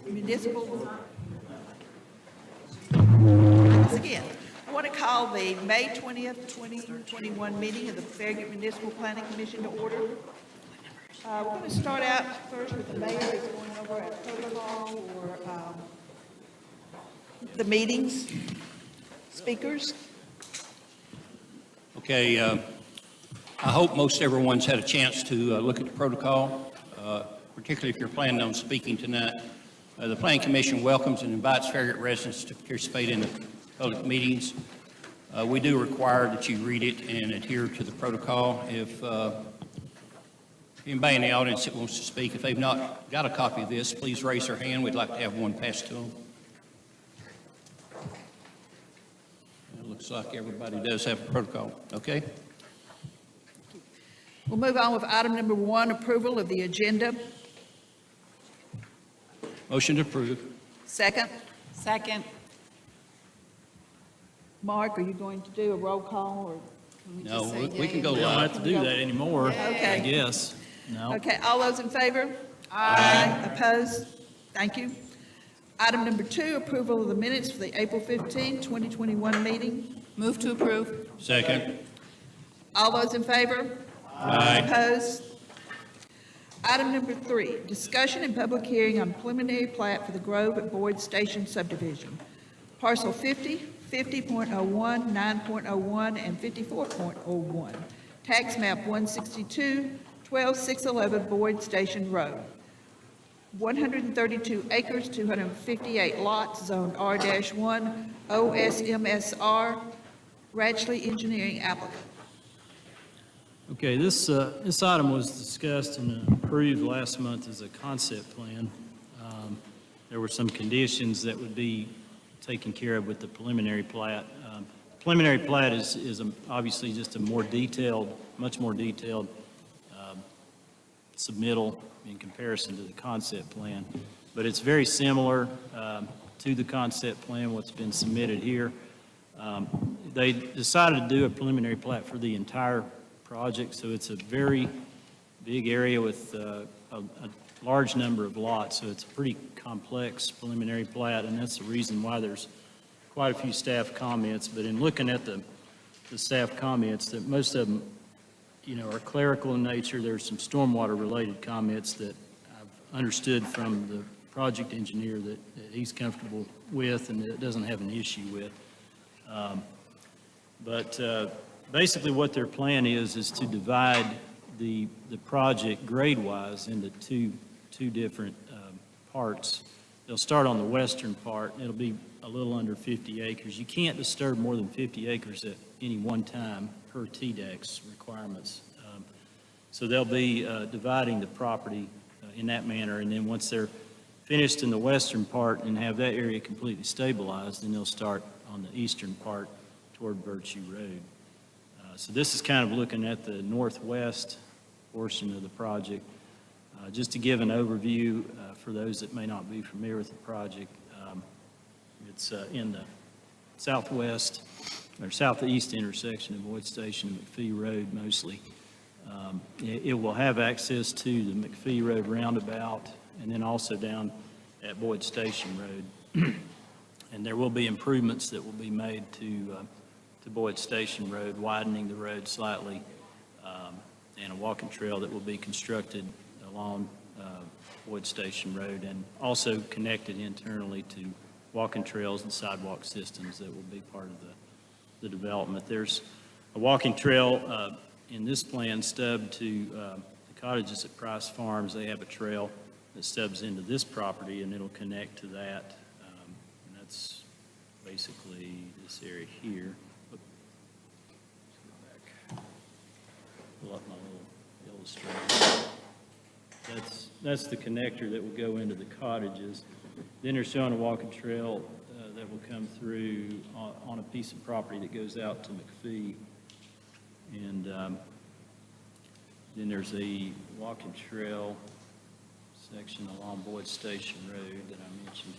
Municipal. Once again, I want to call the May 20th, 2021 meeting of the Farragut Municipal Planning Commission to order. We're going to start out first with the mayor who's going over our protocol or the meetings. Speakers. Okay, I hope most everyone's had a chance to look at the protocol, particularly if you're planning on speaking tonight. The Planning Commission welcomes and invites Farragut residents to participate in the public meetings. We do require that you read it and adhere to the protocol. If anybody in the audience that wants to speak, if they've not got a copy of this, please raise their hand. We'd like to have one passed to them. It looks like everybody does have a protocol. Okay? We'll move on with item number 1, approval of the agenda. Motion to approve. Second. Second. Mark, are you going to do a roll call or? No, we can go We don't live. have to do that anymore, Okay. I guess. No. Okay, all those in favor? Aye. Opposed? Thank you. Item number 2, approval of the minutes for the April 15, 2021 meeting. Move to approve. Second. All those in favor? Aye. Opposed? Item number 3, discussion and public hearing on preliminary plat for the Grove at Boyd Station subdivision. Parcel 50, 50.01, 9.01, and 54.01. Tax map 162, 12611 Boyd Station Road. 132 acres, 258 lots, zoned R-1, OSMSR, Ratchley Engineering applicant. Okay, this item was discussed and approved last month as a concept plan. There were some conditions that would be taken care of with the preliminary plat. Preliminary plat is obviously just a more detailed, much more detailed submittal in comparison to the concept plan. But it's very similar to the concept plan, what's been submitted here. They decided to do a preliminary plat for the entire project, so it's a very big area with a large number of lots, so it's a pretty complex preliminary plat, and that's the reason why there's quite a few staff comments. But in looking at the staff comments, that most of them, are clerical in nature. There's some stormwater-related comments that I've understood from the project engineer that he's comfortable with and that doesn't have an issue with. Basically what their plan is to divide the project grade-wise into two different parts. They'll start on the western part, and it'll be a little under 50 acres. You can't disturb more than 50 acres at any one time per TDEX requirements. So they'll be dividing the property in that manner, and then once they're finished in the western part and have that area completely stabilized, then they'll start on the eastern part toward Virtue Road. So this is kind of looking at the northwest portion of the project. Just to give an overview for those that may not be familiar with the project, it's in the southwest or southeast intersection of Boyd Station and McPhee Road mostly. It will have access to the McPhee Road roundabout and then also down at Boyd Station Road. And there will be improvements that will be made to Boyd Station Road, widening the road slightly, and a walking trail that will be constructed along Boyd Station Road and also connected internally to walking trails and sidewalk systems that will be part of the development. There's a walking trail in this plan stubbed to the cottages at Price Farms. They have a trail that stubs into this property, and it'll connect to that. And that's basically this area here. Pull up my little illustration. That's the connector that will go into the cottages. Then they're showing a walking trail that will come through on a piece of property that goes out to McPhee. And then there's a walking trail section along Boyd Station Road that I mentioned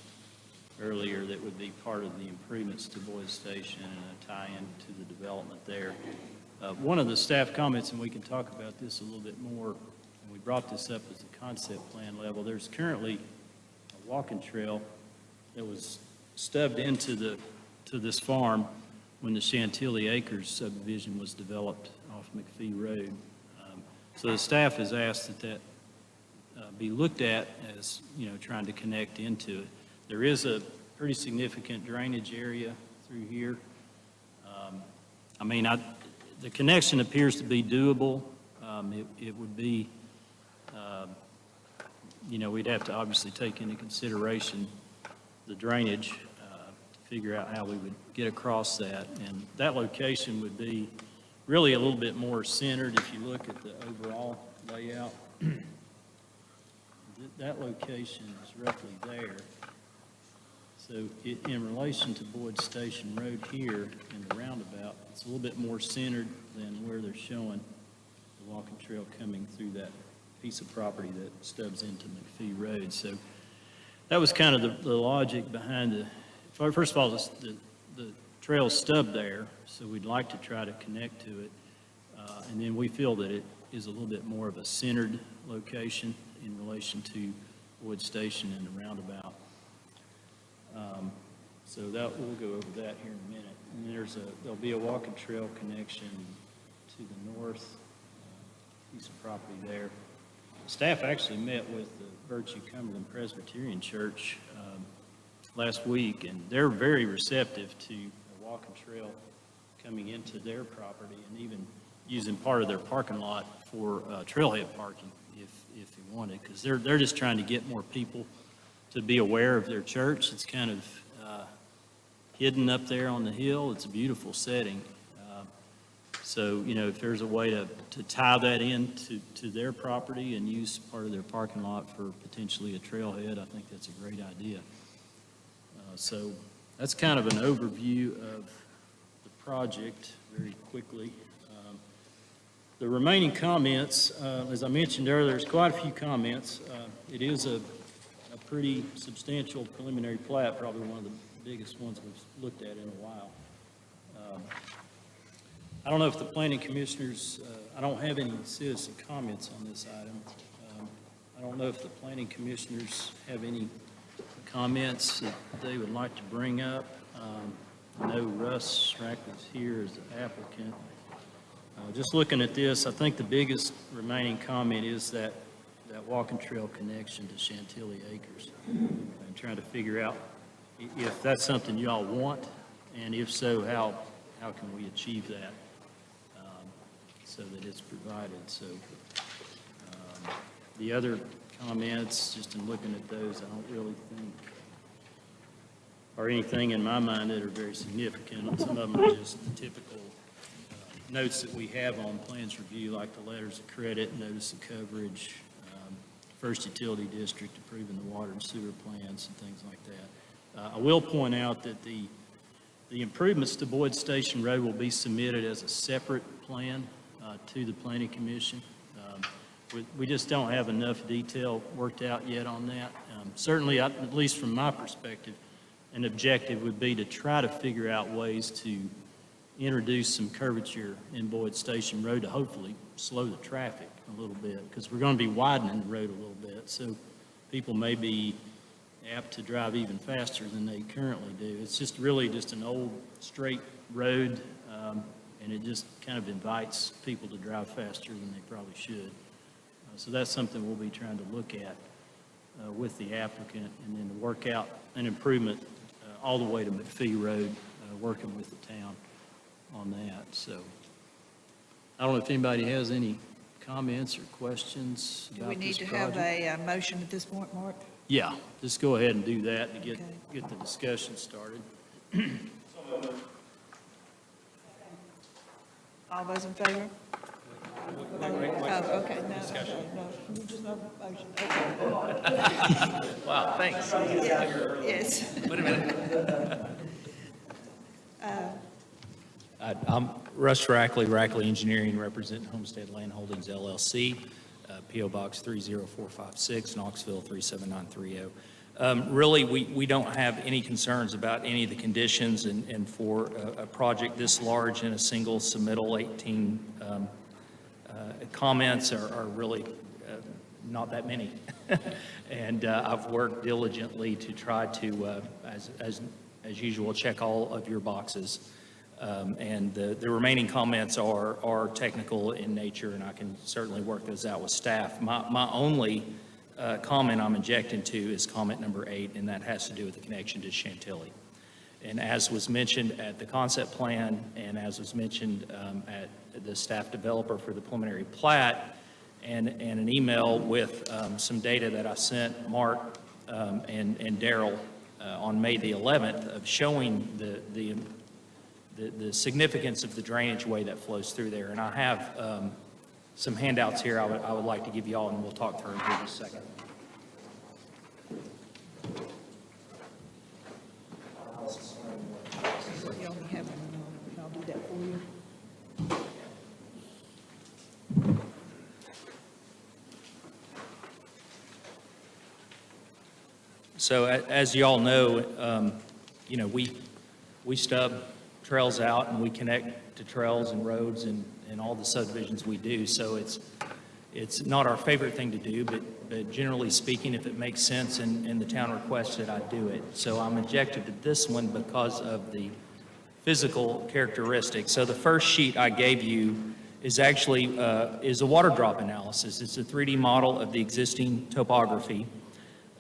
earlier that would be part of the improvements to Boyd Station and a tie-in to the development there. One of the staff comments, and we can talk about this a little bit more, and we brought this up as a concept plan level, there's currently walking trail that was stubbed into this farm when the Chantilly Acres subdivision was developed off McPhee Road. So the staff has asked that be looked at as, trying to connect into it. There is a pretty significant drainage area through here. The connection appears to be doable. It would be, we'd have to obviously take into consideration the drainage to figure out how we would get across that. And that location would be really a little bit more centered if you look at the overall layout. That location is roughly there. So in relation to Boyd Station Road here in the roundabout, it's a little bit more centered than where they're showing the walking trail coming through that piece of property that stubs into McPhee Road. So that was kind of the logic behind first of all, the trail stubbed there, so we'd like to try to connect to it. And then we feel that it is a little bit more of a centered location in relation to Boyd Station and the roundabout. So we'll go over that here in a minute. And then there'll be a walking trail connection to the north piece of property there. Staff actually met with the Virtue Cumberland Presbyterian Church last week, and they're very receptive to a walking trail coming into their property and even using part of their parking lot for trailhead parking if you wanted, because they're just trying to get more people to be aware of their church. It's kind of hidden up there on the hill. It's a beautiful setting. So, if there's a way to tie that in to their property and use part of their parking lot for potentially a trailhead, I think that's a great idea. So that's kind of an overview of the project very quickly. The remaining comments, as I mentioned earlier, there's quite a few comments. It is a pretty substantial preliminary plat, probably one of the biggest ones we've looked at in a while. I don't know if the planning commissioners, I don't have any citizen comments on this item. I don't know if the planning commissioners have any comments that they would like to bring up. I know Russ Rackley's here as the applicant. Just looking at this, I think the biggest remaining comment is that walking trail connection to Chantilly Acres. I'm trying to figure out if that's something you all want, and if so, how can we achieve that so that it's provided. So the other comments, just in looking at those, I don't really think are anything in my mind that are very significant. Some of them are just the typical notes that we have on plans review, like the letters of credit, notice of coverage, first utility district approving the water and sewer plans and things like that. I will point out that the improvements to Boyd Station Road will be submitted as a separate plan to the Planning Commission. We just don't have enough detail worked out yet on that. Certainly, at least from my perspective, an objective would be to try to figure out ways to introduce some curvature in Boyd Station Road to hopefully slow the traffic a little bit, because we're going to be widening the road a little bit, so people may be apt to drive even faster than they currently do. It's just really just an old straight road, and it just kind of invites people to drive faster than they probably should. So that's something we'll be trying to look at with the applicant, and then to work out an improvement all the way to McPhee Road, working with the town on that. So I don't know if anybody has any comments or questions Do about we need this to have project. a motion at this point, Mark? Yeah, just go ahead and do that to Okay. get the discussion started. All those in favor? Oh, okay, no, you just have a motion. Okay. Wow, thanks. Yes. Wait a minute. I'm Russ Rackley, Rackley Engineering, representing Homestead Land Holdings LLC, P.O. Box 30456, Knoxville 37930. Really, we don't have any concerns about any of the conditions, and for a project this large in a single submittal, 18 comments are really not that many. And I've worked diligently to try to, as usual, check all of your boxes. And the remaining comments are technical in nature, and I can certainly work those out with staff. My only comment I'm objecting to is comment number 8, and that has to do with the connection to Chantilly. And as was mentioned at the concept plan, and as was mentioned at the staff developer for the preliminary plat, and an email with some data that I sent Mark and Daryl on May the 11th of showing the significance of the drainage way that flows through there. And I have some handouts here I would like to give you all, and we'll talk through them in just a second. You only have one, and I'll do that for you. So as you all know, we stub trails out and we connect to trails and roads and all the subdivisions we do. So it's not our favorite thing to do, but generally speaking, if it makes sense and the town requests it, I do it. So I'm objected to this one because of the physical characteristics. So the first sheet I gave you is actually is a water drop analysis. It's a 3D model of the existing topography.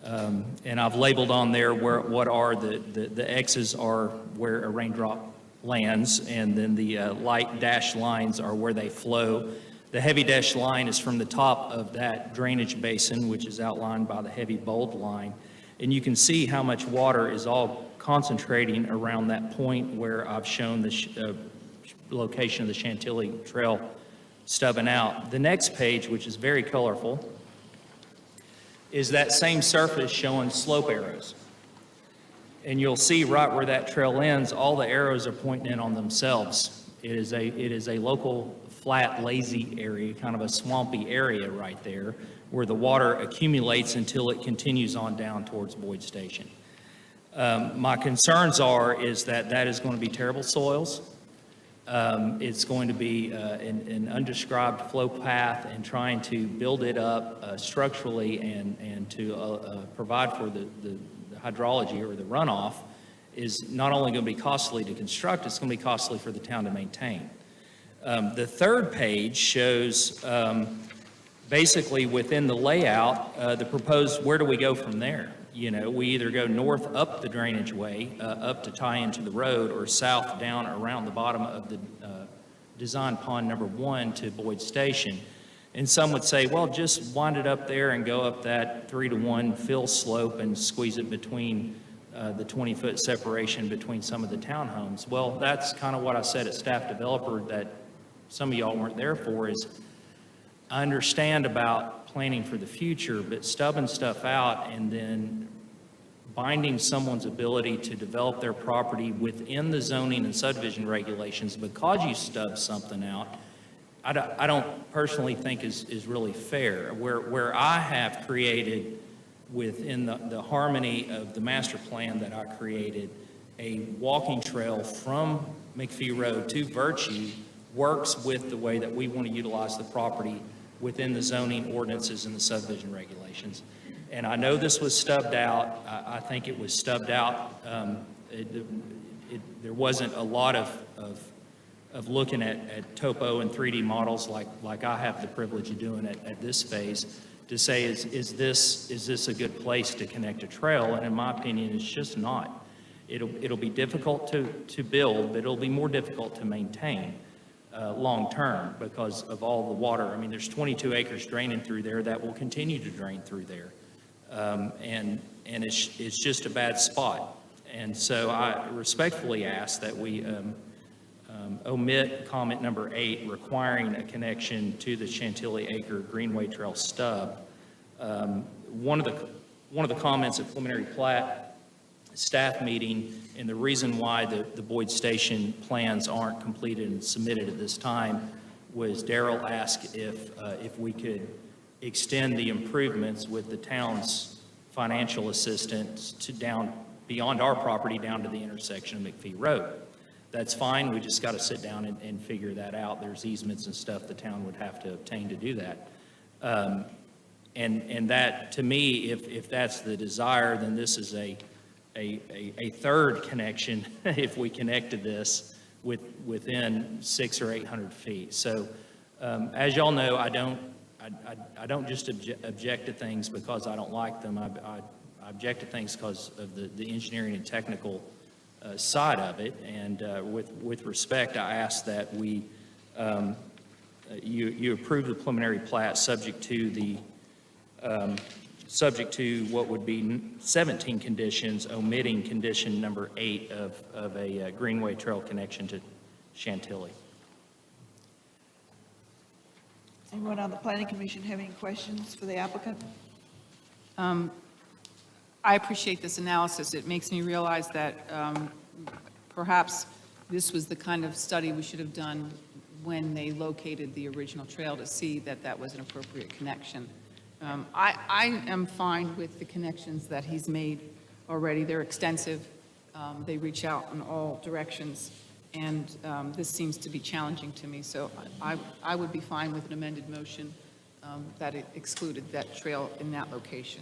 And I've labeled on there what are the X's are where a raindrop lands, and then the light dashed lines are where they flow. The heavy dashed line is from the top of that drainage basin, which is outlined by the heavy bold line. And you can see how much water is all concentrating around that point where I've shown the location of the Chantilly Trail stubbing out. The next page, which is very colorful, is that same surface showing slope arrows. And you'll see right where that trail ends, all the arrows are pointing in on themselves. It is a local flat, lazy area, kind of a swampy area right there, where the water accumulates until it continues on down towards Boyd Station. My concerns is that is going to be terrible soils. It's going to be an undescribed flow path, and trying to build it up structurally and to provide for the hydrology or the runoff is not only going to be costly to construct, it's going to be costly for the town to maintain. The third page shows basically within the layout, the proposed, where do we go from there? We either go north up the drainage way, up to tie into the road, or south down around the bottom of the design pond number 1 to Boyd Station. And some would say, well, just wind it up there and go up that 3-to-1 fill slope and squeeze it between the 20-foot separation between some of the townhomes. Well, that's kind of what I said at staff developer that some of y'all weren't there for, is I understand about planning for the future, but stubbing stuff out and then binding someone's ability to develop their property within the zoning and subdivision regulations because you stubbed something out, I don't personally think is really fair. Where I have created within the harmony of the master plan that I created, a walking trail from McPhee Road to Virtue works with the way that we want to utilize the property within the zoning ordinances and the subdivision regulations. And I know this was stubbed out. I think it was stubbed out. There wasn't a lot of looking at topo and 3D models like I have the privilege of doing at this phase to say, is this a good place to connect a trail? And in my opinion, it's just not. It'll be difficult to build, but it'll be more difficult to maintain long-term because of all the water. I mean, there's 22 acres draining through there that will continue to drain through there. And it's just a bad spot. And so I respectfully ask that we omit comment number 8, requiring a connection to the Chantilly Acre Greenway Trail stub. One of the comments at preliminary plat staff meeting, and the reason why the Boyd Station plans aren't completed and submitted at this time, was Daryl asked if we could extend the improvements with the town's financial assistance to down beyond our property down to the intersection of McPhee Road. That's fine. We just got to sit down and figure that out. There's easements and stuff the town would have to obtain to do that. And that, to me, if that's the desire, then this is a third connection if we connected this within 600 or 800 feet. So as y'all know, I don't just object to things because I don't like them. I object to things because of the engineering and technical side of it. And with respect, I ask that you approve the preliminary plat subject to what would be 17 conditions, omitting condition number 8 of a Greenway Trail connection to Chantilly. Does anyone on the planning commission have any questions for the applicant? I appreciate this analysis. It makes me realize that perhaps this was the kind of study we should have done when they located the original trail to see that that was an appropriate connection. I am fine with the connections that he's made already. They're extensive. They reach out in all directions, and this seems to be challenging to me. So I would be fine with an amended motion that it excluded that trail in that location.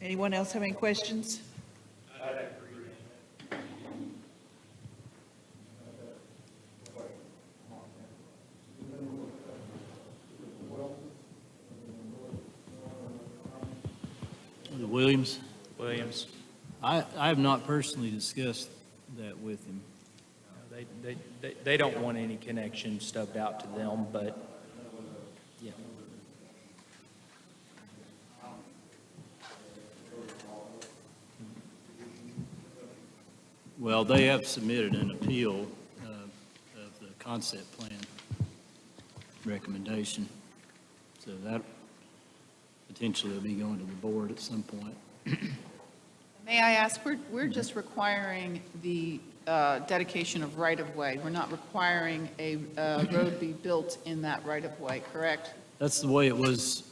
Anyone else have any questions? The Williams, Williams? I have not personally discussed that with him. They don't want any connection stubbed out to them, but, yeah. Well, they have submitted an appeal of the concept plan recommendation. So that potentially will be going to the board at some point. May I ask, we're just requiring the dedication of right-of-way. We're not requiring a road be built in that right-of-way, correct? That's the way it was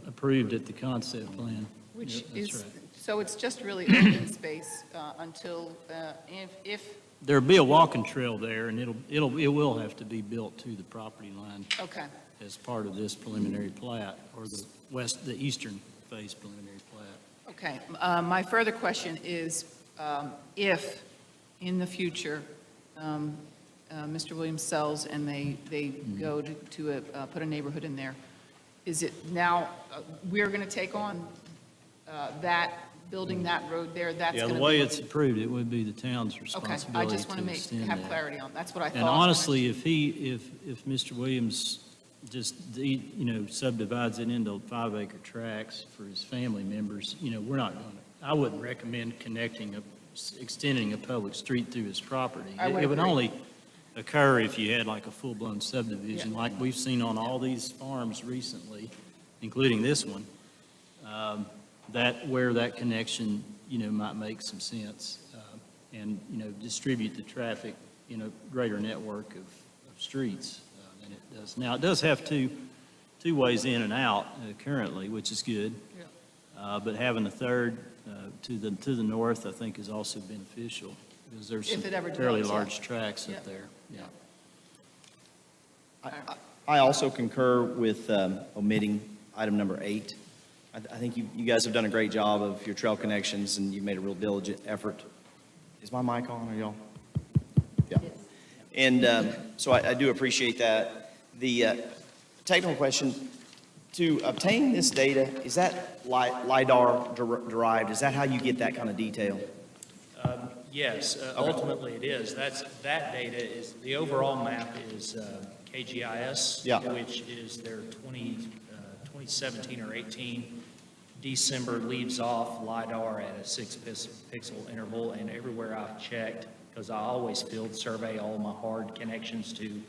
approved at the concept plan. Which Yep, that's is, right. so it's just really open space until, if, There'll be a walking trail there, and it will have to be built to the property line okay. as part of this preliminary plat, or the eastern phase preliminary plat. Okay, my further question is, if in the future, Mr. Williams sells and they go to put a neighborhood in there, is it now, we're going to take on building that road there, that's Yeah, going to the be? way it's approved, it would be the town's Okay, responsibility I just want to extend have that. clarity on, that's what I thought. And honestly, if Mr. Williams just, subdivides it into 5-acre tracts for his family members, we're not going to, I wouldn't recommend extending a public street through his property. I would It would agree. only occur if you had like a full-blown subdivision, Yeah. like we've seen on all these farms recently, including this one, where that connection, might make some sense, and, distribute the traffic in a greater network of streets than it does. Now, it does have two ways in and out currently, which is good. Yeah. But having a third to the north, I think, is also beneficial, because there's some If it ever fairly develops, yeah. large tracts Yeah. up there. Yeah. I also concur with omitting item number 8. I think you guys have done a great job of your trail connections, and you've made a real diligent effort. Is my mic on, or y'all? Yeah. And so I do appreciate that. The technical question, to obtain this data, is that LiDAR derived? Is that how you get that kind of detail? Yes, ultimately it is. That data is, the overall map is KGIS, Yeah. which is their 2017 or 18 December leaves off LiDAR at a 6-pixel interval, and everywhere I've checked, because I always field survey all my hard connections to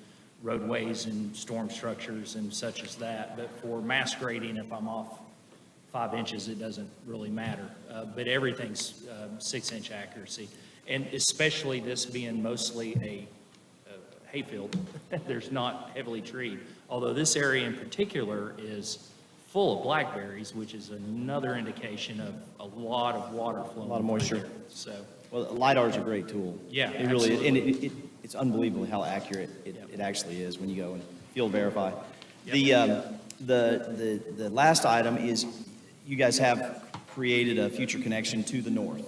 roadways and storm structures and such as that, but for mass grading, if I'm off 5 inches, it doesn't really matter. But everything's 6-inch accuracy. And especially this being mostly a hayfield, there's not heavily treed. Although this area in particular is full of blackberries, which is another indication of a lot of water flowing. A lot of moisture. through there. So, Well, LiDAR is a great tool. Yeah, It really is. absolutely. And it's unbelievable how accurate it actually is when you go and field verify. Yep. The last item is, you guys have created a future connection to the north.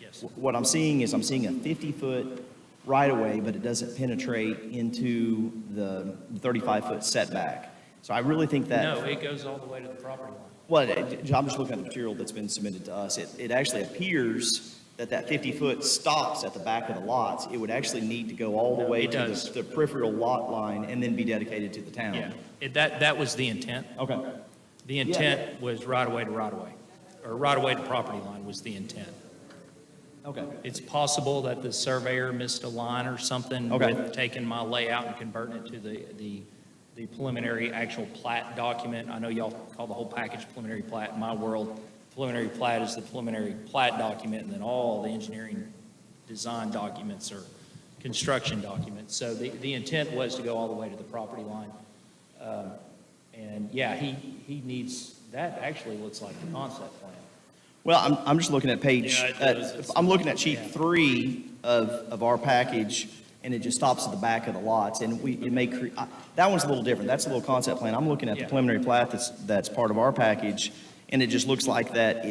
Yes. What I'm seeing is, I'm seeing a 50-foot right-of-way, but it doesn't penetrate into the 35-foot setback. So I really think that. No, it goes all the way to the property line. Well, I'm just looking at the material that's been submitted to us. It actually appears that 50-foot stops at the back of the lots. It would actually need to go all the way it to does. the peripheral lot line and then be dedicated to the town. Yeah, that was the intent. Okay. The intent was right-of-way to right-of-way, or right-of-way to property line was the intent. Okay. It's possible that the surveyor missed a line or something Okay. with taking my layout and converting it to the preliminary actual plat document. I know y'all call the whole package preliminary plat. In my world, preliminary plat is the preliminary plat document, and then all the engineering design documents are construction documents. So the intent was to go all the way to the property line. And yeah, he needs, that actually looks like the concept plan. Well, I'm just looking at page, Yeah, it does. It's- I'm looking at sheet yeah. 3 of our package, and it just stops at the back of the lots, and it may that one's a little different. That's a little concept plan. I'm looking at the Yeah. preliminary plat that's part of our package, and it just looks like that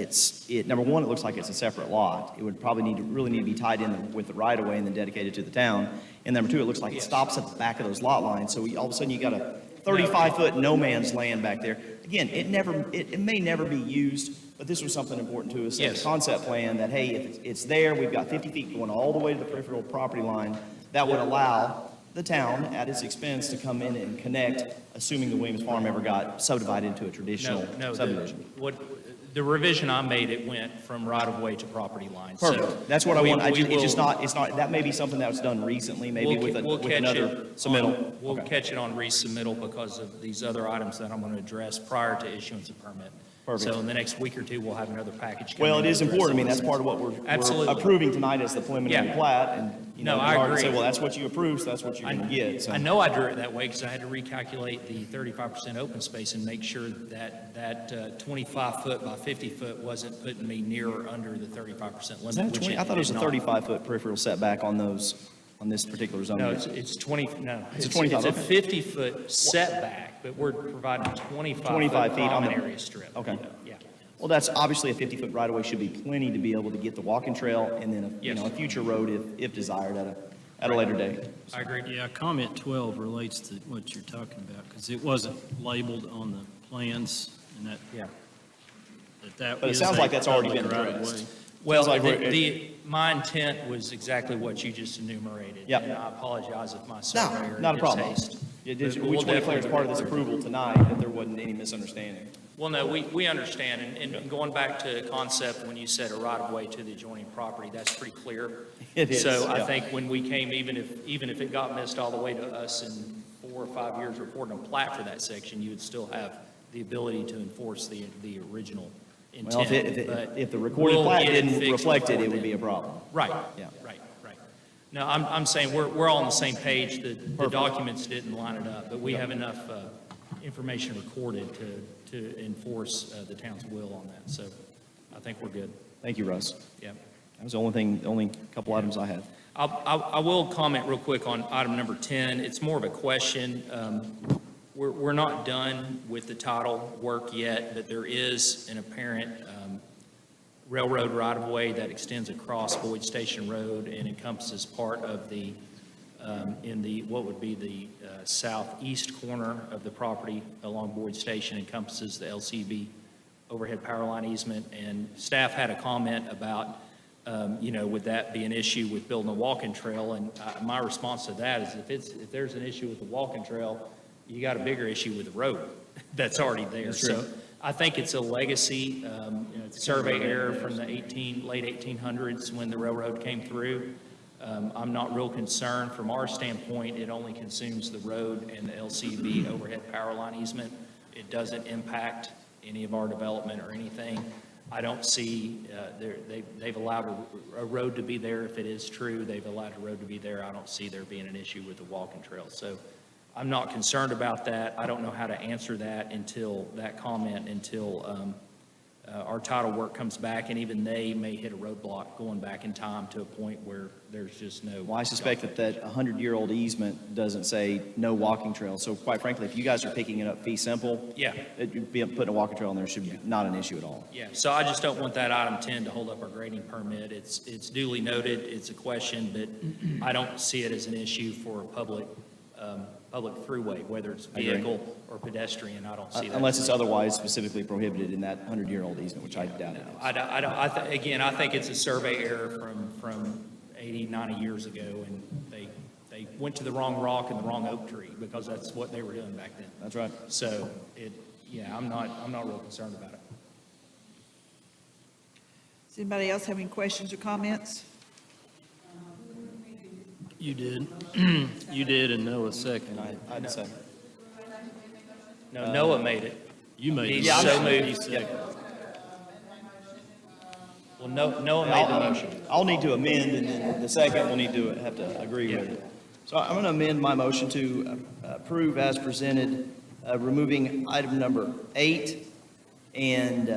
number one, it looks like it's a separate lot. It would probably really need to be tied in with the right-of-way and then dedicated to the town. And number two, it looks like it Yes. stops at the back of those lot lines, so all of a sudden you got a 35-foot no man's land back there. Again, it may never be used, but this was something important to us as Yes. a concept plan, that, hey, if it's there, we've got 50 feet going all the way to the peripheral property line, that would allow the town, at its expense, to come in and connect, assuming the Williams Farm ever got subdivided into a traditional No, subdivision. the revision I made, it went from right-of-way to property line. So Perfect. That's what I we- want. we It's will- not, that may be something that was done recently, maybe We'll with catch another it submittal. on- We'll Okay. catch it on resubmittal because of these other items that I'm going to address prior to issuance of permit. Perfect. So in the next week or two, we'll have another package. come Well, in it to is address important. I mean, those. that's part of what we're Absolutely. approving tonight as the preliminary Yeah. plat, and, No, you I already agree. say, well, that's what you approved, so that's what you're I going to get, so. I know I drew it that way because I had to recalculate the 35% open space and make sure that 25-foot by 50-foot wasn't putting me near or under the 35% Is limit. that which 20? I thought it was a did not. 35-foot peripheral setback on this particular zone. No, it's 20, no. It's a 25, It's a okay. 50-foot setback, but we're providing 25 25-foot feet on common the- area strip. Okay. Yeah. Well, that's obviously a 50-foot right-of-way should be plenty to be able to get the walking trail and then, Yes. a future road if desired at a later date. I agree. Yeah, comment 12 relates to what you're talking about, because it wasn't labeled on the plans, and Yeah. that But it is sounds a like that's already public been right of addressed. way. Well, Sounds like my intent was exactly what you just enumerated. Yep. And I apologize if my No, surveyor not a problem. mishaste. We But just we'll want to declare as definitely- part of this approval tonight that there wasn't any misunderstanding. Well, no, we understand, and going back to concept, when you said a right-of-way to the adjoining property, that's pretty clear. It is, So I yeah. think when we came, even if it got missed all the way to us in 4 or 5 years reporting a plat for that section, you would still have the ability to enforce the original intent. Well, but if the recorded we'll plat get didn't fixed reflect it, before it would then. be a problem. Right, Yeah. right. No, I'm saying we're all on the same page. The documents didn't line it up, but we have enough information recorded to enforce the town's will on that. So I think we're good. Thank you, Russ. Yeah. That was the only couple items I had. I will comment real quick on item number 10. It's more of a question. We're not done with the title work yet, but there is an apparent railroad right-of-way that extends across Boyd Station Road and encompasses part of the, what would be the southeast corner of the property along Boyd Station, encompasses the LCB overhead power line easement. And staff had a comment about, would that be an issue with building a walking trail? And my response to that is if there's an issue with the walking trail, you got a bigger issue with the road that's already there. So I think it's a legacy survey error from the late 1800s when the railroad came through. I'm not real concerned. From our standpoint, it only consumes the road and the LCB overhead power line easement. It doesn't impact any of our development or anything. I don't see, they've allowed a road to be there. If it is true, they've allowed a road to be there. I don't see there being an issue with the walking trail. So I'm not concerned about that. I don't know how to answer that until our title work comes back, and even they may hit a roadblock going back in time to a point where there's just no. Well, I suspect that 100-year-old easement doesn't say no walking trail. So quite frankly, if you guys are picking it up fee simple, Yeah. putting a walking trail in there should be not an issue at all. Yeah, so I just don't want that item 10 to hold up our grading permit. It's duly noted, it's a question, but I don't see it as an issue for a public throughway, whether it's agree. vehicle or pedestrian. I don't see that. Unless it's otherwise specifically prohibited in that 100-year-old easement, which I doubt it is. Again, I think it's a survey error from 80, 90 years ago, and they went to the wrong rock and the wrong oak tree, because that's what they were doing back then. That's right. So, I'm not real concerned about it. Does anybody else have any questions or comments? You did. You did, and Noah seconded. And I'd say. No, Noah made it. You made it. Yeah, I'm so moved. He seconded. Well, Noah made the motion. I'll need to amend, and then the second will need to have to agree with it. So I'm going to amend my motion to approve as presented, removing item number 8. And,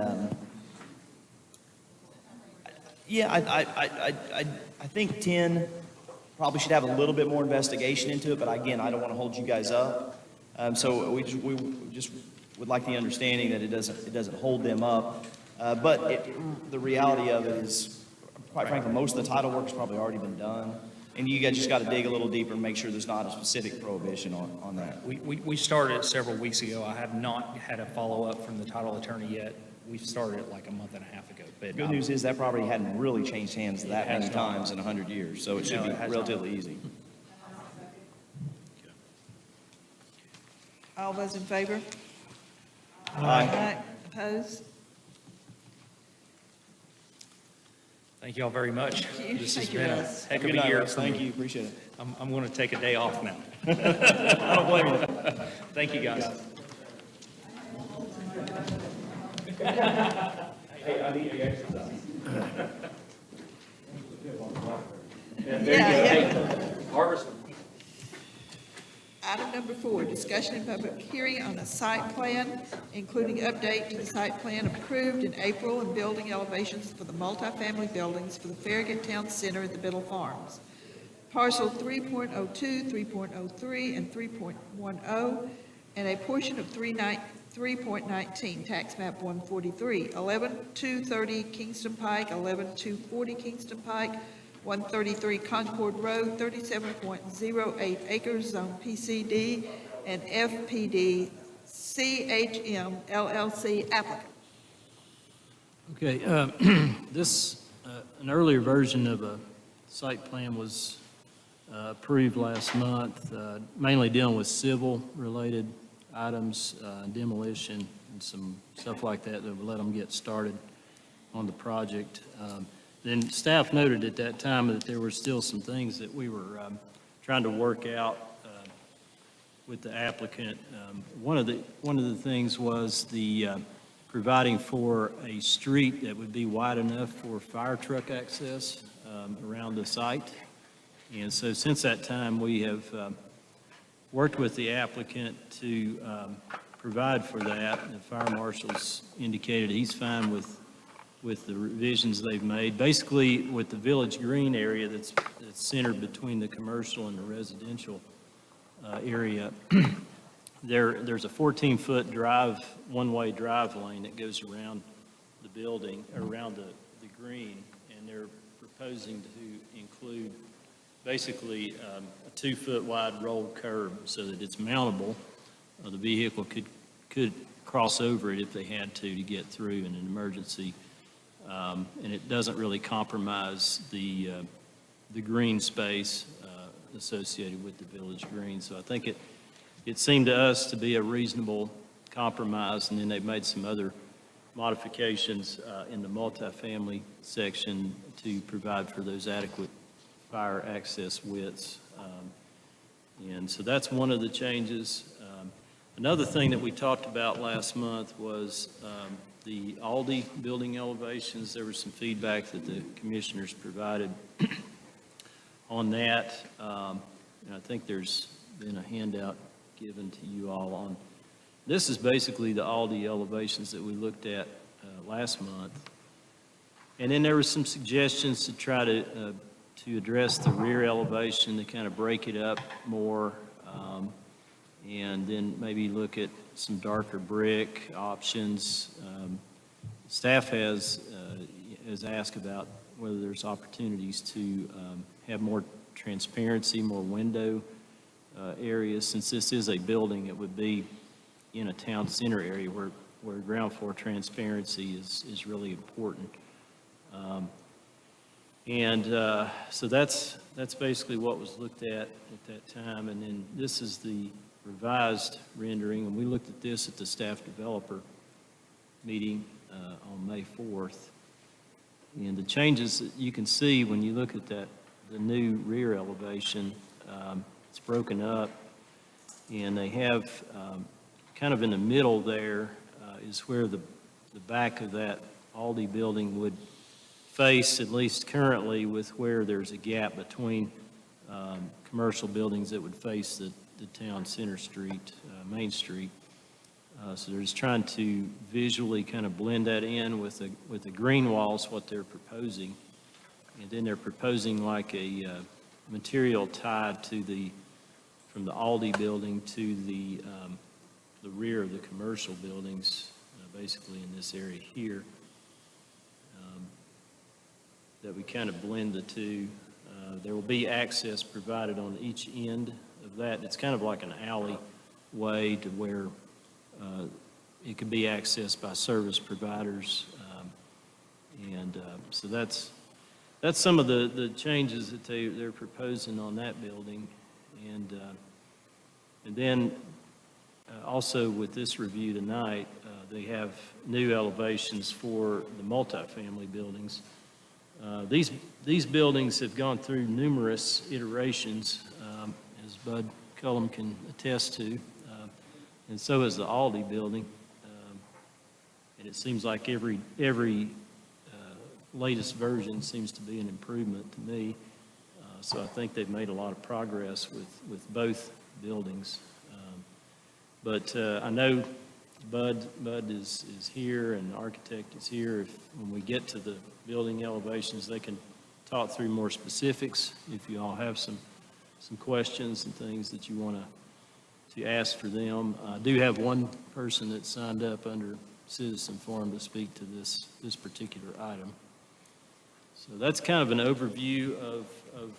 I think 10 probably should have a little bit more investigation into it, but again, I don't want to hold you guys up. So we just would like the understanding that it doesn't hold them up. But the reality of it is, quite frankly, most of the title work has probably already been done. And you guys just got to dig a little deeper and make sure there's not a specific prohibition on that. We started it several weeks ago. I have not had a follow-up from the title attorney yet. We started it like a month and a half ago. But Good news is that property hadn't really changed hands that many has not. times in 100 years, so it should No, be it has relatively easy. All those in favor? Aye. Opposed? Thank you all very much. Thank you. This has Thank you, been a Russ. heck of Good a night, year. Russ. for Thank me. you, appreciate it. I'm going to take a day off now. I don't blame you. Thank you, guys. Yeah. Harvest. Item number 4, discussion and public hearing on a site plan, including update to the site plan approved in April and building elevations for the multifamily buildings for the Farragut Town Center at the Biddle Farms. Parcel 3.02, 3.03, and 3.10, and a portion of 3.19, tax map 143, 11-230 Kingston Pike, 11-240 Kingston Pike, 133 Concord Road, 37.08 acres, zone PCD and FPD, CHM LLC applicant. Okay, an earlier version of a site plan was approved last month, mainly dealing with civil-related items, demolition, and some stuff like that that would let them get started on the project. Then staff noted at that time that there were still some things that we were trying to work out with the applicant. One of the things was the providing for a street that would be wide enough for fire truck access around the site. And so since that time, we have worked with the applicant to provide for that. The fire marshal's indicated he's fine with the revisions they've made. Basically, with the Village Green area that's centered between the commercial and the residential area, there's a 14-foot one-way drive lane that goes around the building, around the green, and they're proposing to include basically a 2-foot wide rolled curb so that it's mountable. The vehicle could cross over it if they had to get through in an emergency. And it doesn't really compromise the green space associated with the village green. So I think it seemed to us to be a reasonable compromise, and then they've made some other modifications in the multifamily section to provide for those adequate fire access widths. And so that's one of the changes. Another thing that we talked about last month was the Aldi building elevations. There was some feedback that the commissioners provided on that. And I think there's been a handout given to you all on. This is basically the Aldi elevations that we looked at last month. And then there were some suggestions to try to address the rear elevation, to kind of break it up more, and then maybe look at some darker brick options. Staff has asked about whether there's opportunities to have more transparency, more window areas. Since this is a building, it would be in a town center area where ground floor transparency is really important. So that's basically what was looked at that time. And then this is the revised rendering, and we looked at this at the staff developer meeting on May 4th. And the changes that you can see when you look at the new rear elevation, it's broken up, and they have kind of in the middle there is where the back of that Aldi building would face, at least currently, with where there's a gap between commercial buildings that would face the town center street, Main Street. So they're just trying to visually kind of blend that in with the green walls, what they're proposing. And then they're proposing like a material tied to from the Aldi building to the rear of the commercial buildings, basically in this area here, that we kind of blend the two. There will be access provided on each end of that. It's kind of like an alleyway to where it could be accessed by service providers. So that's some of the changes that they're proposing on that building. And then also with this review tonight, they have new elevations for the multifamily buildings. These buildings have gone through numerous iterations, as Bud Cullum can attest to, and so is the Aldi building. And it seems like every latest version seems to be an improvement to me. So I think they've made a lot of progress with both buildings. But I know Bud is here, and the architect is here. When we get to the building elevations, they can talk through more specifics if you all have some questions and things that you want to ask for them. I do have one person that signed up under citizen forum to speak to this particular item. So that's kind of an overview of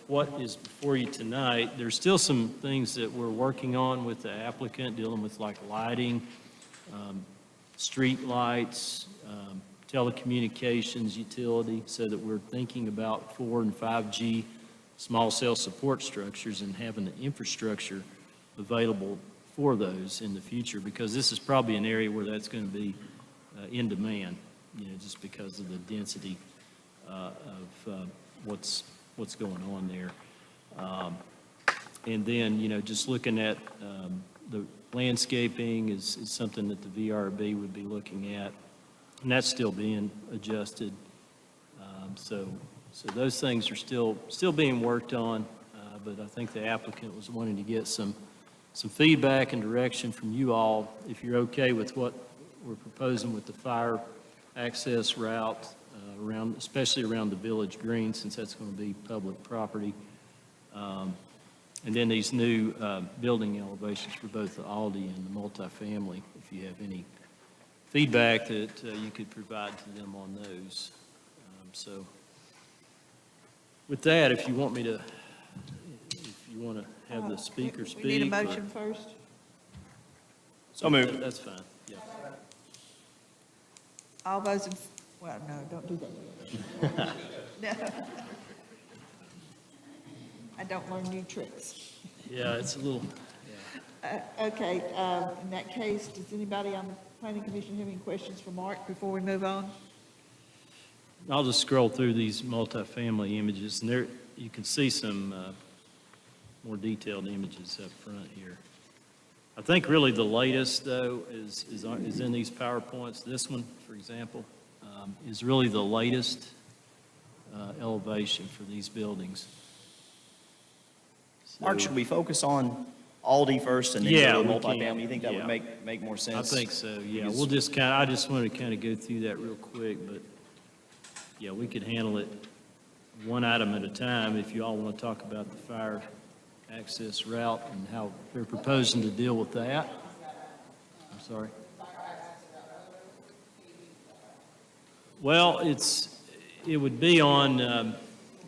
what is before you tonight. There's still some things that we're working on with the applicant, dealing with like lighting, street lights, telecommunications, utility, so that we're thinking about 4 and 5G small cell support structures and having the infrastructure available for those in the future, because this is probably an area where that's going to be in demand, just because of the density of what's going on there. And then, just looking at the landscaping is something that the VRB would be looking at, and that's still being adjusted. So those things are still being worked on, but I think the applicant was wanting to get some feedback and direction from you all, if you're okay with what we're proposing with the fire access route especially around the Village Green, since that's going to be public property. And then these new building elevations for both the Aldi and the multifamily, if you have any feedback that you could provide to them on those. So with that, if you want to have the speaker speak. We need a motion first. So moved. That's fine, yeah. All those well, no, don't do that. No. I don't learn new tricks. Yeah, it's a little, Okay, in that case, does anybody on the planning commission have any questions for Mark before we move on? I'll just scroll through these multifamily images, and there you can see some more detailed images up front here. I think really the latest, though, is in these PowerPoints. This one, for example, is really the latest elevation for these buildings. Mark, should we focus on Aldi first and then Yeah, go to the we can. multifamily? You think that would Yeah. make more I sense? think so, yeah. Because- We'll just I just want to kind of go through that real quick, but, yeah, we could handle it one item at a time if you all want to talk about the fire access route and how they're proposing to deal with that. I'm sorry. Well, it would be on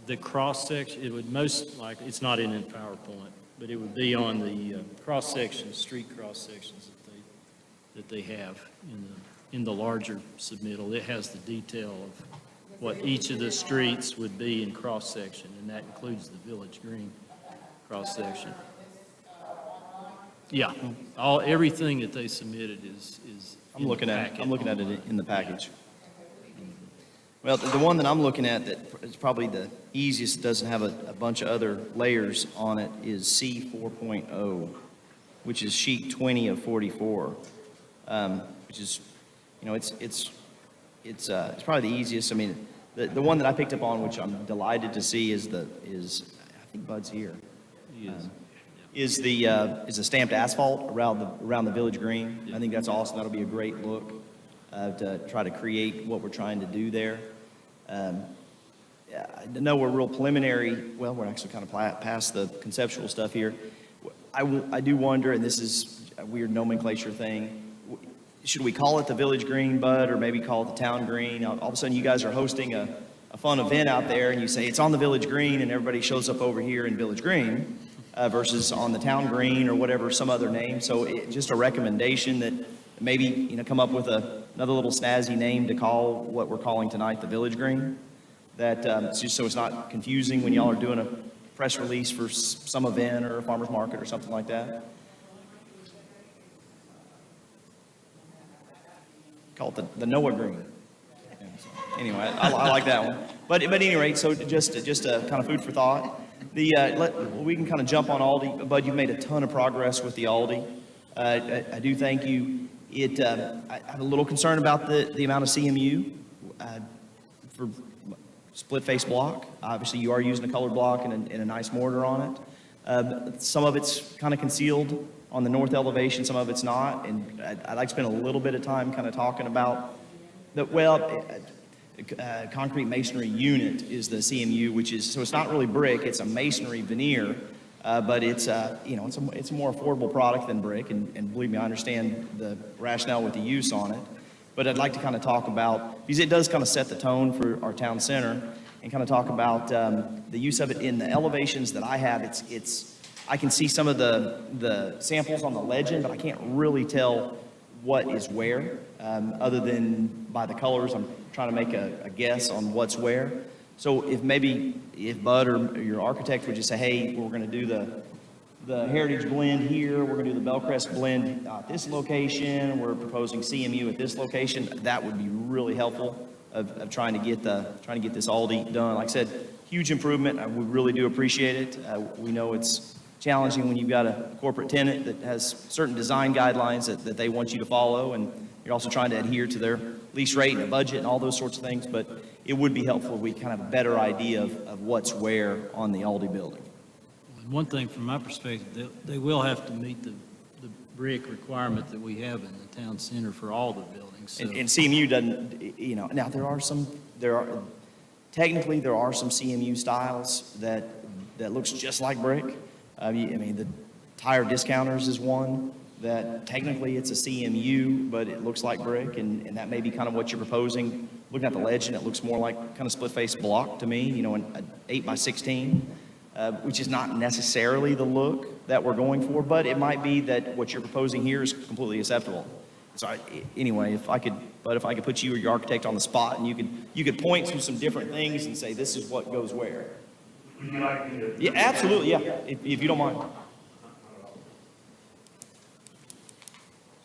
the cross-section, it would most likely, it's not in PowerPoint, but it would be on the cross-sections, street cross-sections that they have in the larger submittal. It has the detail of what each of the streets would be in cross-section, and that includes the Village Green cross-section. Yeah, everything that they submitted is I'm in the looking at it, packet. I'm looking at it in the package. Well, the one that I'm looking at that is probably the easiest, doesn't have a bunch of other layers on it, is C 4.0, which is sheet 20 of 44, which is, it's probably the easiest. I mean, the one that I picked up on, which I'm delighted to see, is I think Bud's here. He is. Is the stamped asphalt around the Village Green. I think that's awesome. That'll be a great look to try to create what we're trying to do there. Yeah, I know we're real preliminary. Well, we're actually kind of past the conceptual stuff here. I do wonder, and this is a weird nomenclature thing, should we call it the Village Green, Bud, or maybe call it the Town Green? All of a sudden, you guys are hosting a fun event out there, and you say it's on the Village Green, and everybody shows up over here in Village Green. Versus on the Town Green or whatever, some other name. So just a recommendation that maybe, come up with another little snazzy name to call what we're calling tonight the Village Green. That just so it's not confusing when y'all are doing a press release for some event or a farmer's market or something like that. Call it the Noah Green. Yeah, so anyway, I like that one. But at any rate, so just a kind of food for thought. We can kind of jump on Aldi. Bud, you've made a ton of progress with the Aldi. I do thank you. I have a little concern about the amount of CMU for split face block. Obviously, you are using a colored block and a nice mortar on it. Some of it's kind of concealed on the north elevation, some of it's not. And I'd like to spend a little bit of time kind of talking about concrete masonry unit is the CMU, which is, so it's not really brick, it's a masonry veneer, but it's a more affordable product than brick, and believe me, I understand the rationale with the use on it. But I'd like to kind of talk about, because it does kind of set the tone for our town center, and kind of talk about the use of it in the elevations that I have. I can see some of the samples on the legend, but I can't really tell what is where, other than by the colors. I'm trying to make a guess on what's where. So if Bud or your architect would just say, hey, we're going to do the Heritage blend here, we're going to do the Bellcrest blend at this location, we're proposing CMU at this location, that would be really helpful of trying to get this Aldi done. Like I said, huge improvement. We really do appreciate it. We know it's challenging when you've got a corporate tenant that has certain design guidelines that they want you to follow, and you're also trying to adhere to their lease rate and budget and all those sorts of things. But it would be helpful if we kind of have a better idea of what's where on the Aldi building. And one thing from my perspective, they will have to meet the brick requirement that we have in the town center for all the buildings. So. And CMU doesn't, now there are some CMU styles that looks just like brick. I mean, the Tire Discounters is one that technically it's a CMU, but it looks like brick, and that may be kind of what you're proposing. Looking at the legend, it looks more like kind of split face block to me, an 8x16, which is not necessarily the look that we're going for, but it might be that what you're proposing here is completely acceptable. So anyway, if I could put you or your architect on the spot, and you could point to some different things and say, this is what goes where. Would you like me to? Yeah, absolutely, yeah, if you don't mind.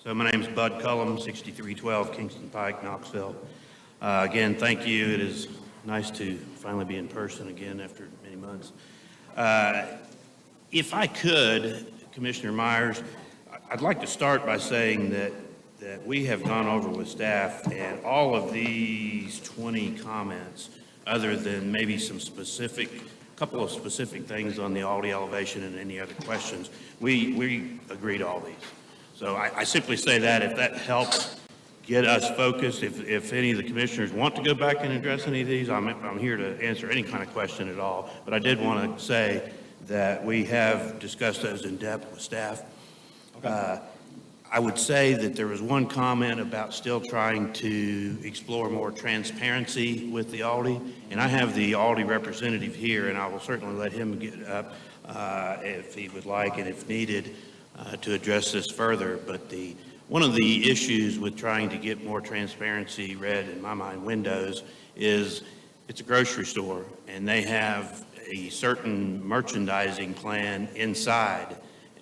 So my name is Bud Cullum, 6312 Kingston Pike, Knoxville. Again, thank you. It is nice to finally be in person again after many months. If I could, Commissioner Myers, I'd like to start by saying that we have gone over with staff, and all of these 20 comments, other than maybe some specific couple of specific things on the Aldi elevation and any other questions. We agree to all these. So I simply say that if that helps get us focused, if any of the commissioners want to go back and address any of these, I'm here to answer any kind of question at all. But I did want to say that we have discussed those in depth with staff. I would say that there was one comment about still trying to explore more transparency with the Aldi, and I have the Aldi representative here, and I will certainly let him get up if he would like and if needed to address this further. But one of the issues with trying to get more transparency read, in my mind, windows, is it's a grocery store, and they have a certain merchandising plan inside.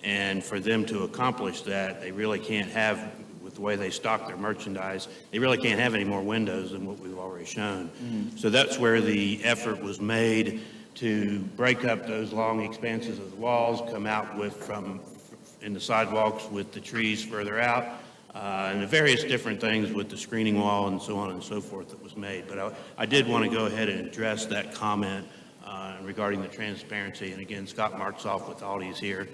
And for them to accomplish that, they really can't have, with the way they stock their merchandise, they really can't have any more windows than what we've already shown. So that's where the effort was made to break up those long expanses of the walls, come out in the sidewalks with the trees further out, and the various different things with the screening wall and so on and so forth that was made. But I did want to go ahead and address that comment regarding the transparency. And again, Scott Martzoff with Aldi's here.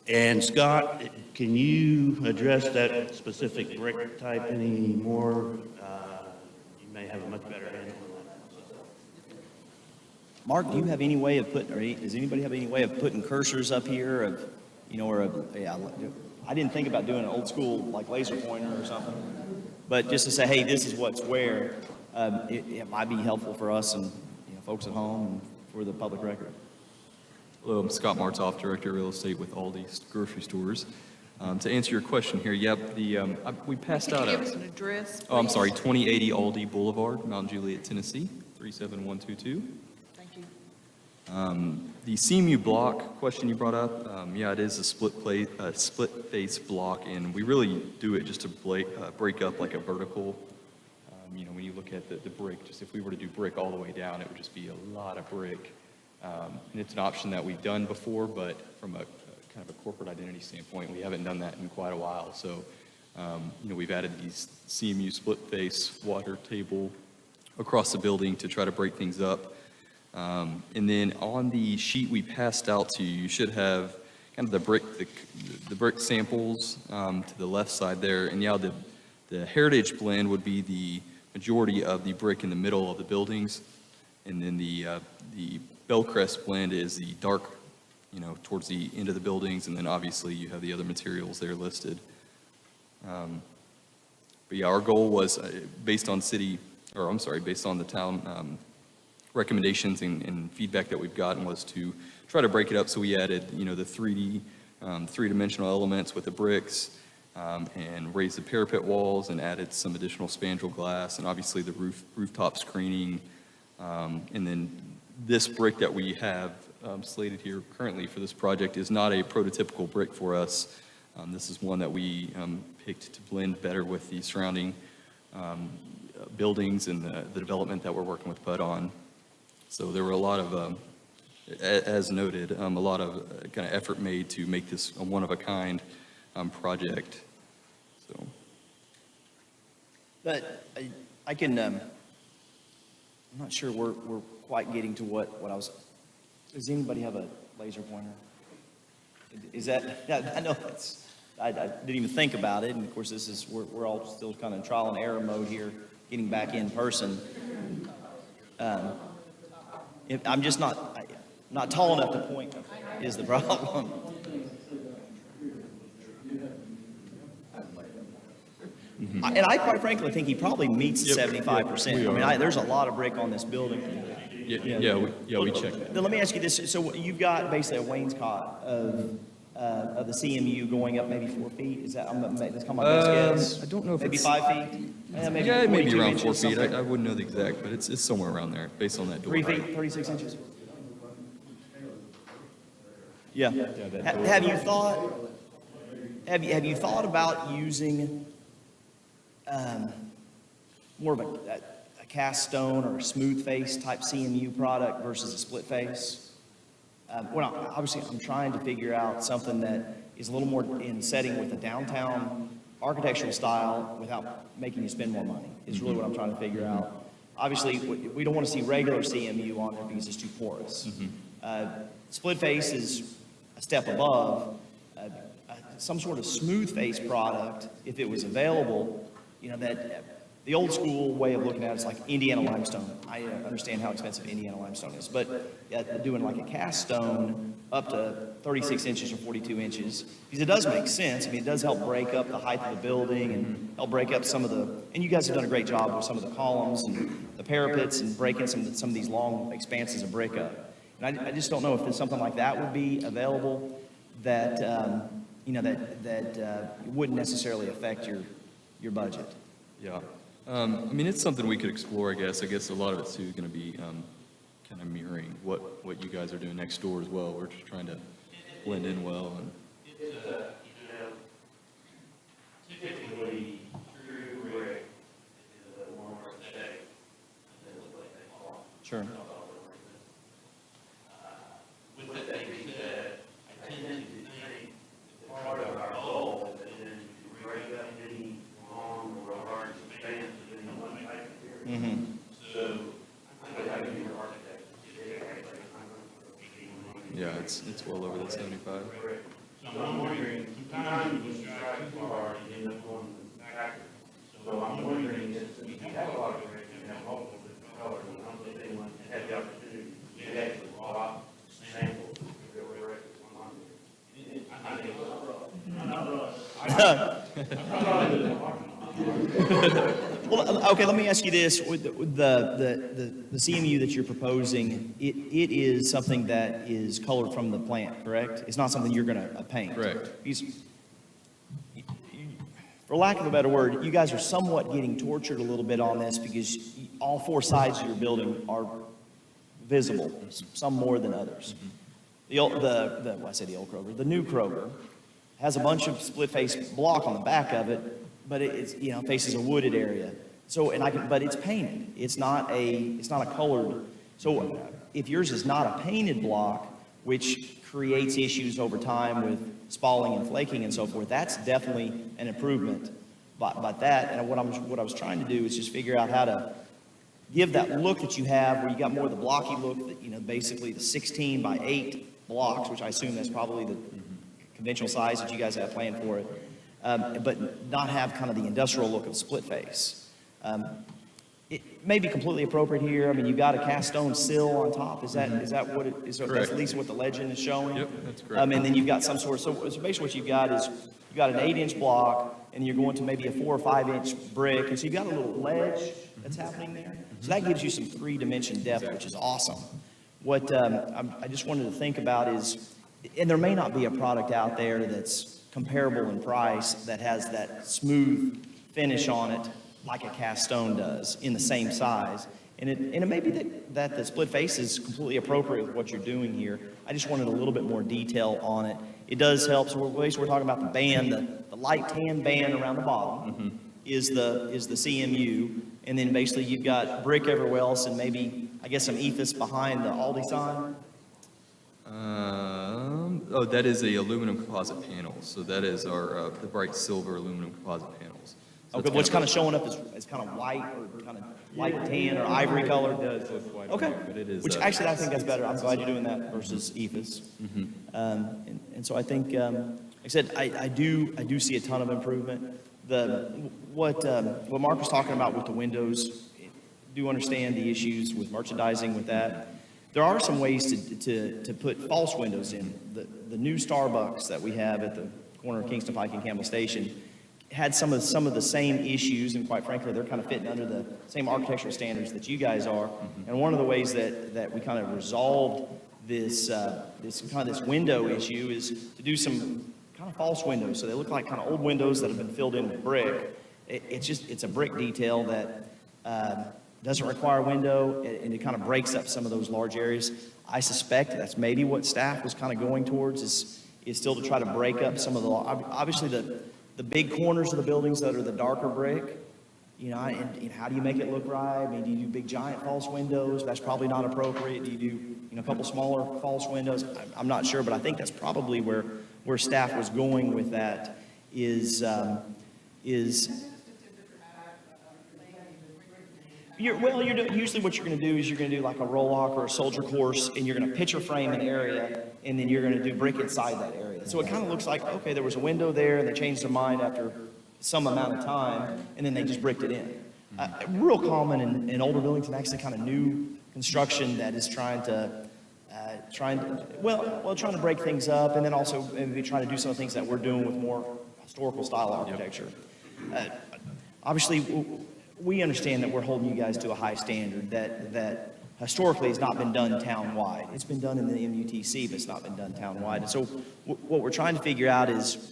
And Scott, can you address that specific brick type any more? You may have a much better handle on that. Mark, do you have any way of putting, or does anybody have any way of putting cursors up here of, I didn't think about doing an old school like laser pointer or something, but just to say, hey, this is what's where, it might be helpful for us and folks at home and for the public record. Hello, I'm Scott Martzoff, Director of Real Estate with Aldi Grocery Stores. To answer your question here, yep, we passed out Can you give us an address, Oh, I'm please? sorry, 2080 Aldi Boulevard, Mount Juliet, Tennessee, 37122. Thank you. The CMU block question you brought up, yeah, it is a split face block, and we really do it just to break up like a vertical. When you look at the brick, just if we were to do brick all the way down, it would just be a lot of brick. And it's an option that we've done before, but from a kind of a corporate identity standpoint, we haven't done that in quite a while. So, we've added these CMU split face water table across the building to try to break things up. And then on the sheet we passed out to you, you should have kind of the brick samples to the left side there. And yeah, the heritage blend would be the majority of the brick in the middle of the buildings. And then the Bellcrest blend is the dark, towards the end of the buildings, and then obviously you have the other materials there listed. But yeah, our goal was based on the town recommendations and feedback that we've gotten, was to try to break it up. So we added, the 3D, three-dimensional elements with the bricks, and raised the parapet walls and added some additional spandrel glass, and obviously the rooftop screening, and then this brick that we have slated here currently for this project is not a prototypical brick for us. This is one that we picked to blend better with the surrounding buildings and the development that we're working with Bud on. So there were a lot of, as noted, a lot of kind of effort made to make this a one-of-a-kind project. So. But I can, I'm not sure we're quite getting to what I was, does anybody have a laser pointer? Is that, I know that's, I didn't even think about it, and of course we're all still kind of trial and error mode here, getting back in person. I'm just not tall enough to point is the problem. And I quite frankly think he probably meets 75%. I mean, there's a lot of brick on this building. Yeah, we checked that. Now, let me ask you this. So you've got basically a wainscot of the CMU going up maybe 4 feet? Is that, that's kind of my best guess? I don't know if maybe it's... 5 feet? Maybe Yeah, it may be 42 around 4 inches, feet. something. I wouldn't know the exact, but it's somewhere around there, based on that door. 3 feet, 36 inches? Yeah. that door. Have you thought about using more of a cast stone or a smooth face type CMU product versus a split face? Well, obviously, I'm trying to figure out something that is a little more in setting with a downtown architectural style without making you spend more money, is really what I'm trying to figure out. obviously, we don't want to see regular CMU on there because it's too porous. Split face is a step above. Some sort of smooth face product, if it was available, you know, that the old school way of looking at it is like Indiana limestone. I understand how expensive Indiana limestone is, but doing like a cast stone up to 36 inches or 42 inches, because it does make sense. I mean, it does help break up the height of the building and help break up some of the, and you guys have done a great job with some of the columns and the parapets and breaking some of these long expanses of brick up. And I just don't know if there's something like that would be available that, you know, that wouldn't necessarily affect your budget. Yeah. I mean, it's something we could explore, I guess. I guess a lot of it's too going to be kind of mirroring what you guys are doing next door as well. We're just trying to blend in well. And Typically, true brick is a more aesthetic than a block. Sure. With that being said, I tend to think that part of our goal is then to break up any long or large expanse of any one type of area. So, I think having your architect, yeah, it's well over the 75. so I'm wondering, sometimes when you drive too far, you end up going to the factory. So I'm wondering, if we have a lot of brick and have multiple different colors, and I don't think anyone had the opportunity to actually block samples of their brick on there. I think Well, okay, let me ask you this. With the CMU that you're proposing, it is something that is colored from the plant, correct? It's not something you're going to paint. Correct. Because, for lack of a better word, you guys are somewhat getting tortured a little bit on this because all four sides of your building are visible, some more than others. Well, I say the old Kroger, the new Kroger has a bunch of split face block on the back of it, but it's, you know, faces a wooded area. So, but it's painted. It's not a colored. So if yours is not a painted block, which creates issues over time with spalling and flaking and so forth, that's definitely an improvement by that. And what I was trying to do is just figure out how to give that look that you have, where you got more of the blocky look, that, you know, basically the 16 by 8 blocks, which I assume that's probably the conventional size that you guys have planned for it, but not have kind of the industrial look of split face. It may be completely appropriate here. I mean, you've got a cast stone sill on top. Is that what it is? That's Correct. at least what the legend is showing. Yep, that's correct. And then you've got some sort of, so basically what you've got is you've got an 8-inch block, and you're going to maybe a 4 or 5-inch brick, and so you've got a little ledge that's happening there. So that gives you some 3-dimension depth, which is awesome. What I just wanted to think about is, and there may not be a product out there that's comparable in price that has that smooth finish on it like a cast stone does in the same size. And it may be that the split face is completely appropriate with what you're doing here. I just wanted a little bit more detail on it. It does help. So we're talking about the band, the light tan band around the bottom is the CMU. And then basically you've got brick everywhere else and maybe, I guess, some ethos behind the Aldi sign. Oh, that is the aluminum composite panels. So that is our the bright silver aluminum composite panels. So Okay, what's kind of showing up is kind of white or kind of light tan or ivory color. It does look white. Okay, But it is. which actually I think that's better. I'm glad you're doing that versus ethos. And so I think, like I said, I do see a ton of improvement. What Mark was talking about with the windows, do understand the issues with merchandising with that. There are some ways to put false windows in. The new Starbucks that we have at the corner of Kingston Pike and Campbell Station had some of the same issues, and quite frankly, they're kind of fitting under the same architectural standards that you guys are. And one of the ways that we kind of resolved this window issue is to do some kind of false windows. So they look like kind of old windows that have been filled in with brick. It's a brick detail that doesn't require a window, and it kind of breaks up some of those large areas. I suspect that's maybe what staff was kind of going towards, is still to try to break up some of the, obviously the big corners of the buildings that are the darker brick, and how do you make it look right? I mean, do you do big giant false windows? That's probably not appropriate. Do you do, a couple smaller false windows? I'm not sure, but I think that's probably where staff was going with that Usually what you're going to do is you're going to do like a roll-lock or a soldier course, and you're going to picture frame an area, and then you're going to do brick inside that area. So it kind of looks like, okay, there was a window there, and they changed their mind after some amount of time, and then they just bricked it in. Real common in older buildings, and actually kind of new construction that is trying to break things up, and then also maybe trying to do some of the things that we're doing with more historical style architecture. Obviously, we understand that we're holding you guys to a high standard that historically has not been done town-wide. It's been done in the MUTC, but it's not been done town-wide. And so what we're trying to figure out is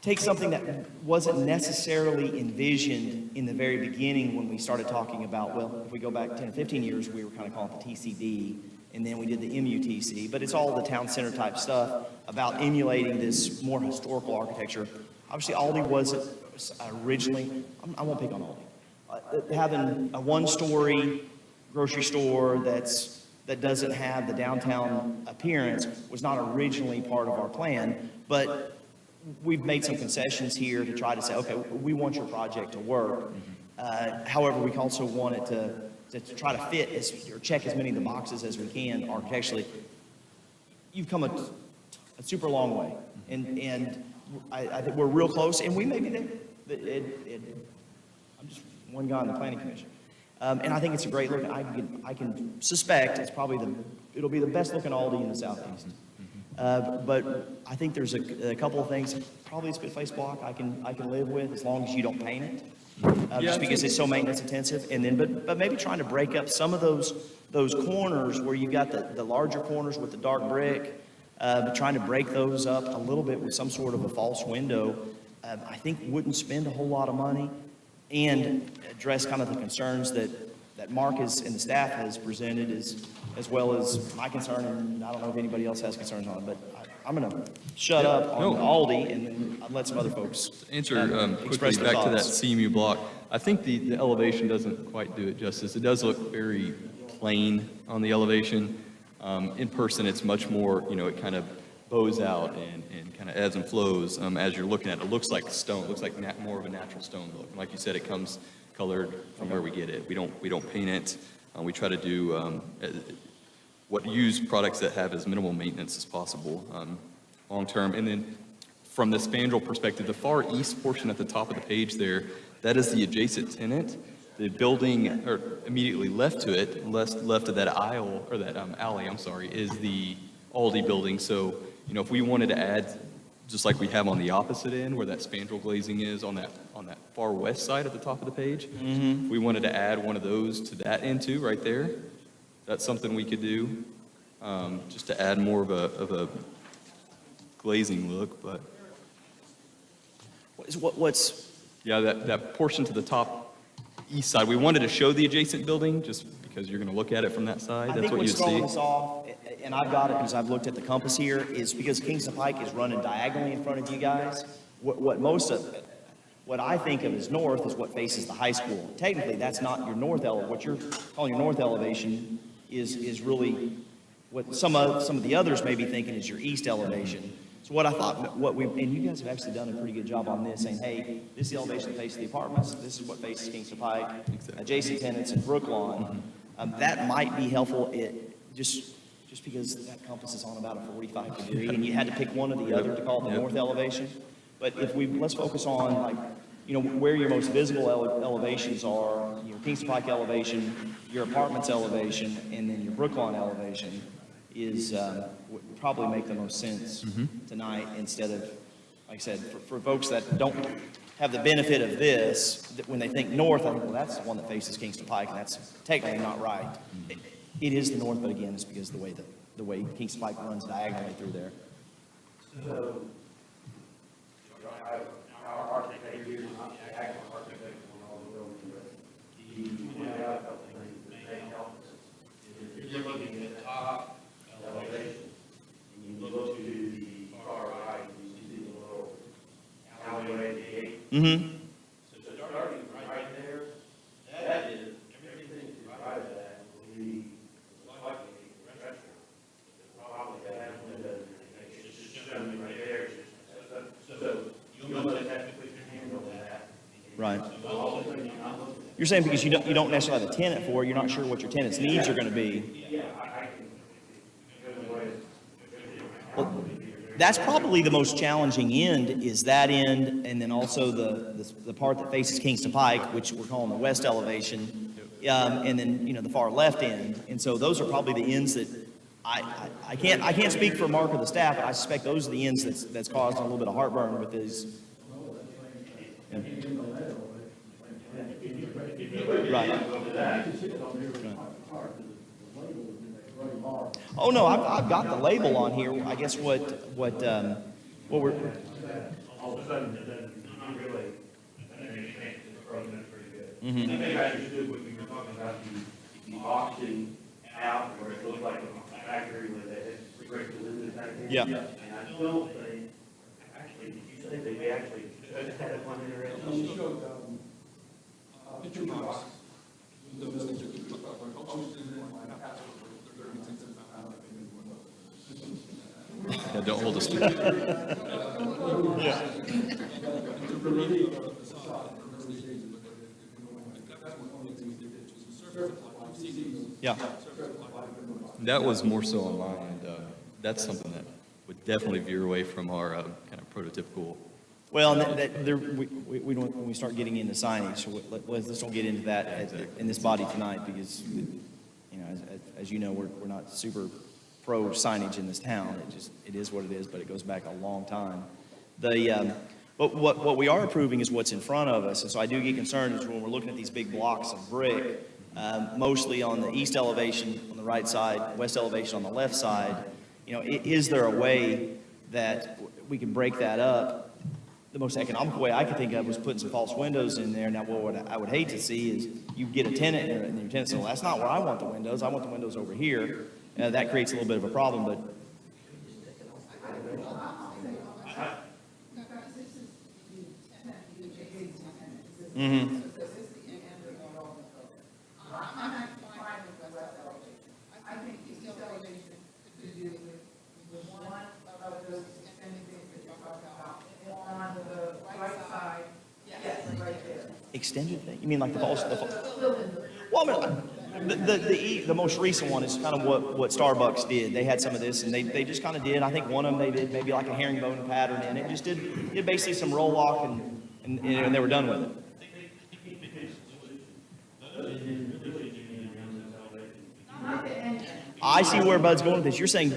take something that wasn't necessarily envisioned in the very beginning when we started talking about, well, if we go back 10 or 15 years, we were kind of calling it the TCD, and then we did the MUTC, but it's all the town center type stuff about emulating this more historical architecture. Obviously, Aldi wasn't originally, I won't pick on Aldi. Having a one-story grocery store that doesn't have the downtown appearance was not originally part of our plan, but we've made some concessions here to try to say, okay, we want your project to work. However, we also want it to try to fit or check as many of the boxes as we can architecturally. You've come a super long way, and I think we're real close, and we may be there. I'm just one guy on the planning commission. And I think it's a great look. I can suspect it'll be the best looking Aldi in the Southeast. But I think there's a couple of things. Probably a split face block I can live with as long as you don't paint it. Just because it's so maintenance intensive. And then, but maybe trying to break up some of those corners where you got the larger corners with the dark brick, but trying to break those up a little bit with some sort of a false window, I think wouldn't spend a whole lot of money and address kind of the concerns that Mark and the staff has presented as well as my concern, and I don't know if anybody else has concerns on it, but I'm going to shut up on Aldi and then I'll let some other folks Answer quickly express their back to that thoughts. CMU block. I think the elevation doesn't quite do it justice. It does look very plain on the elevation. In person, it's much more, it kind of bows out and kind of ebbs and flows as you're looking at it. It looks like stone. It looks like more of a natural stone look. And like you said, it comes colored from where we get it. We don't paint it. We try to do use products that have as minimal maintenance as possible long term. And then from the spandrel perspective, the far east portion at the top of the page there, that is the adjacent tenant. The building, or immediately left to it, left of that aisle, or that alley, is the Aldi building. So, if we wanted to add, just like we have on the opposite end, where that spandrel glazing is on that far west side at the top of the page, if we wanted to add one of those to that end too, right there, that's something we could do, just to add more of a glazing look. But yeah, that portion to the top east side, we wanted to show the adjacent building just because you're going to look at it from that side. That's what you'd see. I think what's throwing us off, and I've got it because I've looked at the compass here, is because Kingston Pike is running diagonally in front of you guys. What I think of as north is what faces the high school. Technically, that's not your north elevation. What you're calling your north elevation is really what some of the others may be thinking is your east elevation. So what I thought, and you guys have actually done a pretty good job on this, saying, hey, this is the elevation that faces the apartments, this is what faces Kingston Pike, adjacent tenants in Brooklawn. That might be helpful, just because that compass is on about a 45 degree, and you had to pick one or the other to call it the north elevation. But let's focus on where your most visible elevations are, your Kingston Pike elevation, your apartments elevation, and then your Brooklawn elevation would probably make the most sense tonight, instead of, like I said, for folks that don't have the benefit of this, that when they think north, I think, well, that's the one that faces Kingston Pike, and that's technically not right. It is the north, but again, it's because the way Kingston Pike runs diagonally through there. So, our architect here is not the actual architect on all the buildings, but he pointed out a couple of things that may help us. If you're looking at the top elevation, and you look to the far right, you see the little alleyway at the gate. Mm-hmm. So starting right there, that is, everything to the right of that will be likely a restaurant. Probably that window, it's just showing right there. So you'll notice have to put your hand over that. Right. So all the things you're not looking at. You're saying because you don't necessarily have a tenant for it, you're not sure what your tenant's needs are going to be. Yeah, I can, Well, that's probably the most challenging end, is that end, and then also the part that faces Kingston Pike, which we're calling the west elevation, and then, the far left end. And so those are probably the ends that I can't speak for Mark or the staff, but I suspect those are the ends that's caused a little bit of heartburn with this. Yeah. Right. Oh, no, I've got the label on here. I guess what we're, all of a sudden, it doesn't really, I think it's frozen pretty good. I think I understood what you were talking about, the auction out, where it looked like a factory where they had brick windows back there. Yeah. And I don't think, actually, did you say they actually had one in there? Yeah, don't hold us to it. yeah. That was more so on my end. That's something that would definitely veer away from our kind of prototypical. Well, and we don't, when we start getting into signage, so let's don't get into that in this body tonight, because, as you know, we're not super pro signage in this town. It is what it is, but it goes back a long time. But what we are approving is what's in front of us, and so I do get concerned is when we're looking at these big blocks of brick, mostly on the east elevation on the right side, west elevation on the left side. Is there a way that we can break that up? The most economical way I could think of was putting some false windows in there. Now, what I would hate to see is you get a tenant and your tenant says, well, that's not where I want the windows. I want the windows over here. That creates a little bit of a problem, but. Mm-hmm. Extended thing? You mean like the false? Well, I mean, the most recent one is kind of what Starbucks did. They had some of this, and they just kind of did. I think one of them they did maybe like a herringbone pattern in it. Just did basically some roll lock, and they were done with it. I see where Bud's going with this. You're saying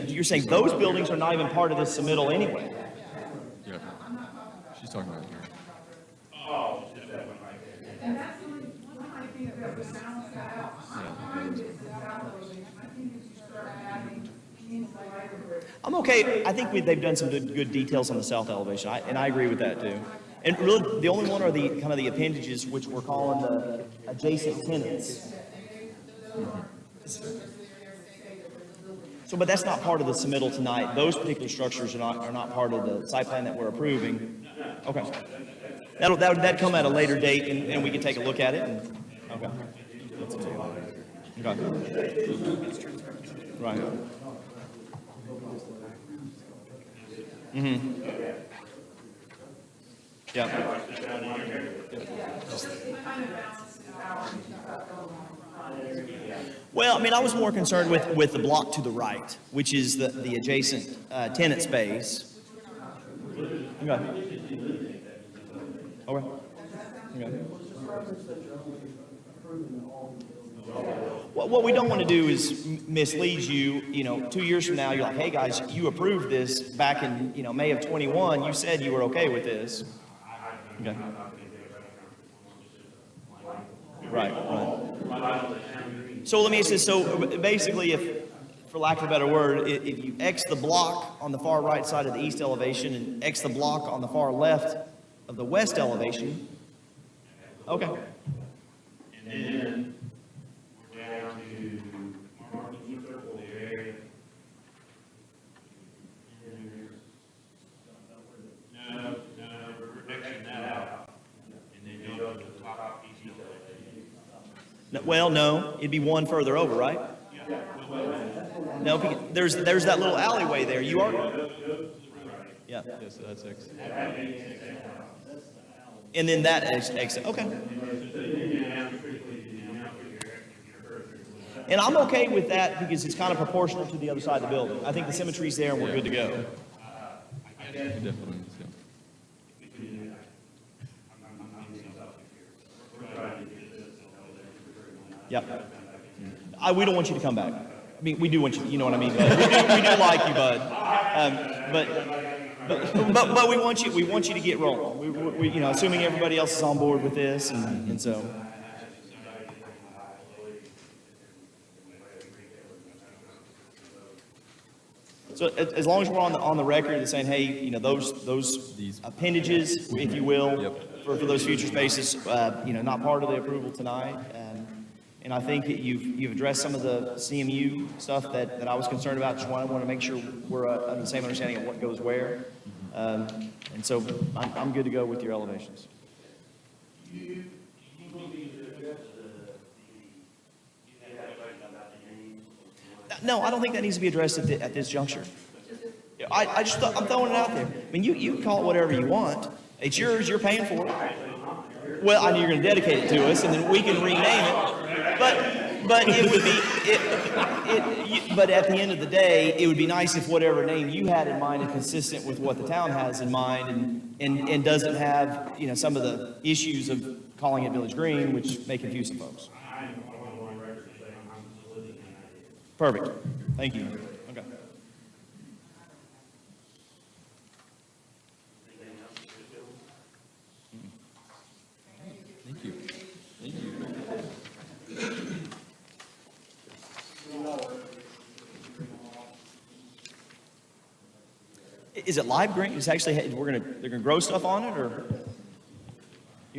those buildings are not even part of this submittal anyway. Yeah. She's talking about here. I'm okay. I think they've done some good details on the south elevation, and I agree with that too. And really, the only one are the kind of the appendages, which we're calling the adjacent tenants. So, but that's not part of the submittal tonight. Those particular structures are not part of the site plan that we're approving. Okay. That'd come at a later date, and we can take a look at it. Okay. Okay. Right. Mm-hmm. Yeah. Well, I mean, I was more concerned with the block to the right, which is the adjacent tenant space. Okay. Okay. Okay. What we don't want to do is mislead you. 2 years from now, you're like, hey guys, you approved this back in May of 21. You said you were okay with this. Okay. Right. So let me ask this. So basically, if, for lack of a better word, if you X the block on the far right side of the east elevation and X the block on the far left of the west elevation. Okay. And then we're down to marking circle area. No, we're Xing that out. And then go to the top east elevation. Well, no, it'd be one further over, right? No, there's that little alleyway there. You are. Yeah. Yeah, so that's X. And then that exit. Okay. And I'm okay with that because it's kind of proportional to the other side of the building. I think the symmetry's there and we're good to go. Definitely, yeah. Yep. We don't want you to come back. I mean, we do want you, you know what I mean, bud? We do like you, bud. But we want you to get rolling. We, you know, assuming everybody else is on board with this, and so. So as long as we're on the record and saying, hey, you know, those appendages, if you will, for those future spaces, you know, not part of the approval tonight. And I think that you've addressed some of the CMU stuff that I was concerned about. Just want to make sure we're on the same understanding of what goes where. And so I'm good to go with your elevations. No, I don't think that needs to be addressed at this juncture. I'm throwing it out there. I mean, you can call it whatever you want. It's yours. You're paying for it. Well, I know you're going to dedicate it to us, and then we can rename it. But it would be, but at the end of the day, it would be nice if whatever name you had in mind is consistent with what the town has in mind and doesn't have, you know, some of the issues of calling it Village Green, which may confuse some folks. Perfect. Thank you. Okay. Thank you. Thank you. Is it live green? It's actually, they're gonna grow stuff on it, or?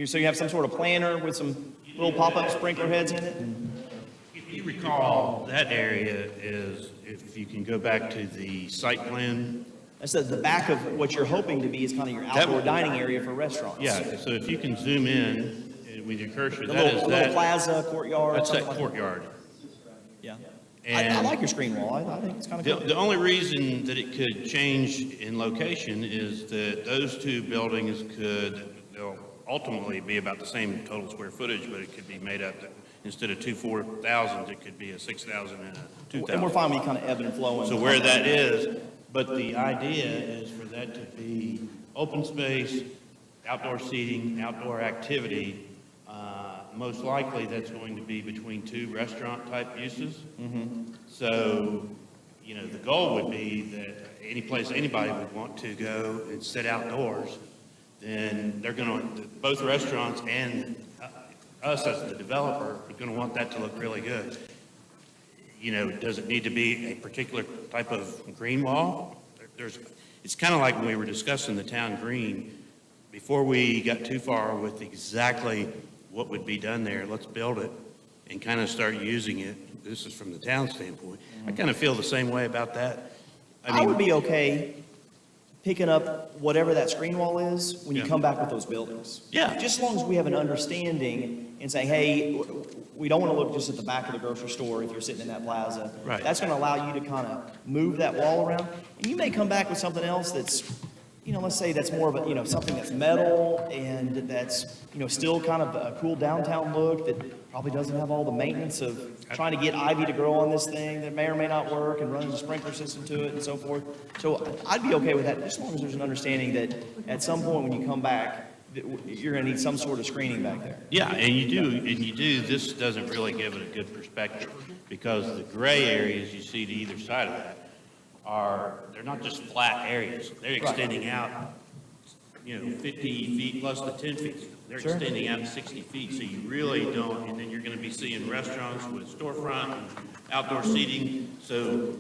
So you have some sort of planter with some little pop-up sprinkler heads in it? If you recall, that area is, if you can go back to the site plan. That's the back of what you're hoping to be is kind of your outdoor dining area for restaurants. Yeah, so if you can zoom in with your cursor, The that is little that. plaza, courtyard. That's that something like courtyard. Yeah. I And like your screen wall. I think it's kind of cool. the only reason that it could change in location is that those two buildings they'll ultimately be about the same total square footage, but it could be made up that instead of 4,000, it could be a 6,000 and a 2,000. And we're fine with kind of ebb and flow. So where that is, but the idea is for that to be open space, outdoor seating, outdoor activity. Most likely that's going to be between two restaurant type uses. So, you know, the goal would be that any place anybody would want to go and sit outdoors, then they're going to, both restaurants and us as the developer are going to want that to look really good. You know, does it need to be a particular type of green wall? It's kind of like when we were discussing the town green, before we got too far with exactly what would be done there, let's build it and kind of start using it. This is from the town standpoint. I kind of feel the same way about that. I would be okay picking up whatever that screen wall is when you come back with those buildings. Yeah. Just as long as we have an understanding and saying, hey, we don't want to look just at the back of the grocery store if you're sitting in that plaza. Right. That's going to allow you to kind of move that wall around. And you may come back with something else that's, you know, let's say that's more of a, you know, something that's metal and that's, you know, still kind of a cool downtown look that probably doesn't have all the maintenance of trying to get ivy to grow on this thing that may or may not work and running a sprinkler system to it and so forth. So I'd be okay with that, just as long as there's an understanding that at some point when you come back, that you're going to need some sort of screening back there. Yeah, and you do, this doesn't really give it a good perspective because the gray areas you see to either side of that they're not just flat areas. They're extending out, you know, 50 feet plus the 10 feet. They're extending out 60 feet, so you really don't, and then you're going to be seeing restaurants with storefront and outdoor seating. So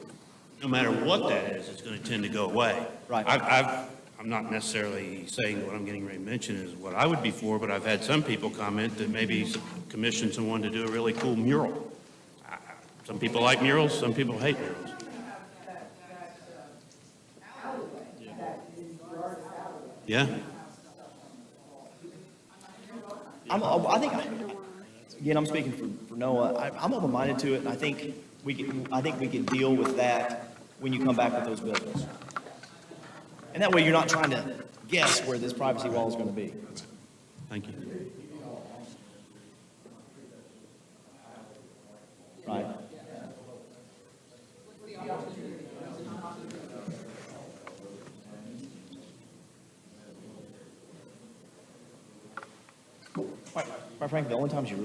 no matter what that is, it's going to tend to go away. Right. I'm not necessarily saying what I'm getting ready to mention is what I would be for, but I've had some people comment that maybe commission someone to do a really cool mural. Some people like murals, some people hate murals. Yeah. I think, again, I'm speaking for Noah. I'm open-minded to it, and I think we can deal with that when you come back with those buildings. And that way, you're not trying to guess where this privacy wall is going to be. Thank you. Right. Quite frankly, the only times you're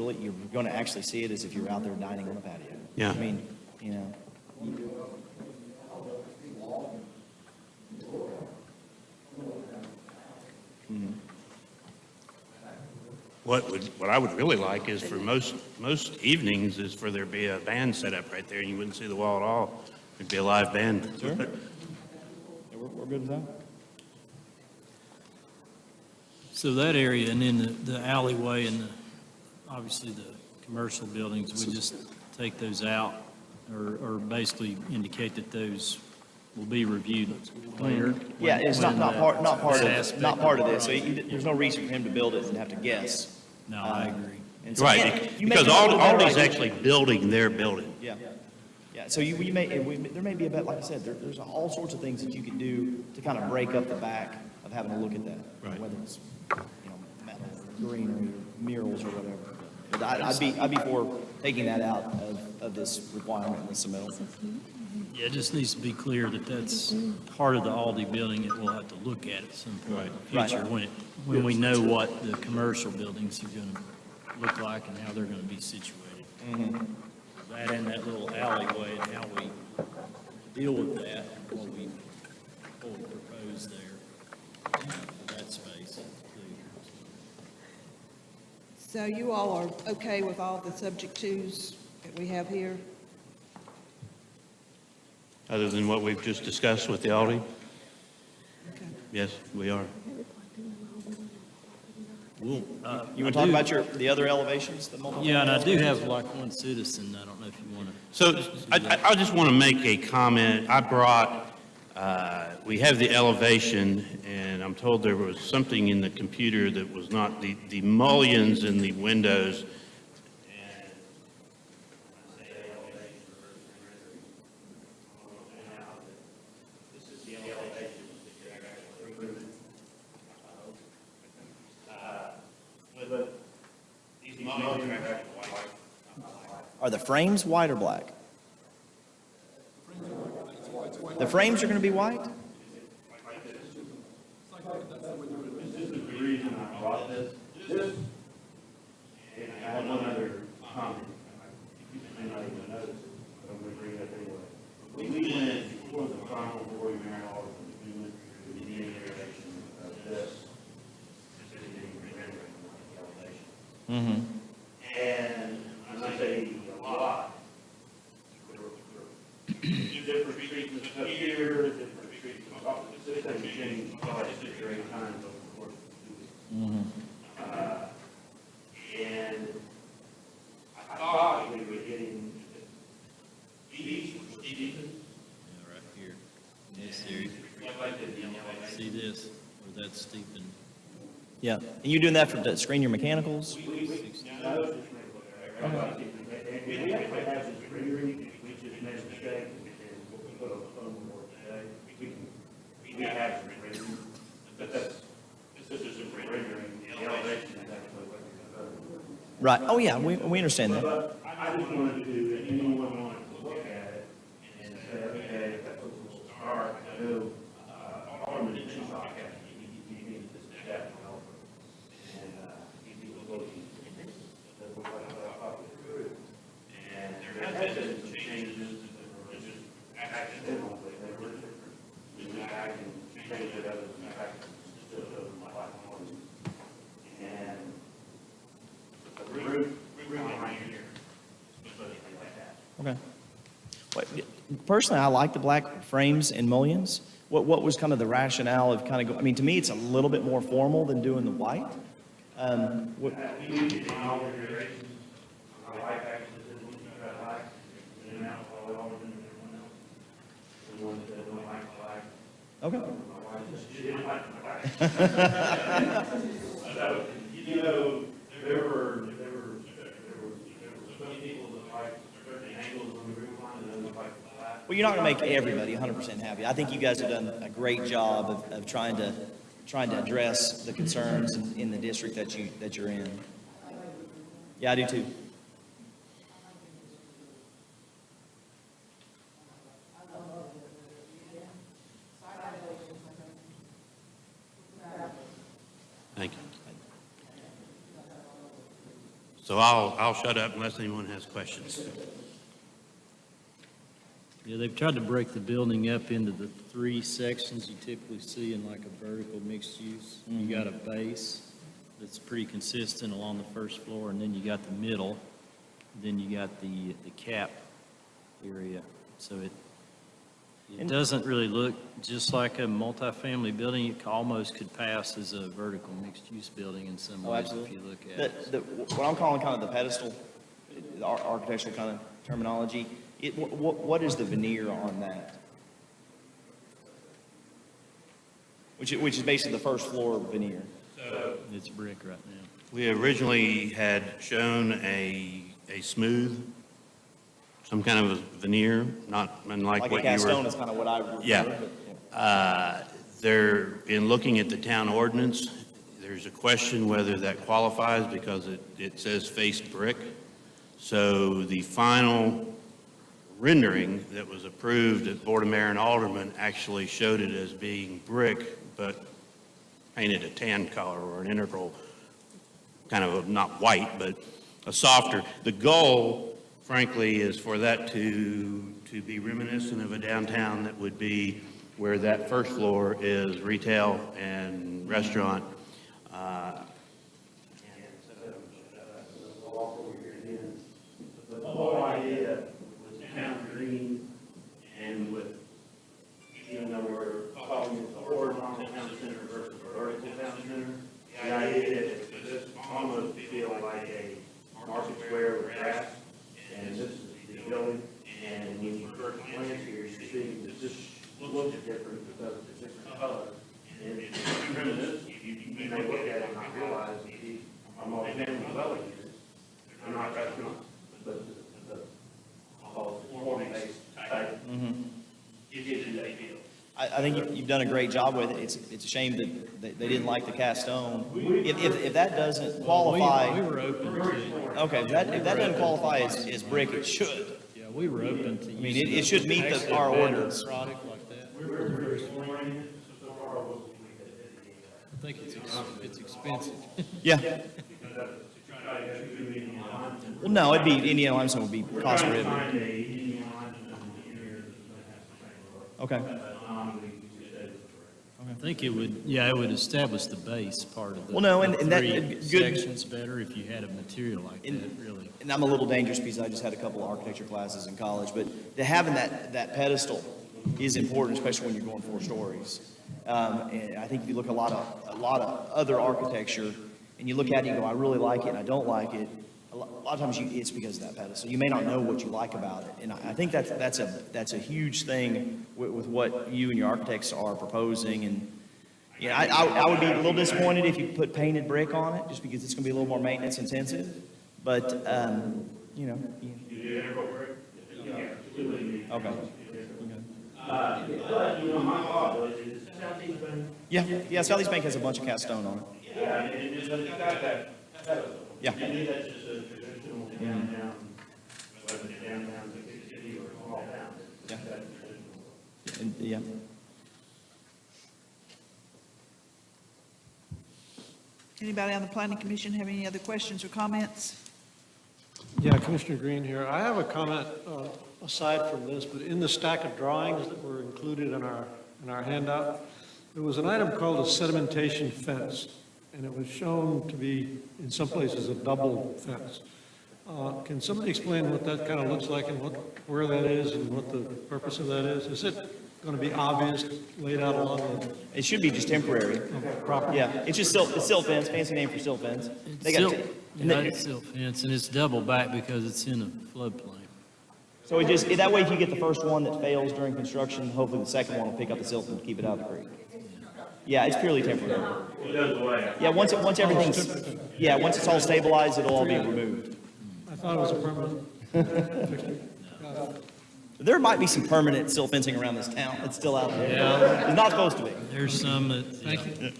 going to actually see it is if you're out there dining on the patio. Yeah. I mean, you know. What I would really like is for most evenings is for there to be a band set up right there, and you wouldn't see the wall at all. It'd be a live band. Sure. Yeah, we're good with that. So that area and then the alleyway and obviously the commercial buildings, we just take those out or basically indicate that those will be reviewed later? Yeah, it's when not part this of this. So aspect- there's no reason for him to build it and have to guess. No, I agree. And so, Right, yeah, you may because come up with a better Aldi's idea. actually building their building. Yeah, yeah, so there may be a bit, like I said, there's all sorts of things that you can do to kind of break up the back of having to look at that. Right. Whether it's, metal, greenery, or murals or whatever. But I'd be for taking that out of this requirement in the submittal. Yeah, it just needs to be clear that that's part of the Aldi building that we'll have to look at some point in the Right. future when we know what the commercial buildings are going to look like and how they're going to be situated. That and that little alleyway and how we deal with that, what we propose there, for that space. So you all are okay with all the subject twos that we have here? Other than what we've just discussed with the Aldi? Okay. Yes, we are. You want to talk about the other elevations? Yeah, and I do have like one citizen, I don't know if you want to. So I just want to make a comment. I brought, we have the elevation, and I'm told there was something in the computer that was not the mullions in the windows. Are the frames white or black? The frames are going to be white? And I have one other comment. You may not even notice it, but I'm going to bring it up anyway. We went before the final before we married all of them. We went through the iteration of this. And when I say a lot, different treatments up here, different treatments off the system, changed probably 6 or 8 times over the course of 2 weeks. And I thought we were getting these were Stevenson. Yeah, right here. This area. See this, or that's steep and. Yeah. And you doing that to screen your mechanicals? We actually have this rendering, we just made a mistake, and we put on the phone board today. We have some rendering, but this is a rendering, the elevation is actually what we're going to do. Right. Oh, yeah, we understand that. But I just wanted to, if anyone wanted to look at it and say, okay, that's a little stark, I know, Alderman Chisholm, he needed this staff developer. And he was looking at what I thought was good. And there has been some changes that were just accidental, they were different. We went back and changed it other than the fact that it's still those black ones. And the roof behind here, something like that. Okay. Personally, I like the black frames and mullions. What was kind of the rationale of kind of, I mean, to me, it's a little bit more formal than doing the white. What, We need to do all the iterations, our life packages, and we try to like, and then out all of them, and everyone else. The ones that don't like the black, okay. my wife says she didn't like the black. So, you know, there were some people that like certain angles on the roof line, and others like the black. Well, you're not going to make everybody 100% happy. I think you guys have done a great job of trying to address the concerns in the district that you're in. Yeah, I do too. Thank you. So I'll shut up unless anyone has questions. Yeah, they've tried to break the building up into the three sections you typically see in like a vertical mixed use. You got a base that's pretty consistent along the first floor, and then you got the middle, then you got the cap area. So it doesn't really look just like a multifamily building. It almost could pass as a vertical mixed-use building in some ways if you look at it. What I'm calling kind of the pedestal, the architectural kind of terminology, what is the veneer on that? Which is basically the first floor veneer. It's brick right now. We originally had shown a smooth, some kind of a veneer, not unlike Like a what you cast stone were. is kind of what I remember. Yeah. There, in looking at the town ordinance, there's a question whether that qualifies because it says face brick. So the final rendering that was approved at Board of Mayor and Alderman actually showed it as being brick, but painted a tan color or an integral, kind of not white, but a softer. The goal, frankly, is for that to be reminiscent of a downtown that would be where that first floor is retail and restaurant. The whole idea was town green and with, even though we're calling it the horizontal town center versus vertical town center, the idea is to just almost feel like a market square with grass, and this is the building, and when you first glance here, you see that this looks different because it's a different color. And if you remember this, you may look at it and not realize these are multi-family dwelling units. They're not restaurants, but the performance-based type gives you that feel. I think you've done a great job with it. It's a shame that they didn't like the cast stone. If that doesn't qualify, We were open to, okay, if that doesn't qualify as brick, it should. yeah, we were open to. I mean, it should meet our ordinance. Product like that. I think it's expensive. Yeah. Well, no, it'd be, Indiana limestone would be cost prohibitive. Okay. I think it would, yeah, it would establish the base part of the. Well, no, and the that- three good- sections better if you had a material like that, really. And I'm a little dangerous because I just had a couple of architecture classes in college, but having that pedestal is important, especially when you're going 4 stories. And I think if you look at a lot of other architecture, and you look at it and you go, I really like it, and I don't like it, a lot of times it's because of that pedestal. You may not know what you like about it, and I think that's a huge thing with what you and your architects are proposing. And yeah, I would be a little disappointed if you put painted brick on it, just because it's going to be a little more maintenance intensive. But you know. Okay. But, you know, my thought was, is Southeast Bank, Yeah. Southeast Bank has a bunch of cast stone on it. yeah, and it's got that, Yeah. to me, that's just a traditional downtown, whether it's downtown, big city, or small town. Yeah. That's traditional. And, yeah. Anybody on the planning commission have any other questions or comments? Yeah, Commissioner Green here. I have a comment aside from this, but in the stack of drawings that were included in our handout, there was an item called a sedimentation fence, and it was shown to be, in some places, a double fence. Can somebody explain what that kind of looks like and where that is and what the purpose of that is? Is it going to be obvious, laid out along It should be just temporary. the property? Yeah, it's just silt fence, fancy name for silt fence. They got It's silt fence, and it's double back because it's in a floodplain. So that way, if you get the first one that fails during construction, hopefully the second one will pick up the silt and keep it out of the creek. Yeah, it's purely temporary. It goes away. Yeah, once it's all stabilized, it'll all be removed. I thought it was a permanent fixture. There might be some permanent silt fencing around this town that's still out there. Yeah. It's not supposed to be. There's some that, Thank you.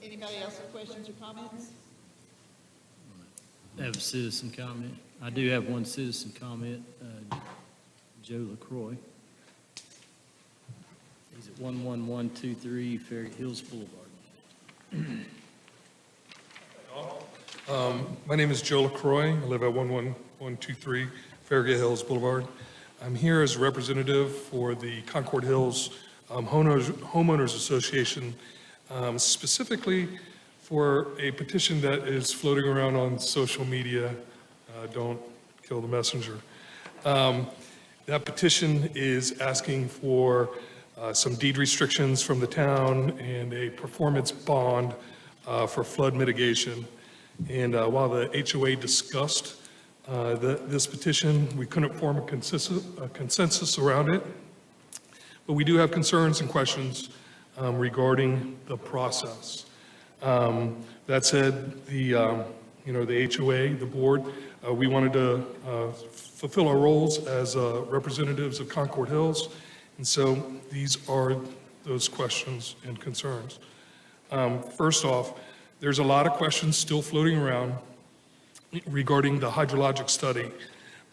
Anybody else have questions or comments? have a citizen comment. I do have one citizen comment, Joe LaCroix. He's at 11123 Farragut Hills Boulevard. My name is Joe LaCroix. I live at 11123 Farragut Hills Boulevard. I'm here as a representative for the Concord Hills Homeowners Association, specifically for a petition that is floating around on social media. Don't kill the messenger. That petition is asking for some deed restrictions from the town and a performance bond for flood mitigation. And while the HOA discussed this petition, we couldn't form a consensus around it. But we do have concerns and questions regarding the process. That said, the HOA, the board, we wanted to fulfill our roles as representatives of Concord Hills. And so these are those questions and concerns. First off, there's a lot of questions still floating around regarding the hydrologic study.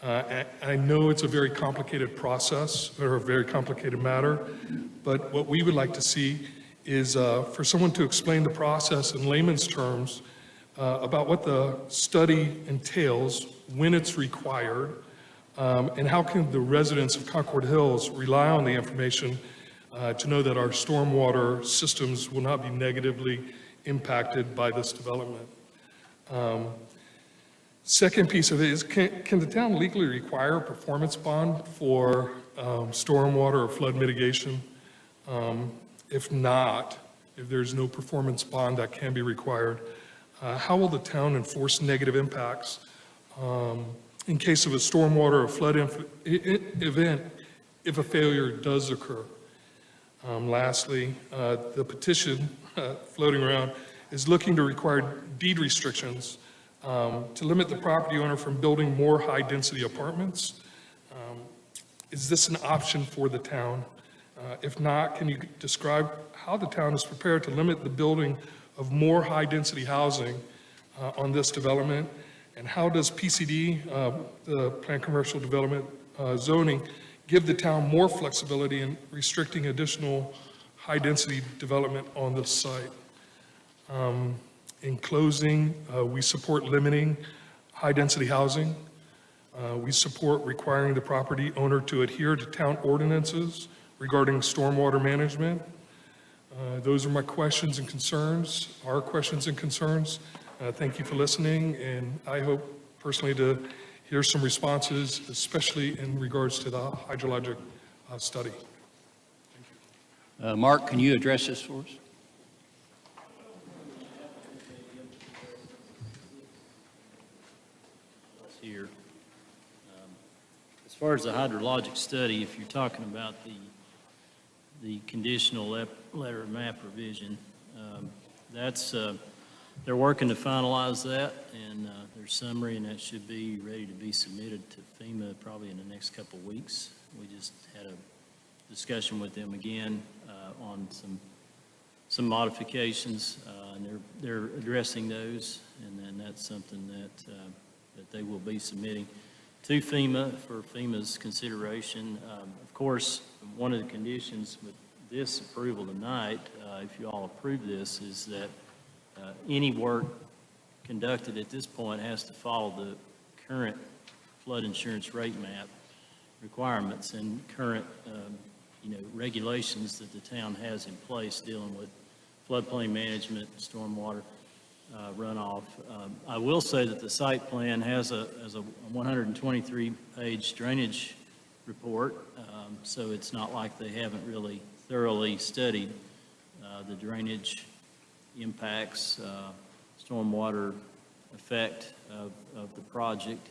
I know it's a very complicated process or a very complicated matter, but what we would like to see is for someone to explain the process in layman's terms about what the study entails, when it's required, and how can the residents of Concord Hills rely on the information to know that our stormwater systems will not be negatively impacted by this development. Second piece of it is, can the town legally require a performance bond for stormwater or flood mitigation? If not, if there's no performance bond that can be required, how will the town enforce negative impacts in case of a stormwater or flood event if a failure does occur? Lastly, the petition floating around is looking to require deed restrictions to limit the property owner from building more high-density apartments. Is this an option for the town? If not, can you describe how the town is prepared to limit the building of more high-density housing on this development? And how does PCD, the Planned Commercial Development zoning, give the town more flexibility in restricting additional high-density development on this site? In closing, we support limiting high-density housing. We support requiring the property owner to adhere to town ordinances regarding stormwater management. Those are my questions and concerns, our questions and concerns. Thank you for listening, and I hope personally to hear some responses, especially in regards to the hydrologic study. Mark, can you address this for us? Here. As far as the hydrologic study, if you're talking about the conditional letter of map revision, they're working to finalize that, and their summary, and that should be ready to be submitted to FEMA probably in the next couple of weeks. We just had a discussion with them again on some modifications, and they're addressing those, and then that's something that they will be submitting to FEMA for FEMA's consideration. Of course, one of the conditions with this approval tonight, if you all approve this, is that any work conducted at this point has to follow the current flood insurance rate map requirements and current regulations that the town has in place dealing with floodplain management, stormwater runoff. I will say that the site plan has a 123-page drainage report, so it's not like they haven't really thoroughly studied the drainage impacts, stormwater effect of the project.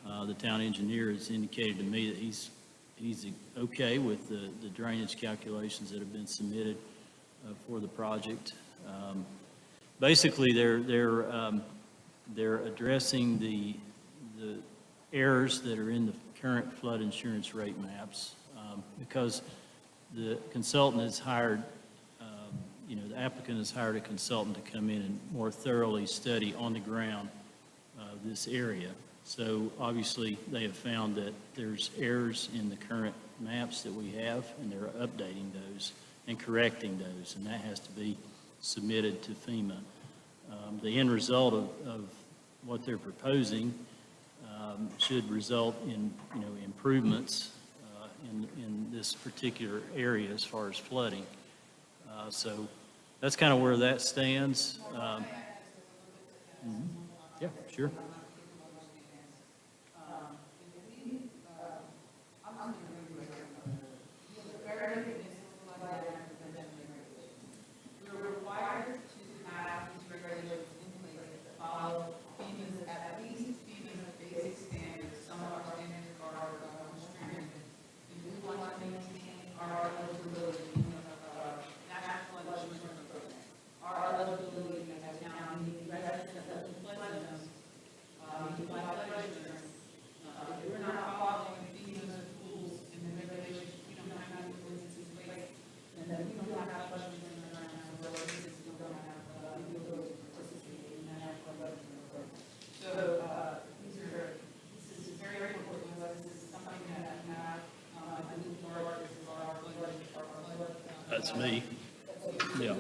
The town engineer has indicated to me that he's okay with the drainage calculations that have been submitted for the project. Basically, they're addressing the errors that are in the current flood insurance rate maps because the consultant has hired, the applicant has hired a consultant to come in and more thoroughly study on the ground this area. So obviously, they have found that there's errors in the current maps that we have, and they're updating those and correcting those, and that has to be submitted to FEMA. The end result of what they're proposing should result in, improvements in this particular area as far as flooding. So that's kind of where that stands. Yeah, sure. That's me. Yeah.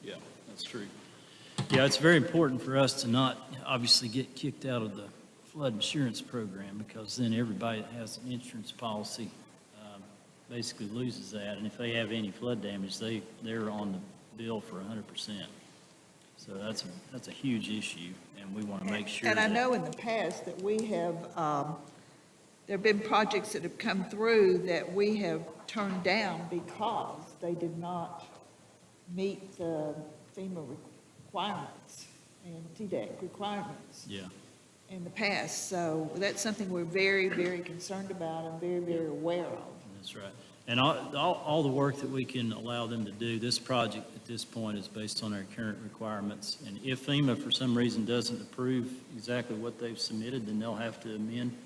Yeah, that's true. Yeah, it's very important for us to not obviously get kicked out of the flood insurance program, because then everybody that has an insurance policy basically loses that. And if they have any flood damage, they're on the bill for 100%. So that's a huge issue, and we want to make sure. And I that- know in the past that we have, there have been projects that have come through that we have turned down because they did not meet the FEMA requirements and TDEC requirements Yeah. in the past. So that's something we're very, very concerned about and very, very aware of. That's right. And all the work that we can allow them to do, this project at this point is based on our current requirements. And if FEMA for some reason doesn't approve exactly what they've submitted, then they'll have to amend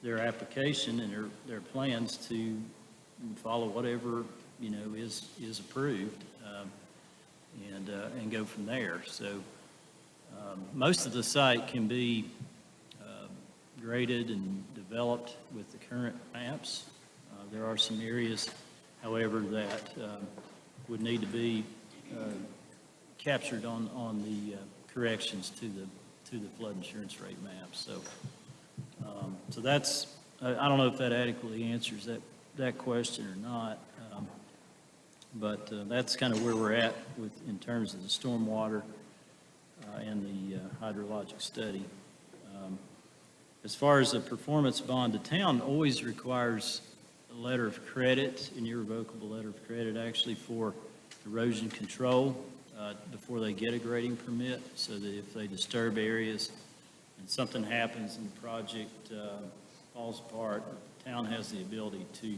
their application and their plans to follow whatever, is approved, and go from there. So most of the site can be graded and developed with the current maps. There are some areas, however, that would need to be captured on the corrections to the flood insurance rate map. So that's, I don't know if that adequately answers that question or not, but that's kind of where we're at in terms of the stormwater and the hydrologic study. As far as the performance bond, the town always requires a letter of credit, an irrevocable letter of credit, actually, for erosion control before they get a grading permit, so that if they disturb areas and something happens and the project falls apart, the town has the ability to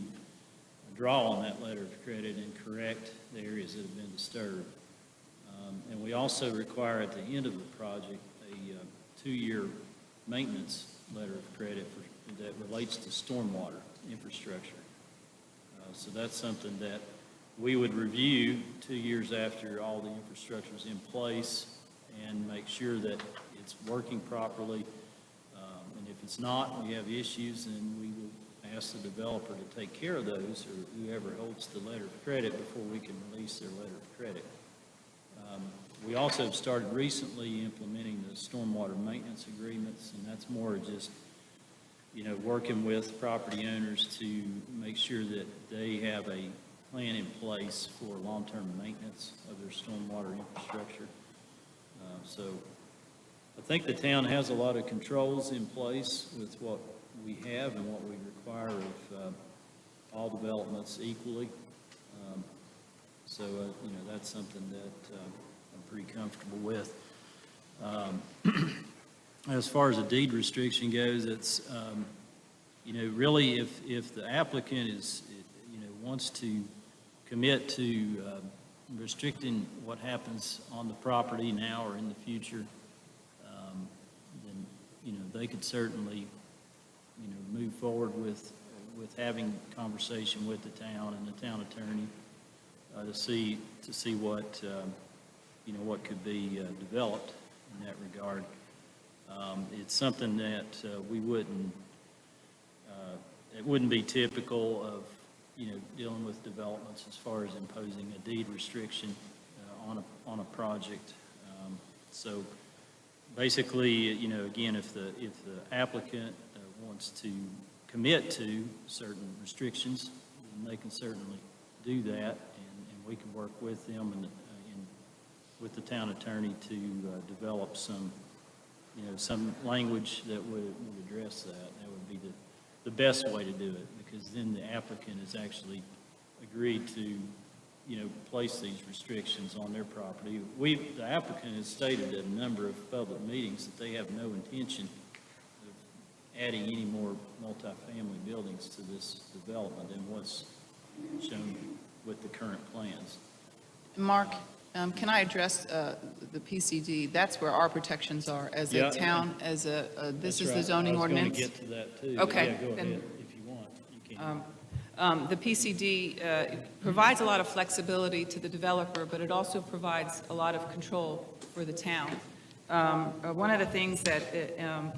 draw on that letter of credit and correct the areas that have been disturbed. And we also require at the end of the project a 2-year maintenance letter of credit that relates to stormwater infrastructure. So that's something that we would review 2 years after all the infrastructure is in place and make sure that it's working properly. And if it's not, we have issues, then we will ask the developer to take care of those, or whoever holds the letter of credit, before we can release their letter of credit. We also have started recently implementing the stormwater maintenance agreements, and that's more just, working with property owners to make sure that they have a plan in place for long-term maintenance of their stormwater infrastructure. So I think the town has a lot of controls in place with what we have and what we require of all developments equally. So that's something that I'm pretty comfortable with. As far as the deed restriction goes, it's, really if the applicant wants to commit to restricting what happens on the property now or in the future, then, they could certainly, move forward with having conversation with the town and the town attorney to see what, what could be developed in that regard. It's something that we wouldn't, it wouldn't be typical of, dealing with developments as far as imposing a deed restriction on a project. So basically, again, if the applicant wants to commit to certain restrictions, then they can certainly do that, and we can work with them and with the town attorney to develop some, some language that would address that. That would be the best way to do it, because then the applicant has actually agreed to, place these restrictions on their property. The applicant has stated at a number of public meetings that they have no intention of adding any more multifamily buildings to this development than what's shown with the current plans. Mark, can I address the PCD? That's where our protections are as a Yeah. town, as this is the That's right. zoning ordinance. I was going to get to that too. but Okay, Yeah, go then- ahead if you want. You can. The PCD provides a lot of flexibility to the developer, but it also provides a lot of control for the town. One of the things that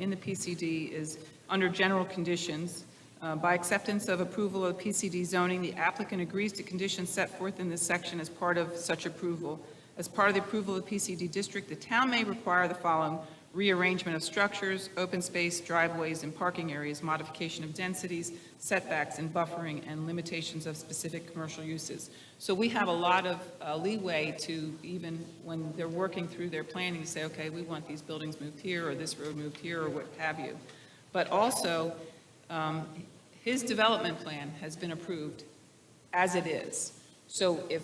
in the PCD is under general conditions, by acceptance of approval of PCD zoning, the applicant agrees to conditions set forth in this section as part of such approval. As part of the approval of the PCD district, the town may require the following: rearrangement of structures, open space, driveways, and parking areas, modification of densities, setbacks and buffering, and limitations of specific commercial uses. So we have a lot of leeway to, even when they're working through their planning, say, okay, we want these buildings moved here, or this road moved here, or what have you. But also, his development plan has been approved as it is. So if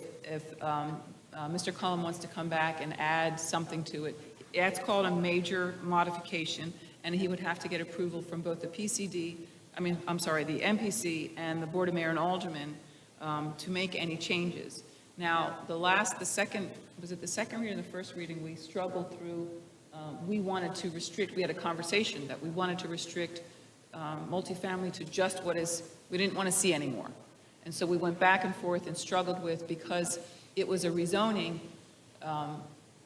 Mr. Cullum wants to come back and add something to it, that's called a major modification, and he would have to get approval from both the the MPC and the Board of Mayor and Aldermen to make any changes. Now, the second reading or the first reading, we struggled through, we wanted to restrict, we had a conversation that we wanted to restrict multifamily to just what is, we didn't want to see anymore. And so we went back and forth and struggled with, because it was a rezoning,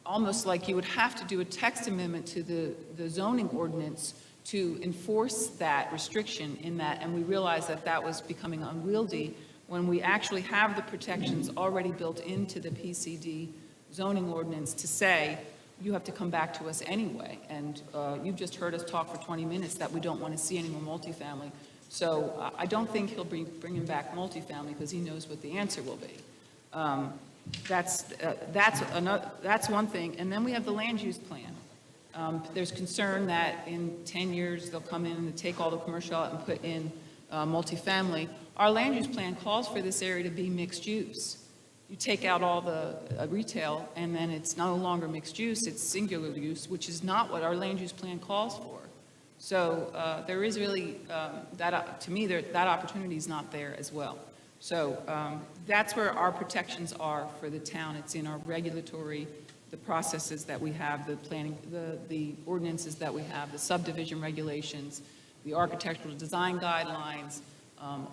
almost like you would have to do a text amendment to the zoning ordinance to enforce that restriction in that, and we realized that that was becoming unwieldy when we actually have the protections already built into the PCD zoning ordinance to say, you have to come back to us anyway, and you've just heard us talk for 20 minutes that we don't want to see any more multifamily. So I don't think he'll be bringing back multifamily because he knows what the answer will be. That's one thing. And then we have the land use plan. There's concern that in 10 years, they'll come in and take all the commercial out and put in multifamily. Our land use plan calls for this area to be mixed use. You take out all the retail, and then it's no longer mixed use, it's singular use, which is not what our land use plan calls for. So there is really, to me, that opportunity is not there as well. So that's where our protections are for the town. It's in our regulatory, the processes that we have, the planning, the ordinances that we have, the subdivision regulations, the architectural design guidelines,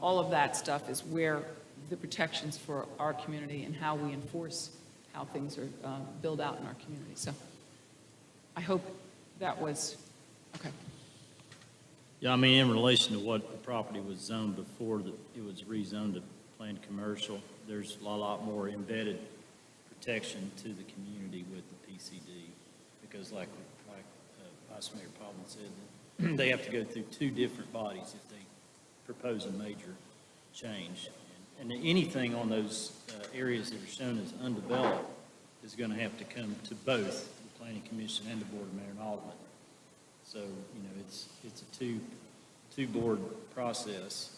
all of that stuff is where the protections for our community and how we enforce how things are built out in our community. So I hope that was, okay. Yeah, I mean, in relation to what the property was zoned before it was rezoned to planned commercial, there's a lot more embedded protection to the community with the PCD, because like Vice Mayor Paulman said, they have to go through two different bodies if they propose a major change. And anything on those areas that are shown as undeveloped is going to have to come to both the Planning Commission and the Board of Mayor and Aldermen. So, it's a two-board process.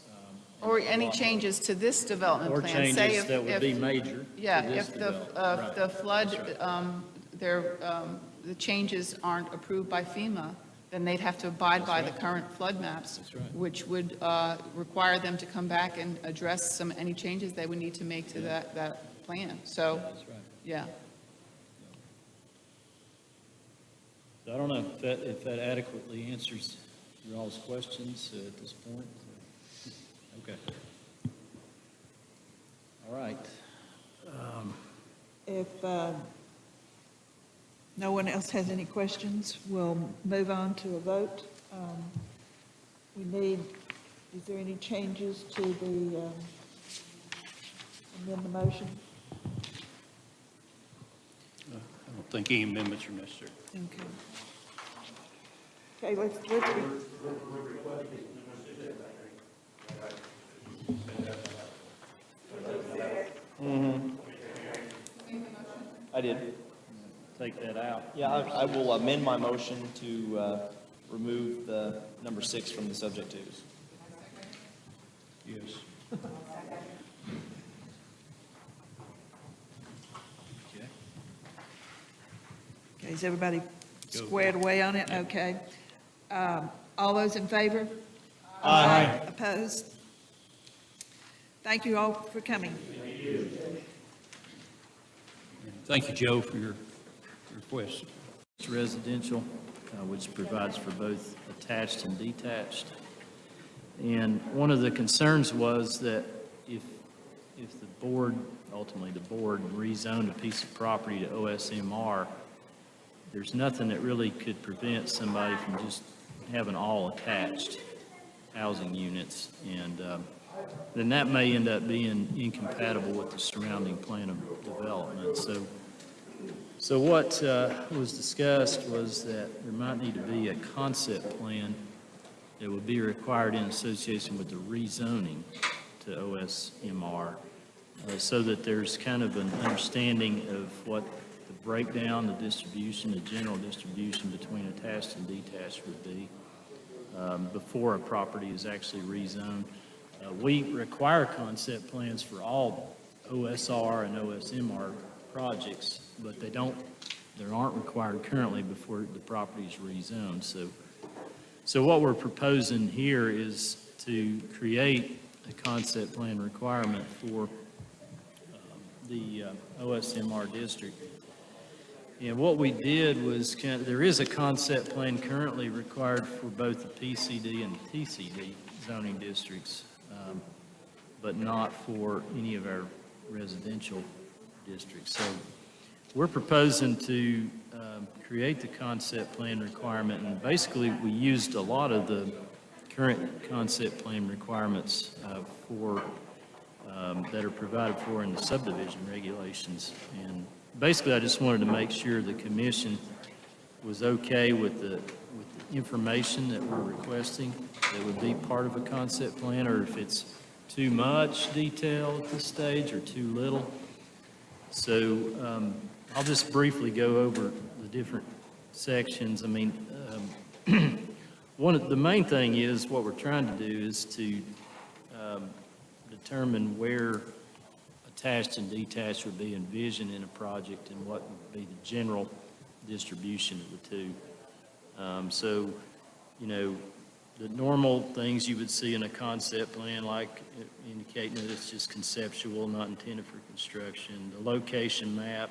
Or any changes to this development Or plan. Say changes that would be major to Yeah, this if development. Right. the flood, That's right. the changes aren't approved by FEMA, then they'd have to abide by the right. current flood maps, That's right. which would require them to come back and address any changes they would need to make to that plan. So That's right. Yeah. I don't know if that adequately answers your all's questions at this point. Okay. All right. If no one else has any questions, we'll move on to a vote. We need, is there any changes to the, amend the motion? I don't think any amendments are necessary. Okay. Okay, let's, I did. Take that out. Yeah, I will amend my motion to remove the number 6 from the subject twos. Yes. okay, is everybody squared away on it? Okay. All those in favor? Aye. Opposed? Thank you all for coming. Thank you, Joe, for your request. It's residential, which provides for both attached and detached. And one of the concerns was that if the board, ultimately the board, rezoned a piece of property to OSMR, there's nothing that really could prevent somebody from just having all attached housing units. And then that may end up being incompatible with the surrounding plan of development. So what was discussed was that there might need to be a concept plan that would be required in association with the rezoning to OSMR, so that there's kind of an understanding of what the breakdown, the distribution, the general distribution between attached and detached would be before a property is actually rezoned. We require concept plans for all OSR and OSMR projects, but there aren't required currently before the property is rezoned. So what we're proposing here is to create a concept plan requirement for the OSMR district. And what we did was there is a concept plan currently required for both the PCD and TCD zoning districts, but not for any of our residential districts. So we're proposing to create the concept plan requirement, and basically we used a lot of the current concept plan requirements that are provided for in the subdivision regulations. And basically I just wanted to make sure the commission was okay with the information that we're requesting that would be part of a concept plan, or if it's too much detail at this stage or too little. So I'll just briefly go over the different sections. I mean, the main thing is what we're trying to do is to determine where attached and detached would be envisioned in a project and what would be the general distribution of the two. So, you know, the normal things you would see in a concept plan, like indicating that it's just conceptual, not intended for construction, the location map,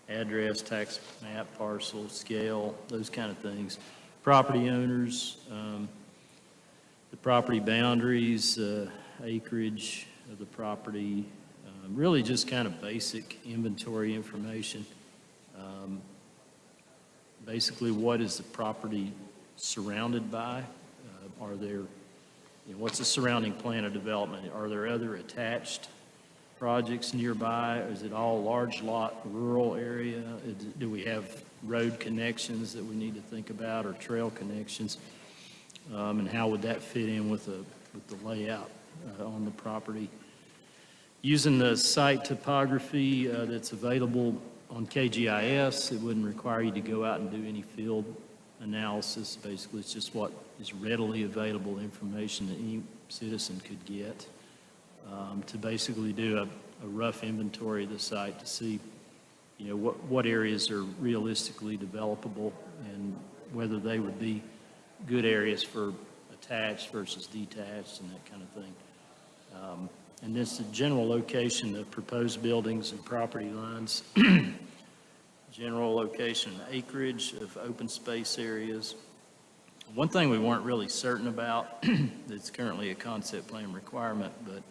address, tax map, parcel, scale, those kind of things. Property owners, the property boundaries, acreage of the property, really just kind of basic inventory information. Basically, what is the property surrounded by? Are there, what's the surrounding plan of development? Are there other attached projects nearby? Is it all large lot, rural area? Do we have road connections that we need to think about, or trail connections? And how would that fit in with the layout on the property? Using the site topography that's available on KGIS, it wouldn't require you to go out and do any field analysis. Basically, it's just what is readily available information that any citizen could get to basically do a rough inventory of the site to see, what areas are realistically developable and whether they would be good areas for attached versus detached and that kind of thing. And this is the general location of proposed buildings and property lines, general location and acreage of open space areas. One thing we weren't really certain about, that's currently a concept plan requirement, but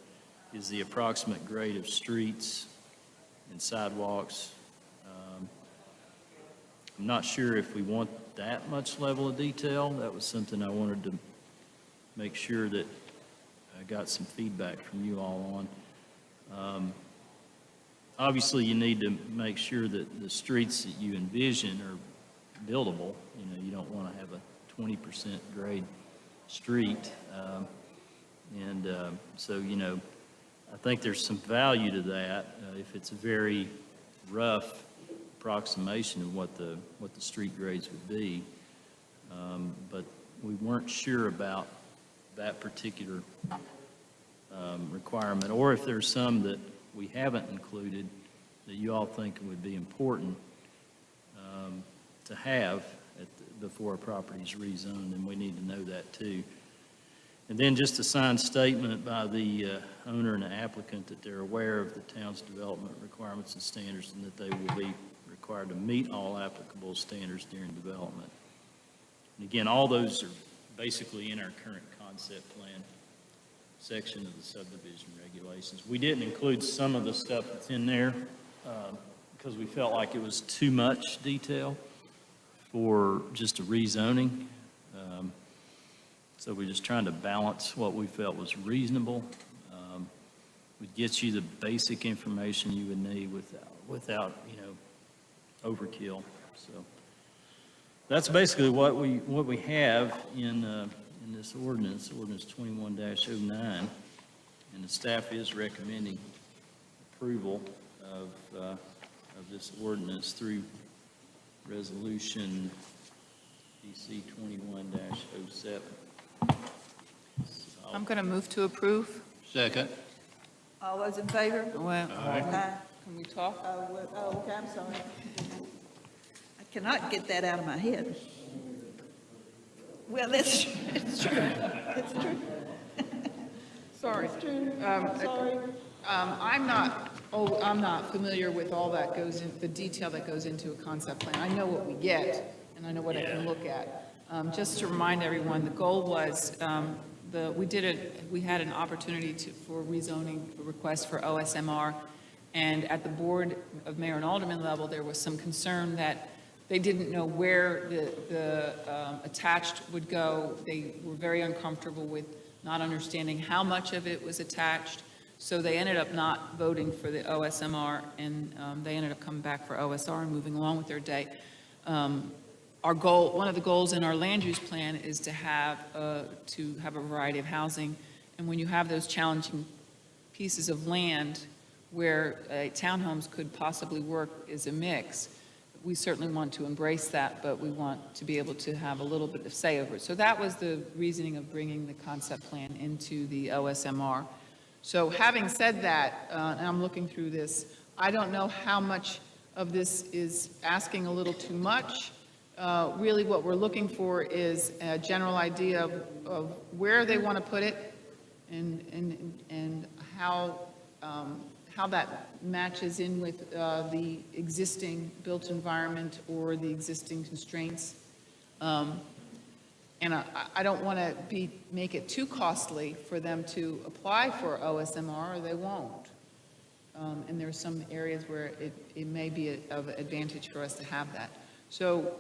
is the approximate grade of streets and sidewalks. I'm not sure if we want that much level of detail. That was something I wanted to make sure that I got some feedback from you all on. Obviously, you need to make sure that the streets that you envision are buildable. You know, you don't want to have a 20% grade street. So, you know, I think there's some value to that if it's a very rough approximation of what the street grades would be. But we weren't sure about that particular requirement, or if there's some that we haven't included that you all think would be important to have before a property is rezoned, and we need to know that too. And then just a signed statement by the owner and the applicant that they're aware of the town's development requirements and standards, and that they will be required to meet all applicable standards during development. And again, all those are basically in our current concept plan section of the subdivision regulations. We didn't include some of the stuff that's in there because we felt like it was too much detail for just a rezoning. So we're just trying to balance what we felt was reasonable. Would get you the basic information you would need without you know, overkill. So that's basically what we have in this ordinance 21-09, and the staff is recommending approval of this ordinance through resolution DC 21-07. I'm going to move to approve. Second. All those in favor? Well, Aye. can we talk? Okay, I'm sorry. I cannot get that out of my head. Well, it's true. It's true. It's true. Sorry. It's true. Sorry. I'm not familiar with all that goes in, the detail that goes into a concept plan. I know what we get, and I know what I can look at. Just to remind everyone, the goal was, we had an opportunity for rezoning request for OSMR, and at the board of mayor and alderman level, there was some concern that they didn't know where the attached would go. They were very uncomfortable with not understanding how much of it was attached. So they ended up not voting for the OSMR, and they ended up coming back for OSR and moving along with their day. Our goal, one of the goals in our land use plan is to have a variety of housing. And when you have those challenging pieces of land where townhomes could possibly work as a mix, we certainly want to embrace that, but we want to be able to have a little bit of say over it. So that was the reasoning of bringing the concept plan into the OSMR. So having said that, and I'm looking through this, I don't know how much of this is asking a little too much. Really what we're looking for is a general idea of where they want to put it and how that matches in with the existing built environment or the existing constraints. And I don't want to make it too costly for them to apply for OSMR, or they won't. And there's some areas where it may be of advantage for us to have that. So,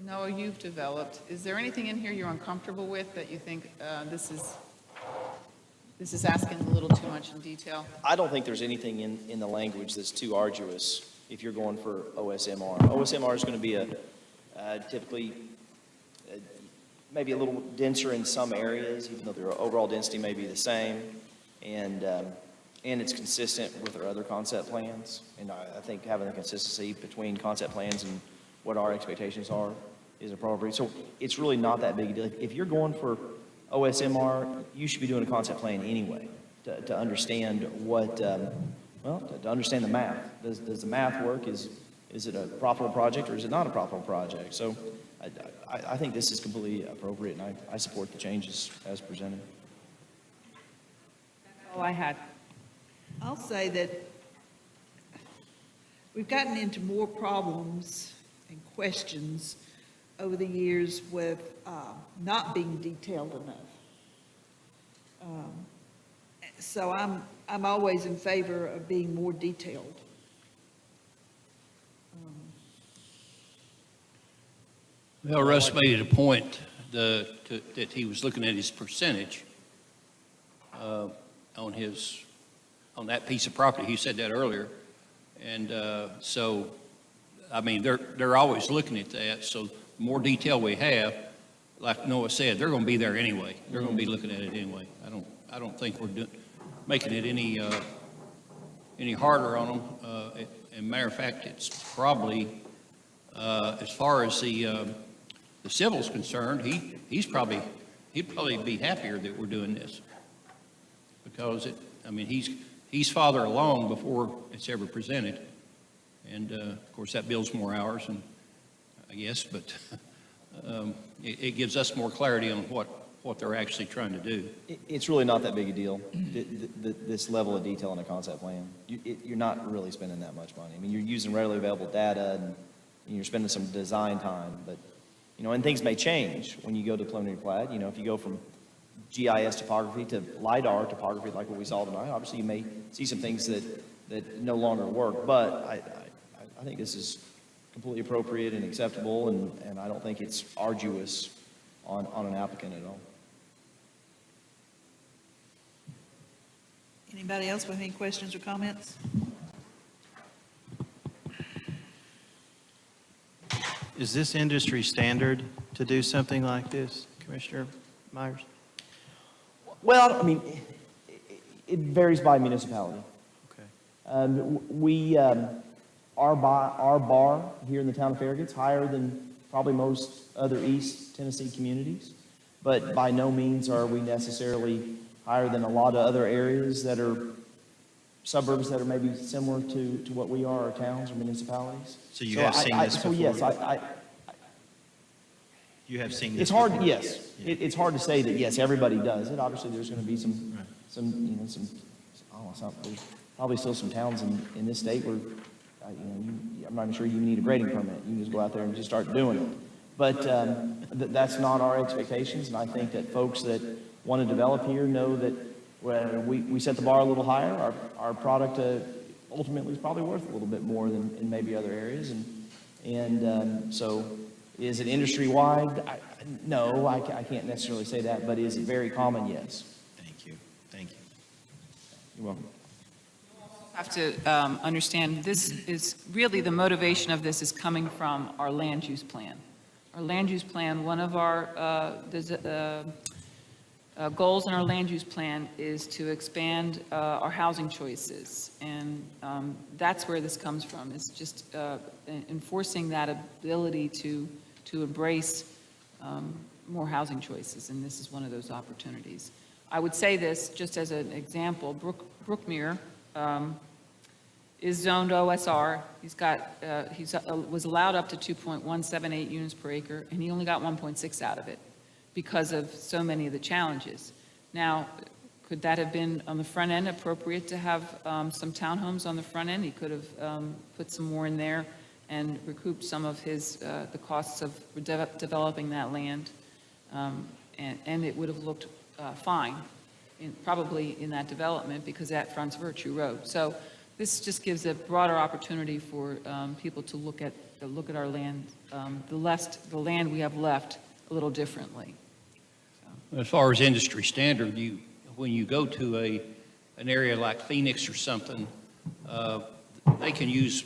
Noah, you've developed. Is there anything in here you're uncomfortable with that you think this is asking a little too much in detail? I don't think there's anything in the language that's too arduous if you're going for OSMR. OSMR is going to be typically maybe a little denser in some areas, even though their overall density may be the same, and it's consistent with our other concept plans. And I think having a consistency between concept plans and what our expectations are is appropriate. So it's really not that big a deal. If you're going for OSMR, you should be doing a concept plan anyway to understand what, to understand the math. Does the math work? Is it a profitable project or is it not a profitable project? So I think this is completely appropriate, and I support the changes as presented. All I had. I'll say that we've gotten into more problems and questions over the years with not being detailed enough. So I'm always in favor of being more detailed. Well, Russ made it a point that he was looking at his percentage on that piece of property. He said that earlier. And so, I mean, they're always looking at that. So the more detail we have, like Noah said, they're going to be there anyway. They're going to be looking at it anyway. I don't think we're making it any harder on them. And matter of fact, it's probably, as far as the civil's concerned, he'd probably be happier that we're doing this. Because he's farther along before it's ever presented. And, of course, that builds more hours, and I guess, but it gives us more clarity on what they're actually trying to do. It's really not that big a deal, this level of detail in a concept plan. You're not really spending that much money. I mean, you're using readily available data, and you're spending some design time, but, and things may change when you go to preliminary plat. If you go from GIS topography to LiDAR topography, like what we saw tonight, obviously you may see some things that no longer work, but I think this is completely appropriate and acceptable, and I don't think it's arduous on an applicant at all. Anybody else with any questions or comments? Is this industry standard to do something like this, Commissioner Myers? Well, I mean, it varies by municipality. Okay. Our bar here in the town of Farragut's higher than probably most other East Tennessee communities, but by no means are we necessarily higher than a lot of other areas that are suburbs that are maybe similar to what we are, or towns or municipalities. So you have seen this before? So yes, You have seen this it's hard, before? yes. It's hard to say that, yes, everybody does it. Obviously, there's going to be some, there's probably still some towns in this state where, I'm not even sure you need a grading permit. You can just go out there and just start doing it. But that's not our expectations, and I think that folks that want to develop here know that we set the bar a little higher. Our product ultimately is probably worth a little bit more than in maybe other areas, and so is it industry-wide? No, I can't necessarily say that, but is it very common? Yes. Thank you. Thank you. You're welcome. Have to understand, this is really, the motivation of this is coming from our land use plan. Our land use plan, one of our goals in our land use plan is to expand our housing choices, and that's where this comes from. It's just enforcing that ability to embrace more housing choices, and this is one of those opportunities. I would say this just as an example. Brookmere is zoned OSR. He was allowed up to 2.178 units per acre, and he only got 1.6 out of it because of so many of the challenges. Now, could that have been on the front end appropriate to have some townhomes on the front end? He could have put some more in there and recouped some of the costs of developing that land, and it would have looked fine, probably in that development, because that fronts Virtue Road. So this just gives a broader opportunity for people to look at our land, the land we have left, a little differently. As far as industry standard, when you go to an area like Phoenix or something, they can use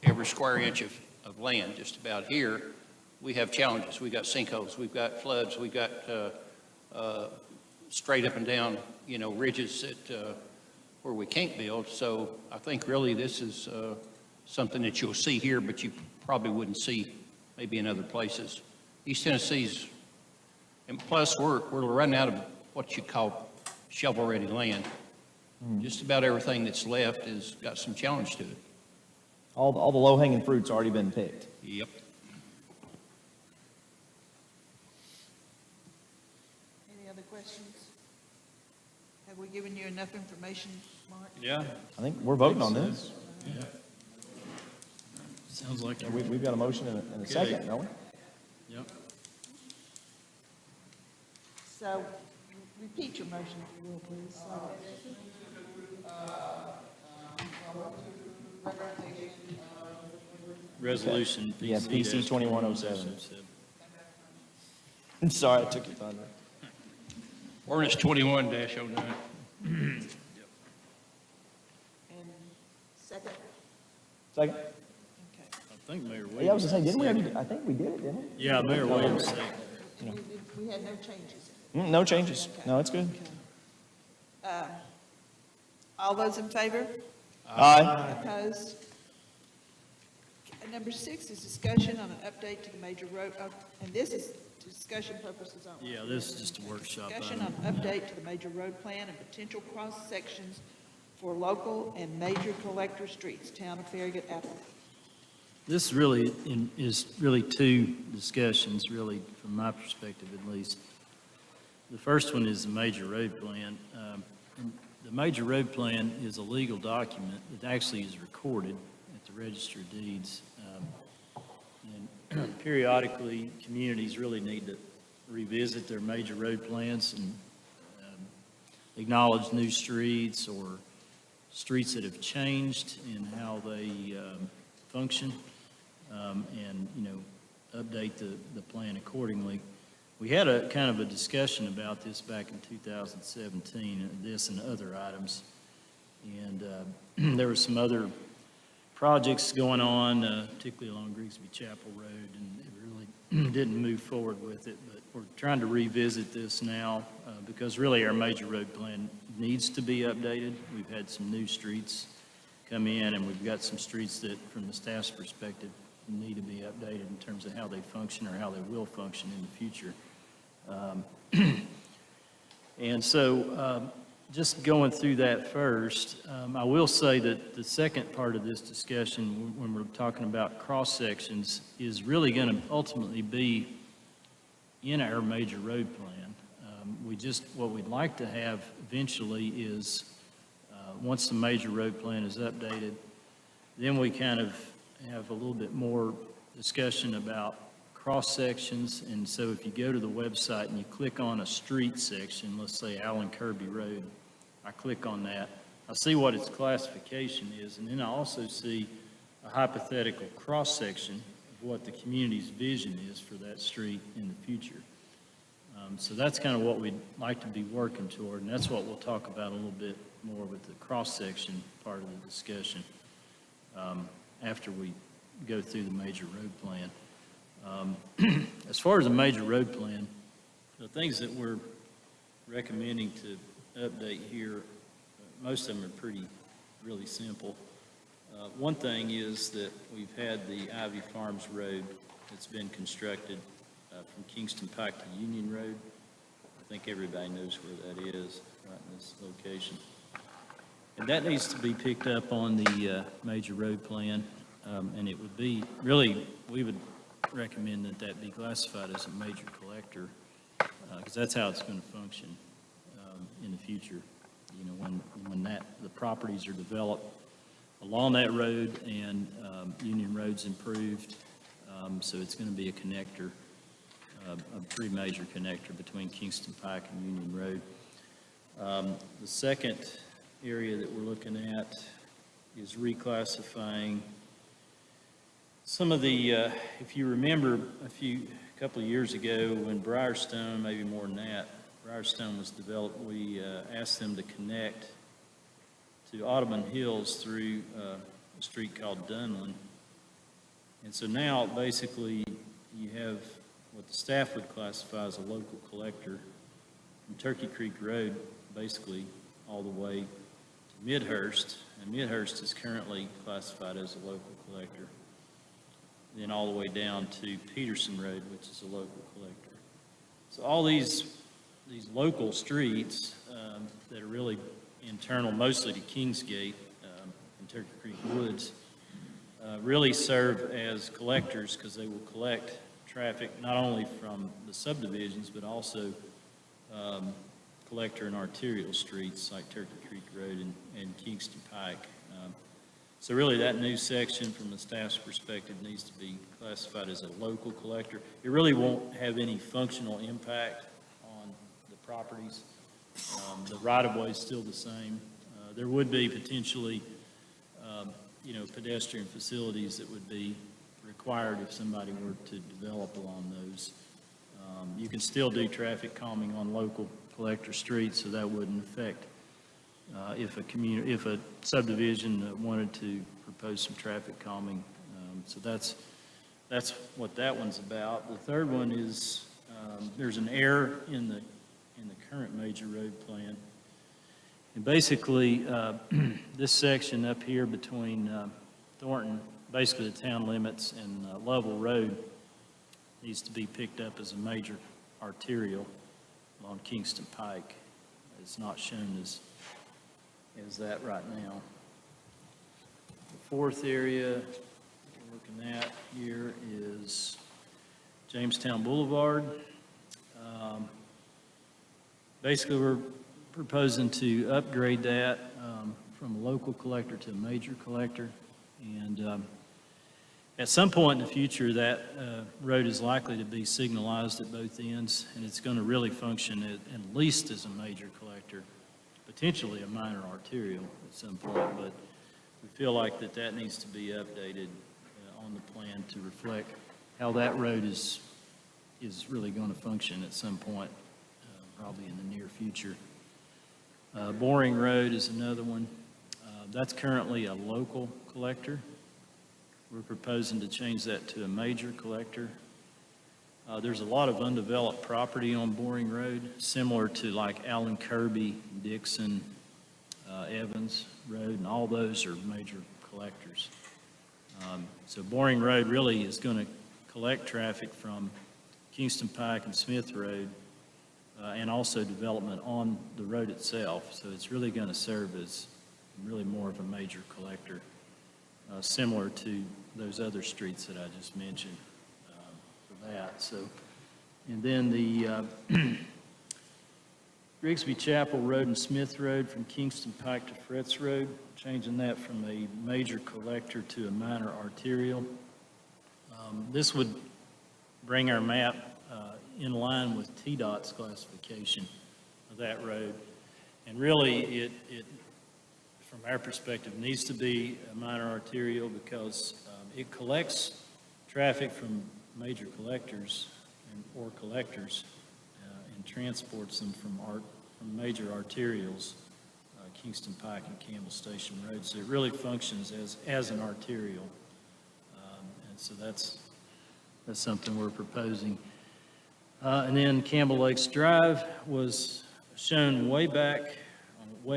every square inch of land just about. Here. We have challenges. We've got sinkholes, we've got floods, we've got straight up and down, ridges where we can't build. So I think really this is something that you'll see here, but you probably wouldn't see maybe in other places. East Tennessee's, and plus we're running out of what you'd call shovel-ready land. Just about everything that's left has got some challenge to it. All the low-hanging fruit's already been picked. Yep. Any other questions? Have we given you enough information, Mark? Yeah. I think we're voting on this. Sounds like. We've got a motion and a second, don't we? Yep. So, repeat your motion, if you will, please. Resolution PC. Yeah, PC 2107. I'm sorry, I took your thunder. Ordinance 21-09. And second? Second? Okay. I think Mayor Williams. Yeah, I was gonna say, didn't we already, I think we did it, didn't we? Yeah, Mayor Williams said. We had no changes. No changes. No, it's good. All those in favor? Aye. Opposed? Number 6 is discussion on an update to the major road, and this is discussion purposes only. Yeah, this is just a workshop Discussion item. on update to the major road plan and potential cross-sections for local and major collector streets, town of Farragut, Apple. This really is really two discussions, really, from my perspective at least. The first one is the major road plan. And the major road plan is a legal document that actually is recorded at the Register of Deeds. And periodically, communities really need to revisit their major road plans and acknowledge new streets or streets that have changed in how they function, and, update the plan accordingly. We had a kind of a discussion about this back in 2017, this and other items. And there were some other projects going on, particularly along Grigsby Chapel Road, and it really didn't move forward with it. But we're trying to revisit this now because really our major road plan needs to be updated. We've had some new streets come in, and we've got some streets that, from the staff's perspective, need to be updated in terms of how they function or how they will function in the future. And so just going through that first, I will say that the second part of this discussion, when we're talking about cross-sections, is really going to ultimately be in our major road plan. What we'd like to have eventually is, once the major road plan is updated, then we kind of have a little bit more discussion about cross-sections. And so if you go to the website and you click on a street section, let's say Allen Kirby Road, I click on that, I see what its classification is, and then I also see a hypothetical cross-section of what the community's vision is for that street in the future. So that's kind of what we'd like to be working toward, and that's what we'll talk about a little bit more with the cross-section part of the discussion after we go through the major road plan. As far as the major road plan, the things that we're recommending to update here, most of them are really simple. One thing is that we've had the Ivy Farms Road that's been constructed from Kingston Pike to Union Road. I think everybody knows where that is, right in this location. And that needs to be picked up on the major road plan, and it would be, really, we would recommend that that be classified as a major collector, because that's how it's going to function in the future. When the properties are developed along that road and Union Road's improved, so it's going to be a connector, a pretty major connector between Kingston Pike and Union Road. The second area that we're looking at is reclassifying some of the, if you remember a couple of years ago when Briarstone, maybe more than that, Briarstone was developed, we asked them to connect to Audubon Hills through a street called Dunlin. And so now basically you have what the staff would classify as a local collector from Turkey Creek Road, basically all the way to Midhurst. And Midhurst is currently classified as a local collector. Then all the way down to Peterson Road, which is a local collector. So all these local streets that are really internal, mostly to Kingsgate and Turkey Creek Woods, really serve as collectors because they will collect traffic not only from the subdivisions, but also collector and arterial streets like Turkey Creek Road and Kingston Pike. So really, that new section, from a staff's perspective, needs to be classified as a local collector. It really won't have any functional impact on the properties. The right-of-way is still the same. There would be potentially, pedestrian facilities that would be required if somebody were to develop along those. You can still do traffic calming on local collector streets, so that wouldn't affect if a subdivision wanted to propose some traffic calming. So that's what that one's about. The third one is, there's an error in the current major road plan. And basically, this section up here between Thornton, basically the town limits, and Lovell Road needs to be picked up as a major arterial along Kingston Pike. It's not shown as that right now. The fourth area we're looking at here is Jamestown Boulevard. Basically, we're proposing to upgrade that from a local collector to a major collector. And at some point in the future, that road is likely to be signalized at both ends, and it's going to really function at least as a major collector, potentially a minor arterial at some point, but we feel like that needs to be updated on the plan to reflect how that road is really going to function at some point, probably in the near future. Boring Road is another one. That's currently a local collector. We're proposing to change that to a major collector. There's a lot of undeveloped property on Boring Road, similar to like Allen Kirby, Dixon, Evans Road, and all those are major collectors. So Boring Road really is going to collect traffic from Kingston Pike and Smith Road, and also development on the road itself. So it's really going to serve as really more of a major collector, similar to those other streets that I just mentioned for that. So, and then the Grigsby Chapel Road and Smith Road from Kingston Pike to Fretz Road, changing that from a major collector to a minor arterial. This would bring our map in line with TDOT's classification of that road. And really, it from our perspective, needs to be a minor arterial because it collects traffic from major collectors or collectors and transports them from major arterials, Kingston Pike and Campbell Station Road. So it really functions as an arterial. And so that's something we're proposing. And then Campbell Lakes Drive was shown way back on the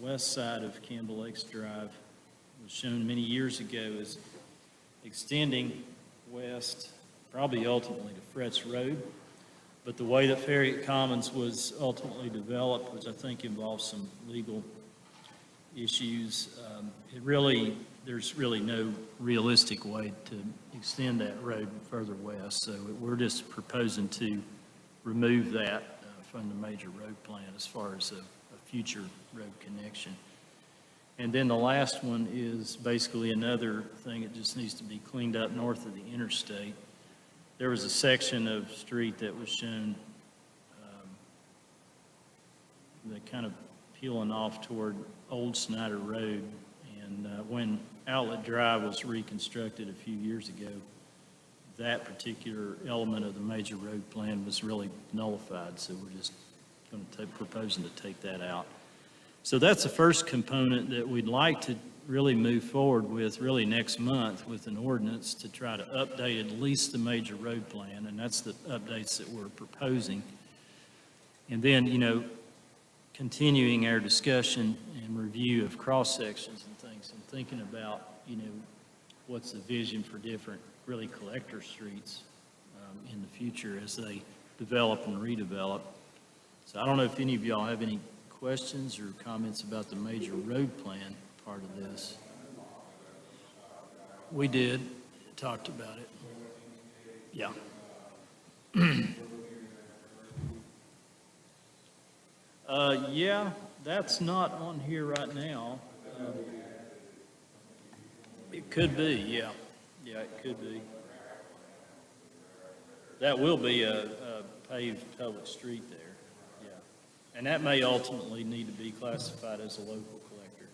west side of Campbell Lakes Drive. It was shown many years ago as extending west, probably ultimately to Fretz Road. But the way that Farragut Commons was ultimately developed, which I think involves some legal issues, there's really no realistic way to extend that road further west. So we're just proposing to remove that from the major road plan as far as a future road connection. And then the last one is basically another thing that just needs to be cleaned up north of the interstate. There was a section of street that was shown that kind of peeling off toward Old Snyder Road. And when Outlet Drive was reconstructed a few years ago, that particular element of the major road plan was really nullified. So we're just going to proposing to take that out. So that's the first component that we'd like to really move forward with really next month with an ordinance to try to update at least the major road plan. And that's the updates that we're proposing. And then, continuing our discussion and review of cross sections and things and thinking about, what's the vision for different really collector streets in the future as they develop and redevelop. So I don't know if any of y'all have any questions or comments about the major road plan part of this. We did, talked about it. Yeah. Yeah, that's not on here right now. It could be, yeah. Yeah, it could be. That will be a paved public street there, yeah. And that may ultimately need to be classified as a local collector.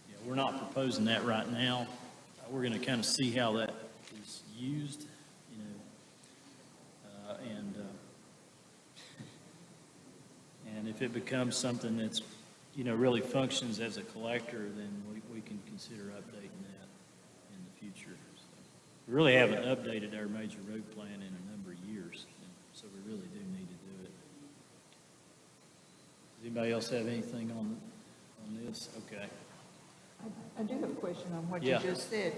Yeah, we're not proposing that right now. We're going to kind of see how that is used, you know, and if it becomes something that's, you know, really functions as a collector, then we can consider updating that in the future. So, we really haven't updated our major road plan in a number of years, and so we really do need to do it. Does anybody else have anything on this? Okay. I do have a question on what you Yeah. just said.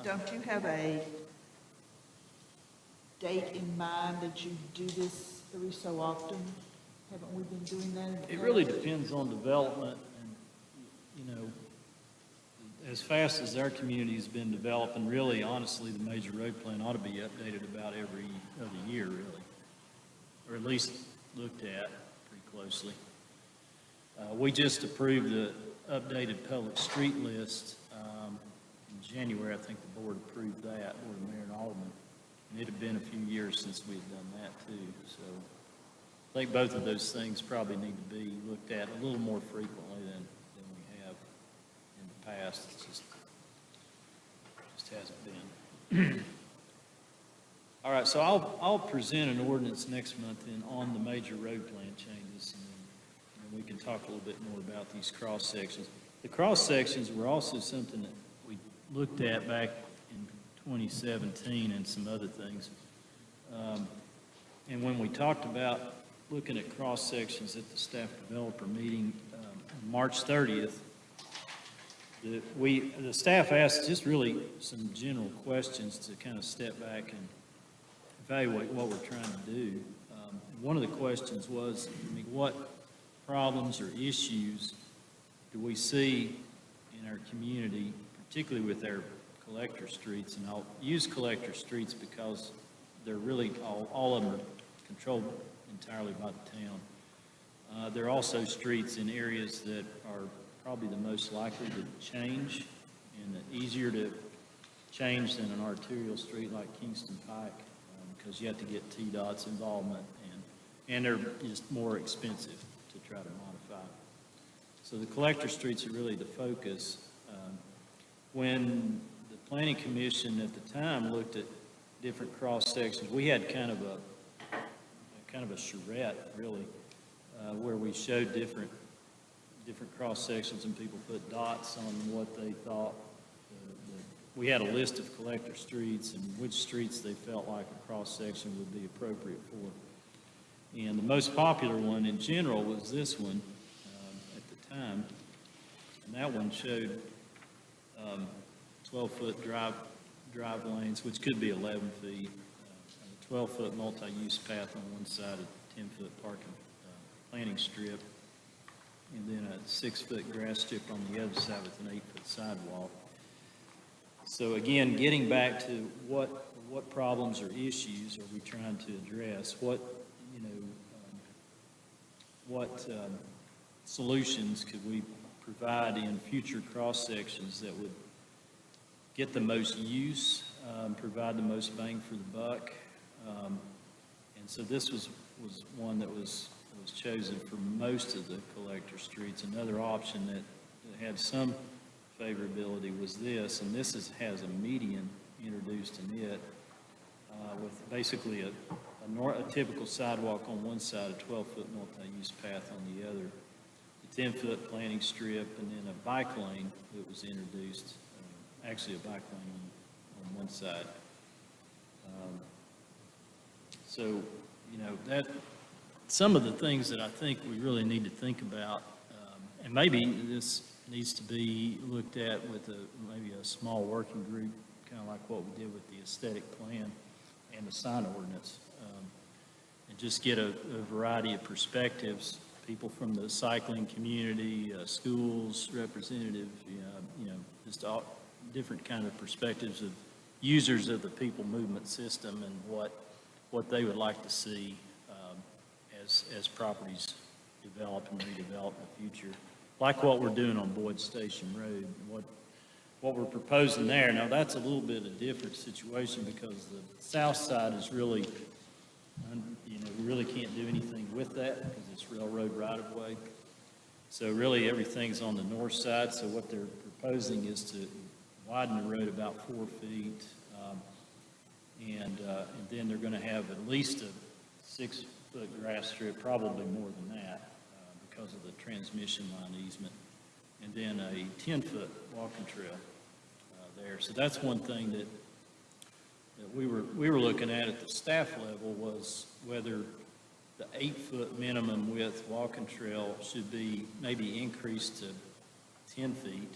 Don't you have a date in mind that you do this every so often? Haven't we been doing that? in the It really past? depends on development, and, you know, as fast as our community's been developing, really, honestly, the major road plan ought to be updated about every other year, really, or at least looked at pretty closely. We just approved the updated public street list in January. I think the board approved that, Board of Mayor and Alderman, and it had been a few years since we had done that, too, so I think both of those things probably need to be looked at a little more frequently than we have in the past. It just hasn't been. All right, so I'll present an ordinance next month then on the major road plan changes, and then we can talk a little bit more about these cross sections. The cross sections were also something that we looked at back in 2017 and some other things. And when we talked about looking at cross-sections at the staff developer meeting on March 30th, the staff asked just really some general questions to kind of step back and evaluate what we're trying to do. One of the questions was, I mean, what problems or issues do we see in our community, particularly with our collector streets? And I'll use collector streets because they're really, all of them are controlled entirely by the town. There are also streets in areas that are probably the most likely to change and easier to change than an arterial street like Kingston Pike, because you have to get TDOT's involvement, and they're just more expensive to try to modify. So the collector streets are really the focus. When the Planning Commission at the time looked at different cross sections, we had kind of a charrette, really, where we showed different cross sections, and people put dots on what they thought. We had a list of collector streets and which streets they felt like a cross section would be appropriate for. And the most popular one in general was this one at the time, and that one showed 12-foot drive lanes, which could be 11 feet. 12-foot multi-use path on one side, a 10-foot parking planting strip, and then a 6-foot grass strip on the other side with an 8-foot sidewalk. So again, getting back to what problems or issues are we trying to address? What solutions could we provide in future cross sections that would get the most use, provide the most bang for the buck? And so this was one that was chosen for most of the collector streets. Another option that had some favorability was this, and this has a median introduced in it with basically a typical sidewalk on one side, a 12-foot multi-use path on the other, a 10-foot planting strip, and then a bike lane that was introduced, actually a bike lane on one side. So, that some of the things that I think we really need to think about, and maybe this needs to be looked at with maybe a small working group, kind of like what we did with the aesthetic plan and the sign ordinance, and just get a variety of perspectives, people from the cycling community, schools, representatives, just all different kind of perspectives of users of the people movement system and what they would like to see as properties develop and redevelop in the future, like what we're doing on Boyd Station Road. What we're proposing there, now that's a little bit of a different situation because the south side is really, we really can't do anything with that because it's railroad right-of-way. So really, everything's on the north side, so what they're proposing is to widen the road about 4 feet, and then they're going to have at least a 6-foot grass strip, probably more than that, because of the transmission line easement, and then a 10-foot walking trail there. So that's one thing that we were looking at the staff level was whether the 8-foot minimum width walking trail should be maybe increased to 10 feet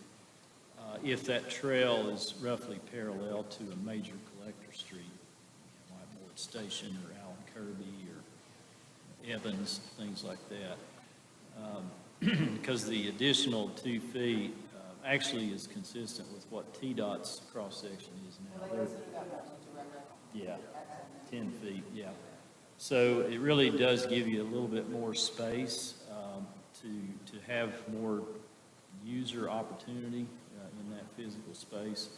if that trail is roughly parallel to a major collector street, like Boyd Station or Allen Kirby or Evans, things like that. Because the additional 2 feet actually is consistent with what TDOT's cross-section is now. Yeah, 10 feet, yeah. So it really does give you a little bit more space to have more user opportunity in that physical space.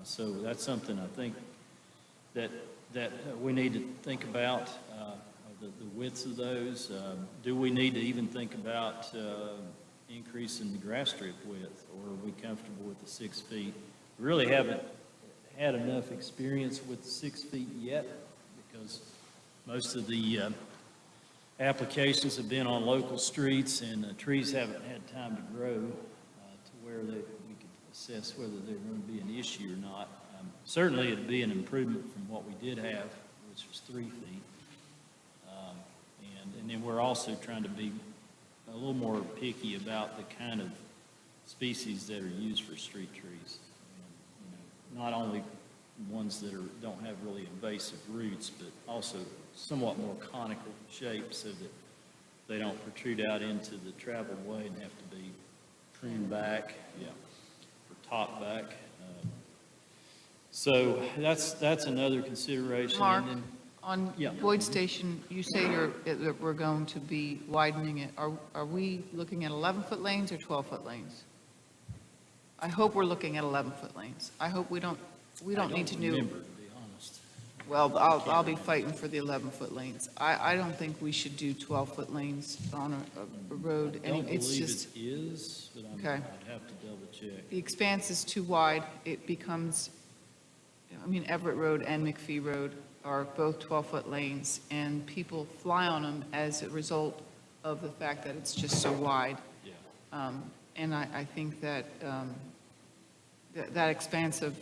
So that's something I think that we need to think about, the widths of those. Do we need to even think about increasing the grass strip width, or are we comfortable with the 6 feet? We really haven't had enough experience with the 6 feet yet because most of the applications have been on local streets and the trees haven't had time to grow to where we could assess whether they're going to be an issue or not. Certainly it'd be an improvement from what we did have, which was 3 feet. And then we're also trying to be a little more picky about the kind of species that are used for street trees. Not only ones that don't have really invasive roots, but also somewhat more conical shapes so that they don't protrude out into the traveled way and have to be pruned back, or topped back. So that's another consideration. Mark, And then- on Yeah. Boyd Station, you say that we're going to be widening it. Are we looking at 11-foot lanes or 12-foot lanes? I hope we're looking at 11-foot lanes. I hope we don't need to I do. don't remember, to be honest. Well, I'll be fighting for the 11-foot lanes. I don't think we should do 12-foot lanes on a road. I don't It's believe just, it is, but Okay. I'd have to double check. the expanse is too wide. It becomes, Everett Road and McPhee Road are both 12-foot lanes, and people fly on them as a result of the fact that it's just so wide. Yeah. And I think that that expanse of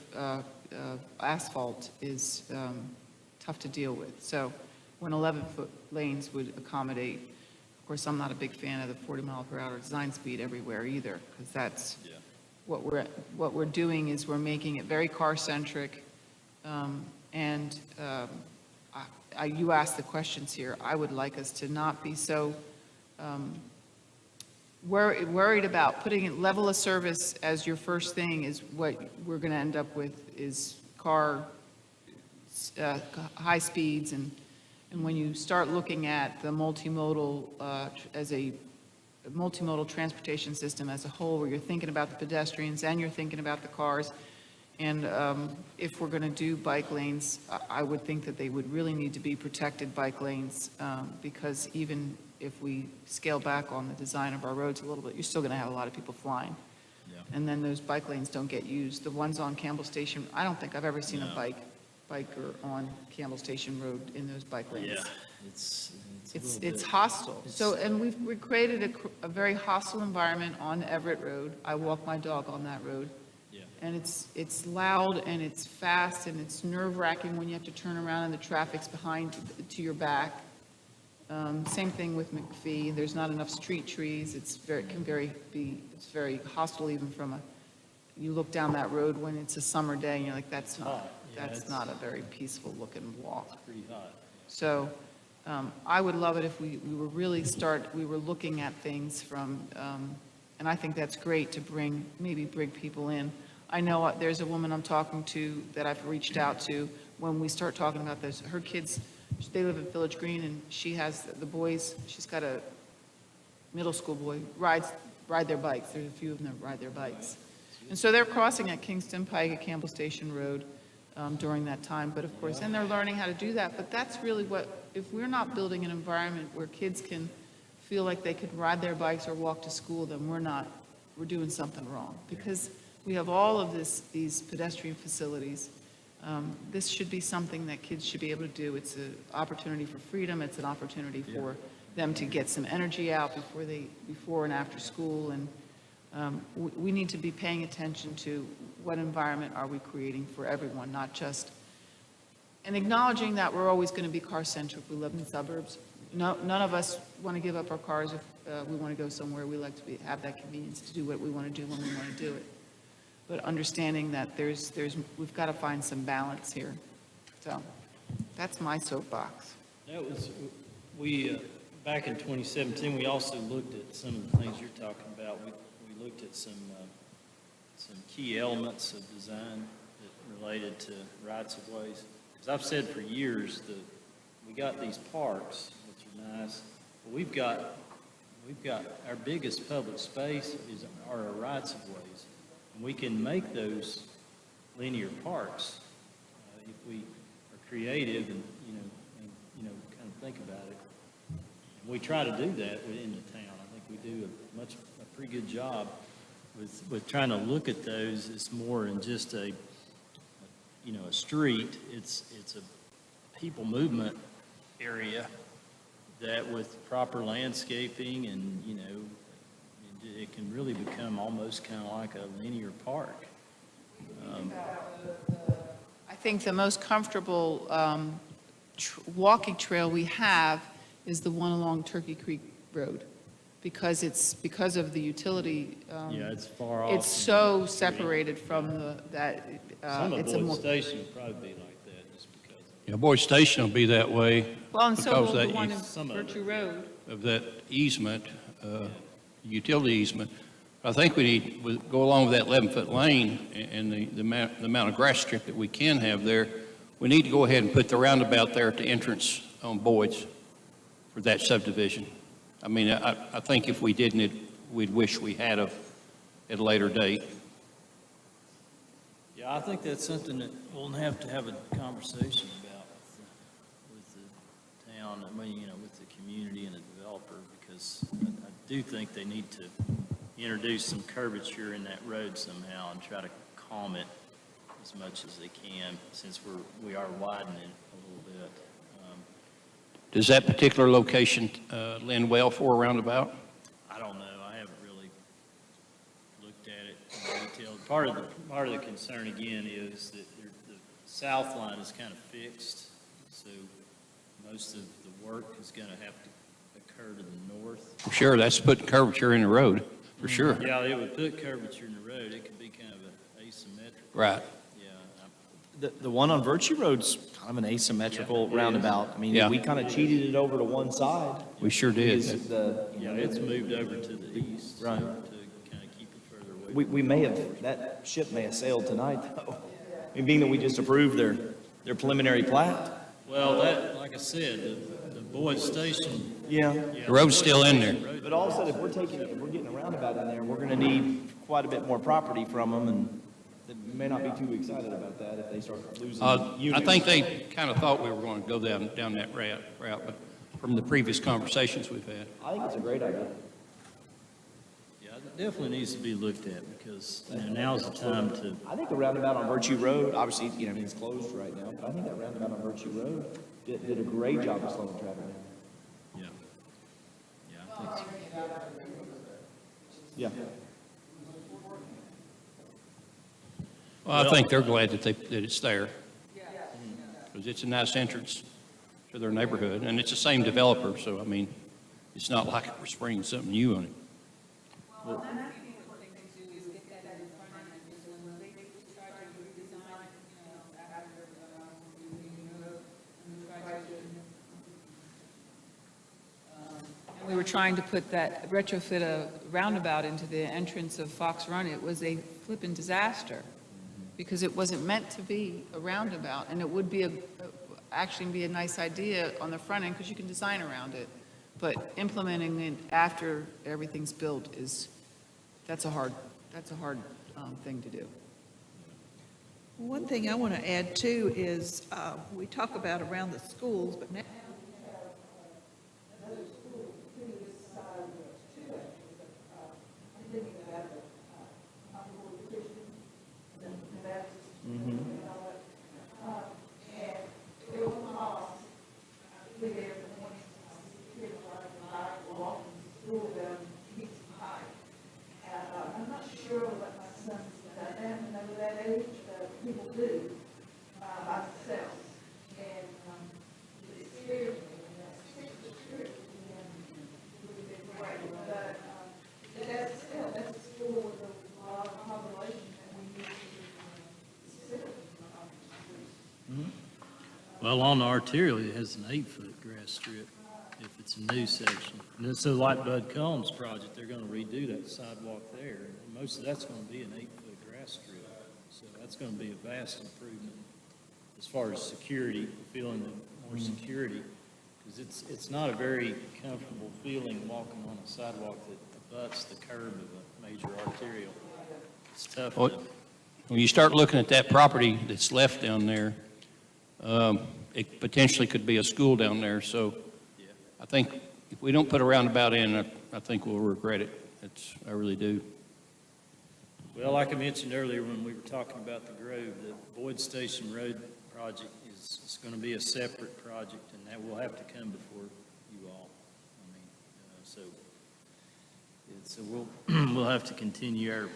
asphalt is tough to deal with. So when 11-foot lanes would accommodate, of course, I'm not a big fan of the 40-mile-per-hour design speed everywhere either, because that's Yeah. what we're doing is we're making it very car-centric. And you asked the questions here. I would like us to not be so worried about putting it level of service as your first thing is what we're going to end up with is high speeds. And when you start looking at the multimodal as a multimodal transportation system as a whole, where you're thinking about the pedestrians and you're thinking about the cars, and if we're going to do bike lanes, I would think that they would really need to be protected bike lanes, because even if we scale back on the design of our roads a little bit, you're still going to have a lot of people flying. Yeah. And then those bike lanes don't get used. The ones on Campbell Station, I don't think I've ever seen a biker on Campbell Station Road in those bike lanes. Yeah, it's a little It's bit- hostile. it's- So, and we created a very hostile environment on Everett Road. I walk my dog on that road. Yeah. And it's loud and it's fast and it's nerve-wracking when you have to turn around and the traffic's behind to your back. Same thing with McPhee. There's not enough street trees. It's very hostile even from you look down that road when it's a summer day and you're like, that's hot. Yeah, that's it's- not a very peaceful looking walk. Pretty hot. So I would love it if we were looking at things from, and I think that's great to maybe bring people in. I know there's a woman I'm talking to that I've reached out to when we start talking about this. Her kids, they live in Village Green and she has the boys, she's got middle school boy, ride their bikes. There's a few of them that ride their bikes. And so they're crossing at Kingston Pike at Campbell Station Road during that time. But of course, and they're learning how to do that. But that's really what, if we're not building an environment where kids can feel like they could ride their bikes or walk to school, then we're doing something wrong. Because we have all of these pedestrian facilities. This should be something that kids should be able to do. It's an opportunity for freedom. It's an opportunity for them to get some energy out before and after school. And we need to be paying attention to what environment are we creating for everyone, not just, and acknowledging that we're always going to be car-centric. We live in the suburbs. None of us want to give up our cars if we want to go somewhere. We like to have that convenience to do what we want to do when we want to do it. But understanding that we've got to find some balance here. So that's my soapbox. That was, back in 2017, we also looked at some of the things you're talking about. We looked at some key elements of design that related to rights-of-ways. Because I've said for years that we got these parks, which are nice, but we've got our biggest public space are our rights-of-ways. And we can make those linear parks if we are creative and kind of think about it. And we try to do that within the town. I think we do a pretty good job with trying to look at those as more than just a street. It's a people movement area that with proper landscaping and it can really become almost kind of like a linear park. I think the most comfortable walking trail we have is the one along Turkey Creek Road, because of the utility. It's far off. It's so separated from Some of it's a Boyd more. Station would probably be like that just because Yeah, Boyd Station will be that way Well, and so because will the that one in some of it. Virtue Road. of that easement, utility easement. I think we need to go along with that 11-foot lane and the amount of grass strip that we can have there. We need to go ahead and put the roundabout there at the entrance on Boyd's for that subdivision. I mean, I think if we didn't, we'd wish we had at a later date. Yeah, I think that's something that we'll have to have a conversation about with the town, with the community and the developer, because I do think they need to introduce some curvature in that road somehow and try to calm it as much as they can, since we are widening it a little bit. Does that particular location lend well for a roundabout? I don't know. I haven't really looked at it in detail. Part of the concern again is that the south line is kind of fixed, so most of the work is going to have to occur to the north. Sure, that's putting curvature in the road, for sure. Yeah, it would put curvature in the road. It could be kind of an asymmetrical. Right. Yeah. The one on Virtue Road's kind of an asymmetrical roundabout. I mean, Yeah. we kind of cheated it over to one side. We sure did. Because It's moved over to the east. Right. To kind of keep it further away. we may have, that ship may have sailed tonight, though. I mean, being that we just approved their preliminary plat. Well, like I said, the Boyd Station. Yeah. The road's still in there. But all of a sudden, if we're getting a roundabout in there, we're gonna need quite a bit more property from them, and they may not be too excited about that if they start losing I units. think they kind of thought we were going to go down that route, but from the previous conversations we've had. I think it's a great idea. Yeah, it definitely needs to be looked at, because now's the time to. I think the roundabout on Virtue Road, obviously, it's closed right now, but I think that roundabout on Virtue Road did a great job of slowing traffic down. Yeah. Yeah, I think so. Yeah. Well, I think they're glad that it's there. Because it's a nice entrance to their neighborhood, and it's the same developer, so, I mean, it's not like we're springing something new on it. Well, and I think what they can do is get that in front of them, because when they try to redesign, after, And we were trying to retrofit a roundabout into the entrance of Fox Run. It was a flippin' disaster, because it wasn't meant to be a roundabout, and it would be actually be a nice idea on the front end, because you can design around it. but implementing it after everything's built that's a hard thing to do. One thing I want to add too is, we talk about around the schools, but now I'm not sure what my son's done, I haven't know that age, people do, by themselves. And, it scares me, it scares me, but, that's still, that's a school with a lot of population that we need to consider. Well, on the arterial, it has an 8-foot grass strip if it's a new section. And then, so like Bud Combs project, they're gonna redo that sidewalk there. And most of that's gonna be an 8-foot grass strip. So that's gonna be a vast improvement as far as security, feeling more security. Because it's not a very comfortable feeling walking on a sidewalk that abuts the curb of a major arterial. It's tough Well, to, When you start looking at that property that's left down there, it potentially could be a school down there, so yeah. I think if we don't put a roundabout in, I think we'll regret it. I really do. Well, like I mentioned earlier when we were talking about the Grove, the Boyd Station Road project is going to be a separate project, and that will have to come before you all. I mean, so we'll have to continue our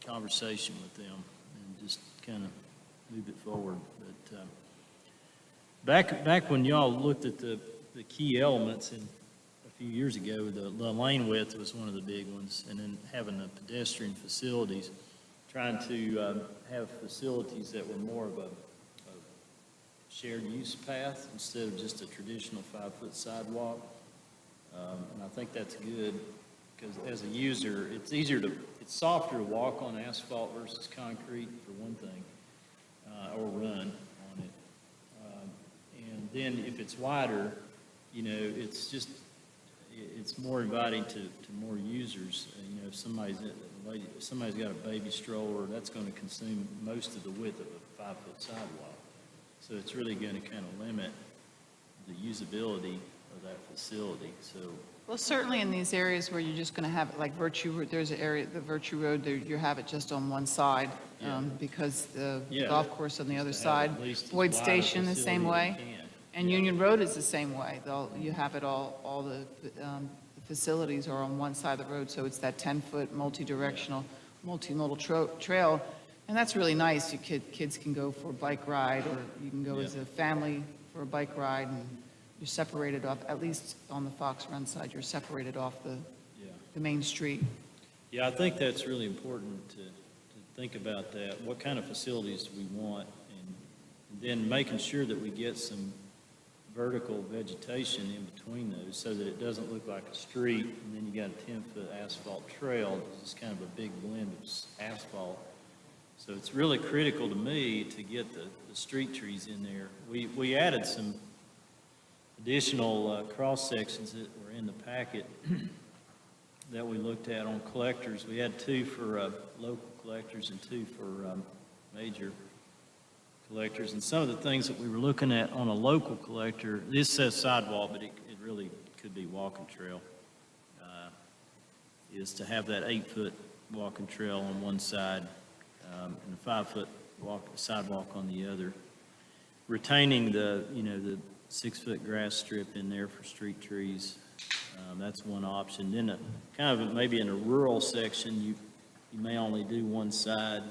conversation with them and just kind of move it forward. But back when y'all looked at the key elements in a few years ago, the lane width was one of the big ones, and then having the pedestrian facilities, trying to have facilities that were more of a shared use path instead of just a traditional 5-foot sidewalk. And I think that's good, because as a user, it's softer to walk on asphalt versus concrete, for one thing, or run on it. And then if it's wider, it's more inviting to more users. If somebody's got a baby stroller, that's going to consume most of the width of a 5-foot sidewalk. So it's really going to kind of limit the usability of that facility. So, Well, certainly in these areas where you're just going to have it, like there's an area, the Virtue Road, there you have it just on one side, because the Yeah. golf course on the other Just to have side. at least as Boyd wide a Station the facility same as way. you can. And Union Road is the same way. You have it all the facilities are on one side of the road, so it's that 10-foot multi-directional, multimodal trail. And that's really nice. Kids can go for a bike ride, or you can go as a family for a bike ride, and you're separated off, at least on the Fox Run side, you're separated off the main street. Yeah, I think that's really important to think about that. What kind of facilities do we want? And then making sure that we get some vertical vegetation in between those so that it doesn't look like a street, and then you got a 10-foot asphalt trail. It's kind of a big blend of asphalt. So it's really critical to me to get the street trees in there. We added some additional cross sections that were in the packet that we looked at on collectors. We had 2 for local collectors and 2 for major collectors. And some of the things that we were looking at on a local collector, this says sidewalk, but it really could be walking trail, is to have that 8-foot walking trail on one side and a 5-foot sidewalk on the other. Retaining the 6-foot grass strip in there for street trees, that's one option. Then maybe in a rural section, you may only do one side,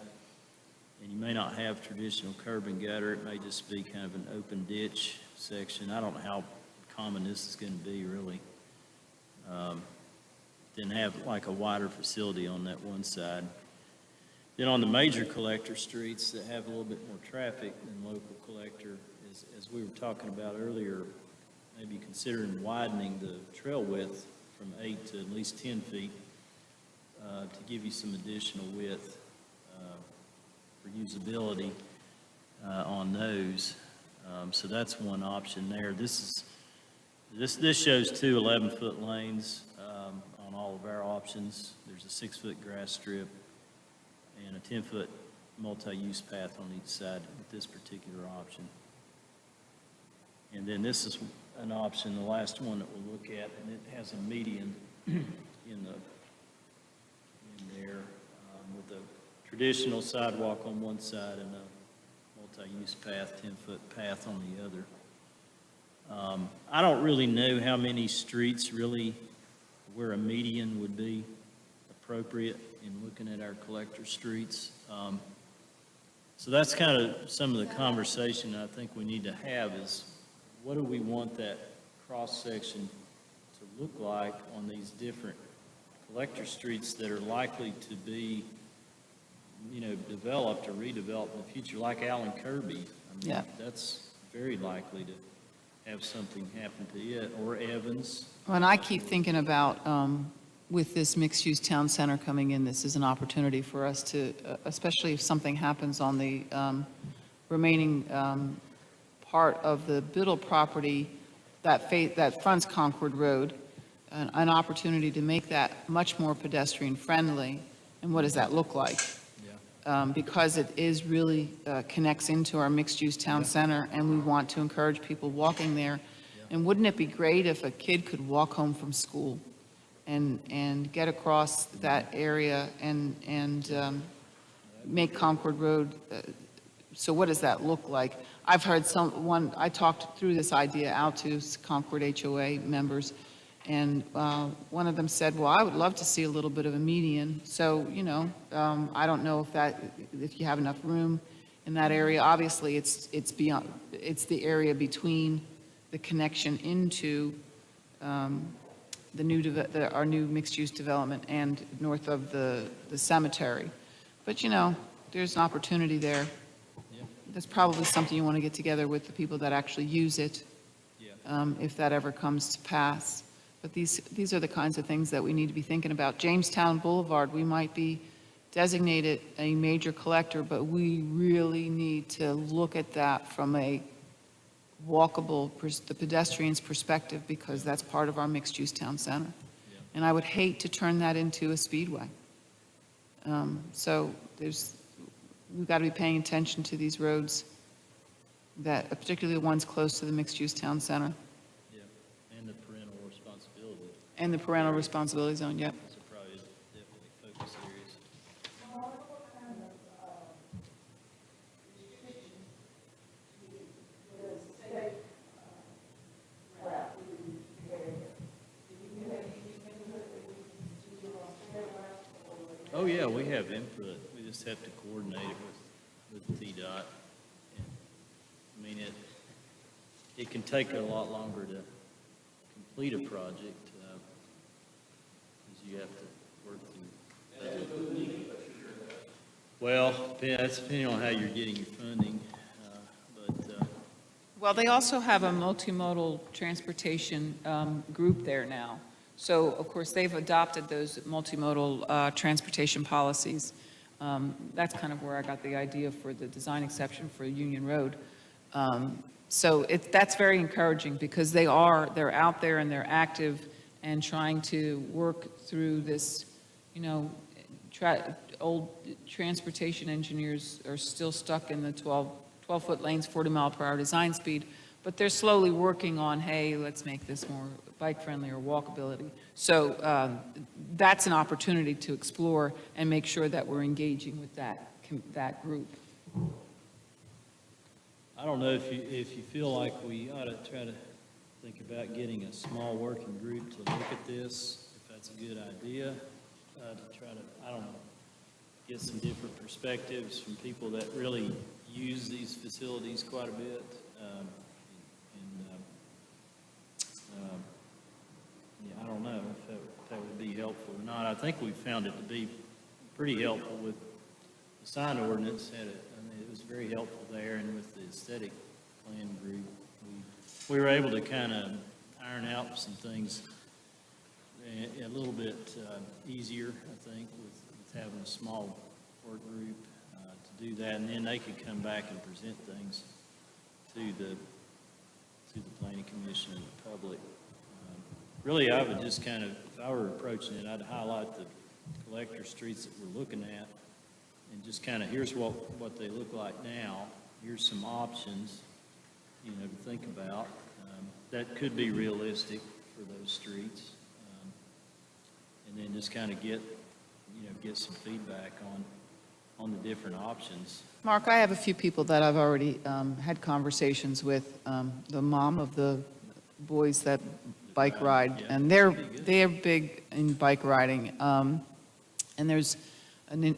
and you may not have traditional curb and gutter. It may just be kind of an open ditch section. I don't know how common this is going to be, really. Then have like a wider facility on that one side. Then on the major collector streets that have a little bit more traffic than local collector, as we were talking about earlier, maybe considering widening the trail width from 8 to at least 10 feet to give you some additional width for usability on those. So that's one option there. This This shows two 11-foot lanes on all of our options. There's a 6-foot grass strip and a 10-foot multi-use path on each side with this particular option. And then this is an option, the last one that we'll look at, and it has a median in there with a traditional sidewalk on one side and a multi-use path, 10-foot path on the other. I don't really know how many streets really where a median would be appropriate in looking at our collector streets. So that's kind of some of the conversation I think we need to have is what do we want that cross-section to look like on these different collector streets that are likely to be, developed or redeveloped in the future, like Allen Kirby. I mean, Yeah. that's very likely to have something happen to it, or Evans. Well, and I keep thinking about, with this mixed-use town center coming in, this is an opportunity for us to, especially if something happens on the remaining part of the Biddle property that fronts Concord Road, an opportunity to make that much more pedestrian-friendly. And what does that look like? Because it is really connects into our mixed-use town center, and we want to encourage people walking there. And wouldn't it be great if a kid could walk home from school and get across that area and make Concord Road? So what does that look like? I've heard I talked through this idea out to Concord HOA members, and one of them said, well, I would love to see a little bit of a median. So, I don't know if you have enough room in that area. Obviously, it's the area between the connection into our new mixed-use development and north of the cemetery. But, there's an opportunity there. That's probably something you want to get together with the people that actually use it, if that ever comes to pass. But these are the kinds of things that we need to be thinking about. Jamestown Boulevard, we might be designated a major collector, but we really need to look at that from a walkable, the pedestrian's perspective, because that's part of our mixed-use town center. And I would hate to turn that into a speedway. So we've got to be paying attention to these roads, particularly the ones close to the mixed-use town center. And the parental responsibility. And the parental responsibility zone, yep. Those are probably definitely focus areas. Oh, yeah, we have input. We just have to coordinate it with TDOT. And, I mean, it can take a lot longer to complete a project, because you have to work through. Well, that's depending on how you're getting your funding, Well, they also have a multimodal transportation group there now. So, of course, they've adopted those multimodal transportation policies. That's kind of where I got the idea for the design exception for Union Road. So that's very encouraging, because they're out there and they're active and trying to work through this, old transportation engineers are still stuck in the 12-foot lanes, 40-mile-per-hour design speed, but they're slowly working on, hey, let's make this more bike-friendly or walkability. So that's an opportunity to explore and make sure that we're engaging with that group. I don't know if you feel like we ought to try to think about getting a small working group to look at this, if that's a good idea, to try to, I don't know, get some different perspectives from people that really use these facilities quite a bit. I don't know if that would be helpful or not. I think we found it to be pretty helpful with the sign ordinance. It was very helpful there, and with the aesthetic plan group, we were able to kind of iron out some things a little bit easier, I think, with having a small work group to do that, and then they could come back and present things to the planning commission and the public. Really, I would just kind of, if I were approaching it, I'd highlight the collector streets that we're looking at, and just kind of, here's what they look like now. Here's some options, you know, to think about. That could be realistic for those streets. And then just kind of get some feedback on the different options. Mark, I have a few people that I've already had conversations with, the mom of the boys that bike ride, yeah, and that'd be they're big in bike riding. And there's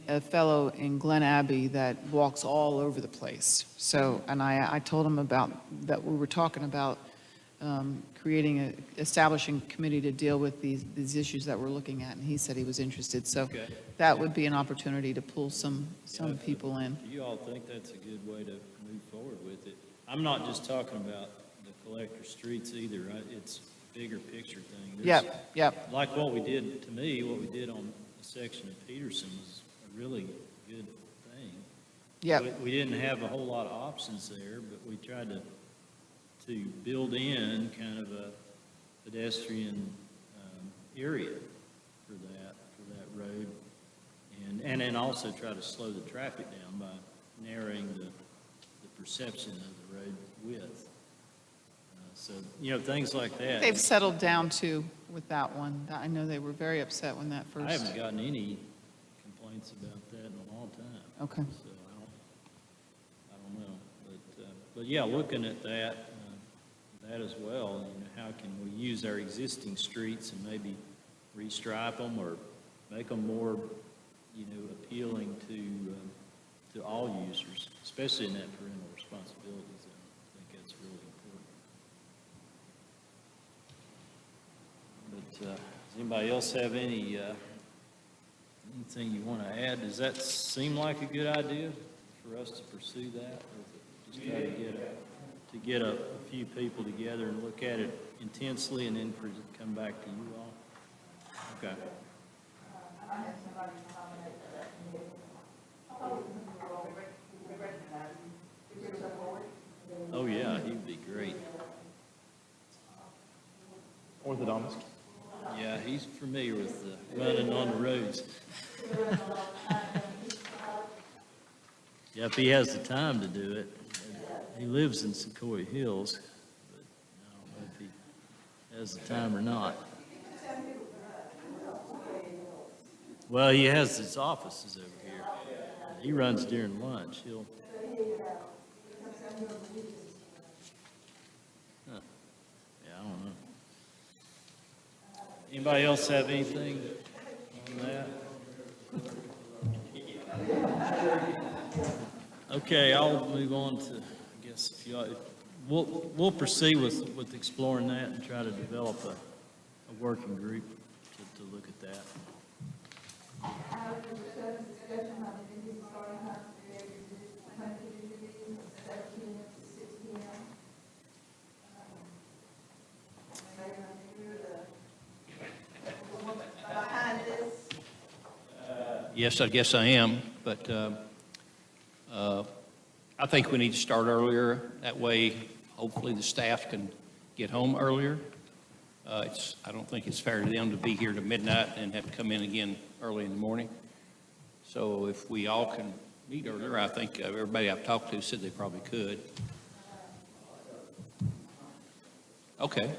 a fellow in Glen Abbey that walks all over the place. So, and I told him about, that we were talking about establishing a committee to deal with these issues that we're looking at, and he said he was interested. So Okay. that would be an opportunity to pull some people in. Do you all think that's a good way to move forward with it? I'm not just talking about the collector streets either, right? It's a bigger picture thing. There's- Yep. Like what we did, to me, what we did on the section of Peterson was a really good thing. Yep. We didn't have a whole lot of options there, but we tried to build in kind of a pedestrian area for that road. And then also try to slow the traffic down by narrowing the perception of the road width. So, you know, things like that. They've settled down too with that one. I know they were very upset when that I haven't first. gotten any complaints about that in a long time. Okay. So I don't know. But yeah, looking at that as well, you know, how can we use our existing streets and maybe restripe them or make them more, you know, appealing to all users, especially in that parental responsibilities. I think that's really important. But does anybody else have anything you want to add? Does that seem like a good idea for us to pursue that? Or is it just try to get a few people together and look at it intensely and then come back to you all? Okay. Oh, yeah, he'd be great. Orthodontist. Yeah, he's familiar with running on the roads. Yeah, if he has the time to do it. He lives in Sequoia Hills, but I don't know if he has the time or not. Well, he has his offices over here. He runs during lunch. Huh. Yeah, I don't know. Anybody else have anything on that? Okay, I'll move on to, I guess, if you, we'll proceed with exploring that and try to develop a working group to look at that. Yes, I guess I am, but I think we need to start earlier. That way, hopefully, the staff can get home earlier. I don't think it's fair to them to be here to midnight and have to come in again early in the morning. So if we all can meet earlier, I think everybody I've talked to said they probably could. Okay.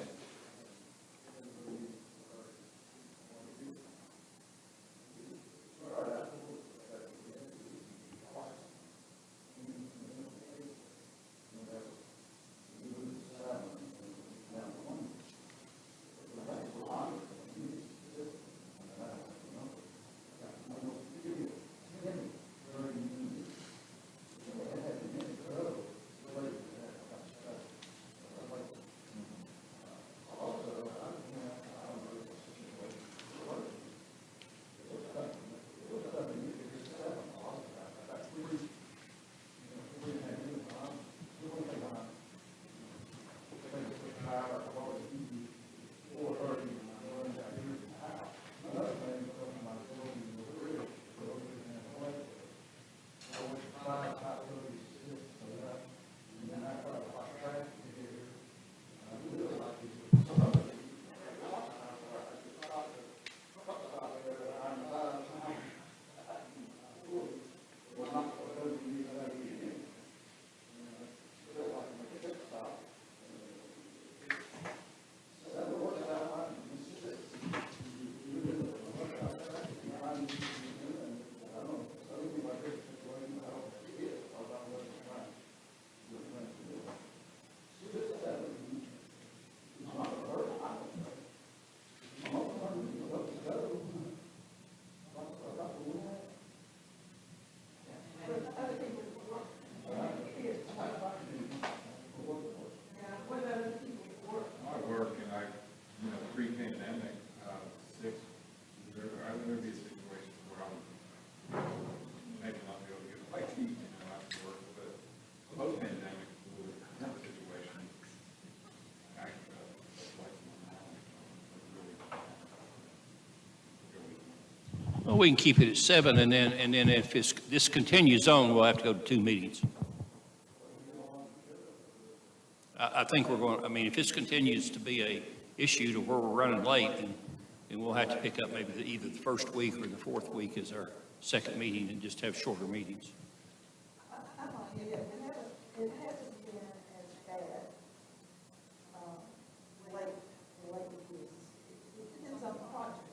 Well, we can keep it at 7, and then if this continues on, we'll have to go to 2 meetings. I think we're going, I mean, if this continues to be a issue to where we're running late, then we'll have to pick up maybe either the first week or the fourth week as our second meeting and just have shorter meetings. It hasn't been as bad, late it is. It depends on the projects.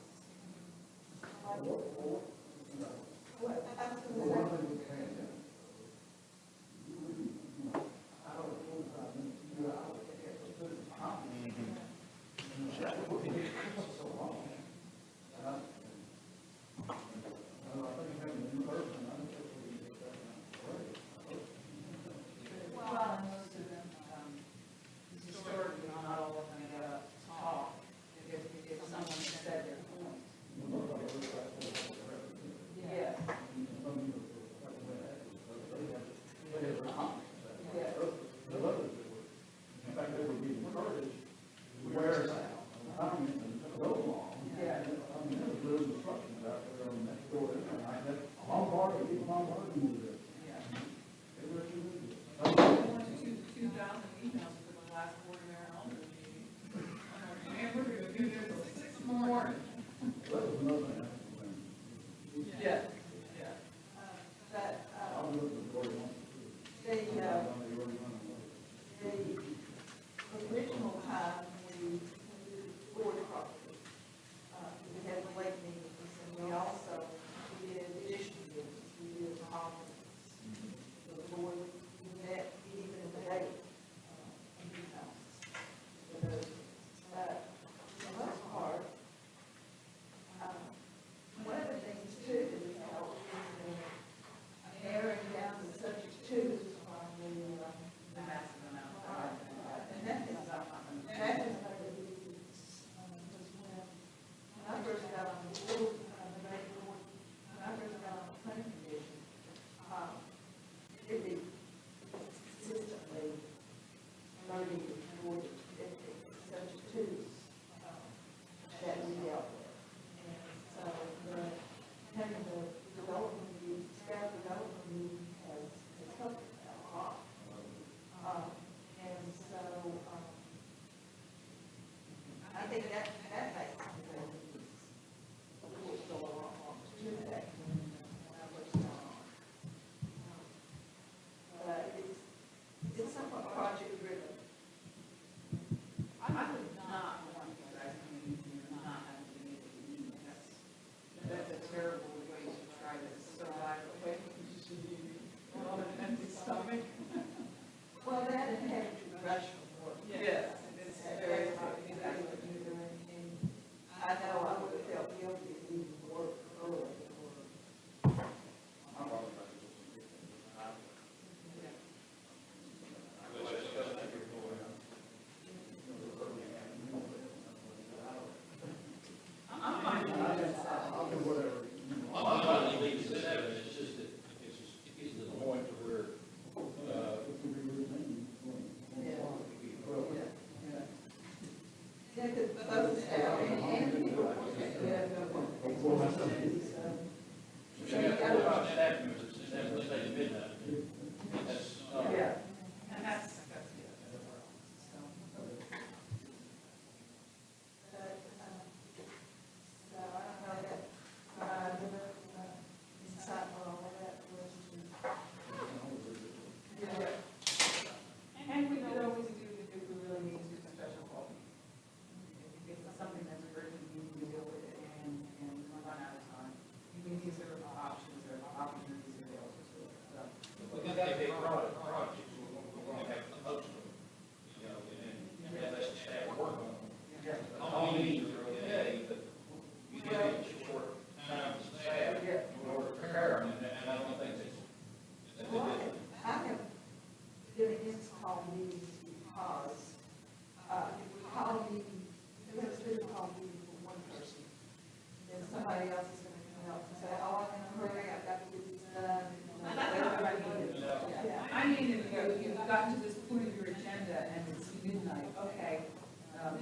You've gotten to this point of your agenda and it's midnight, okay,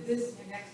this next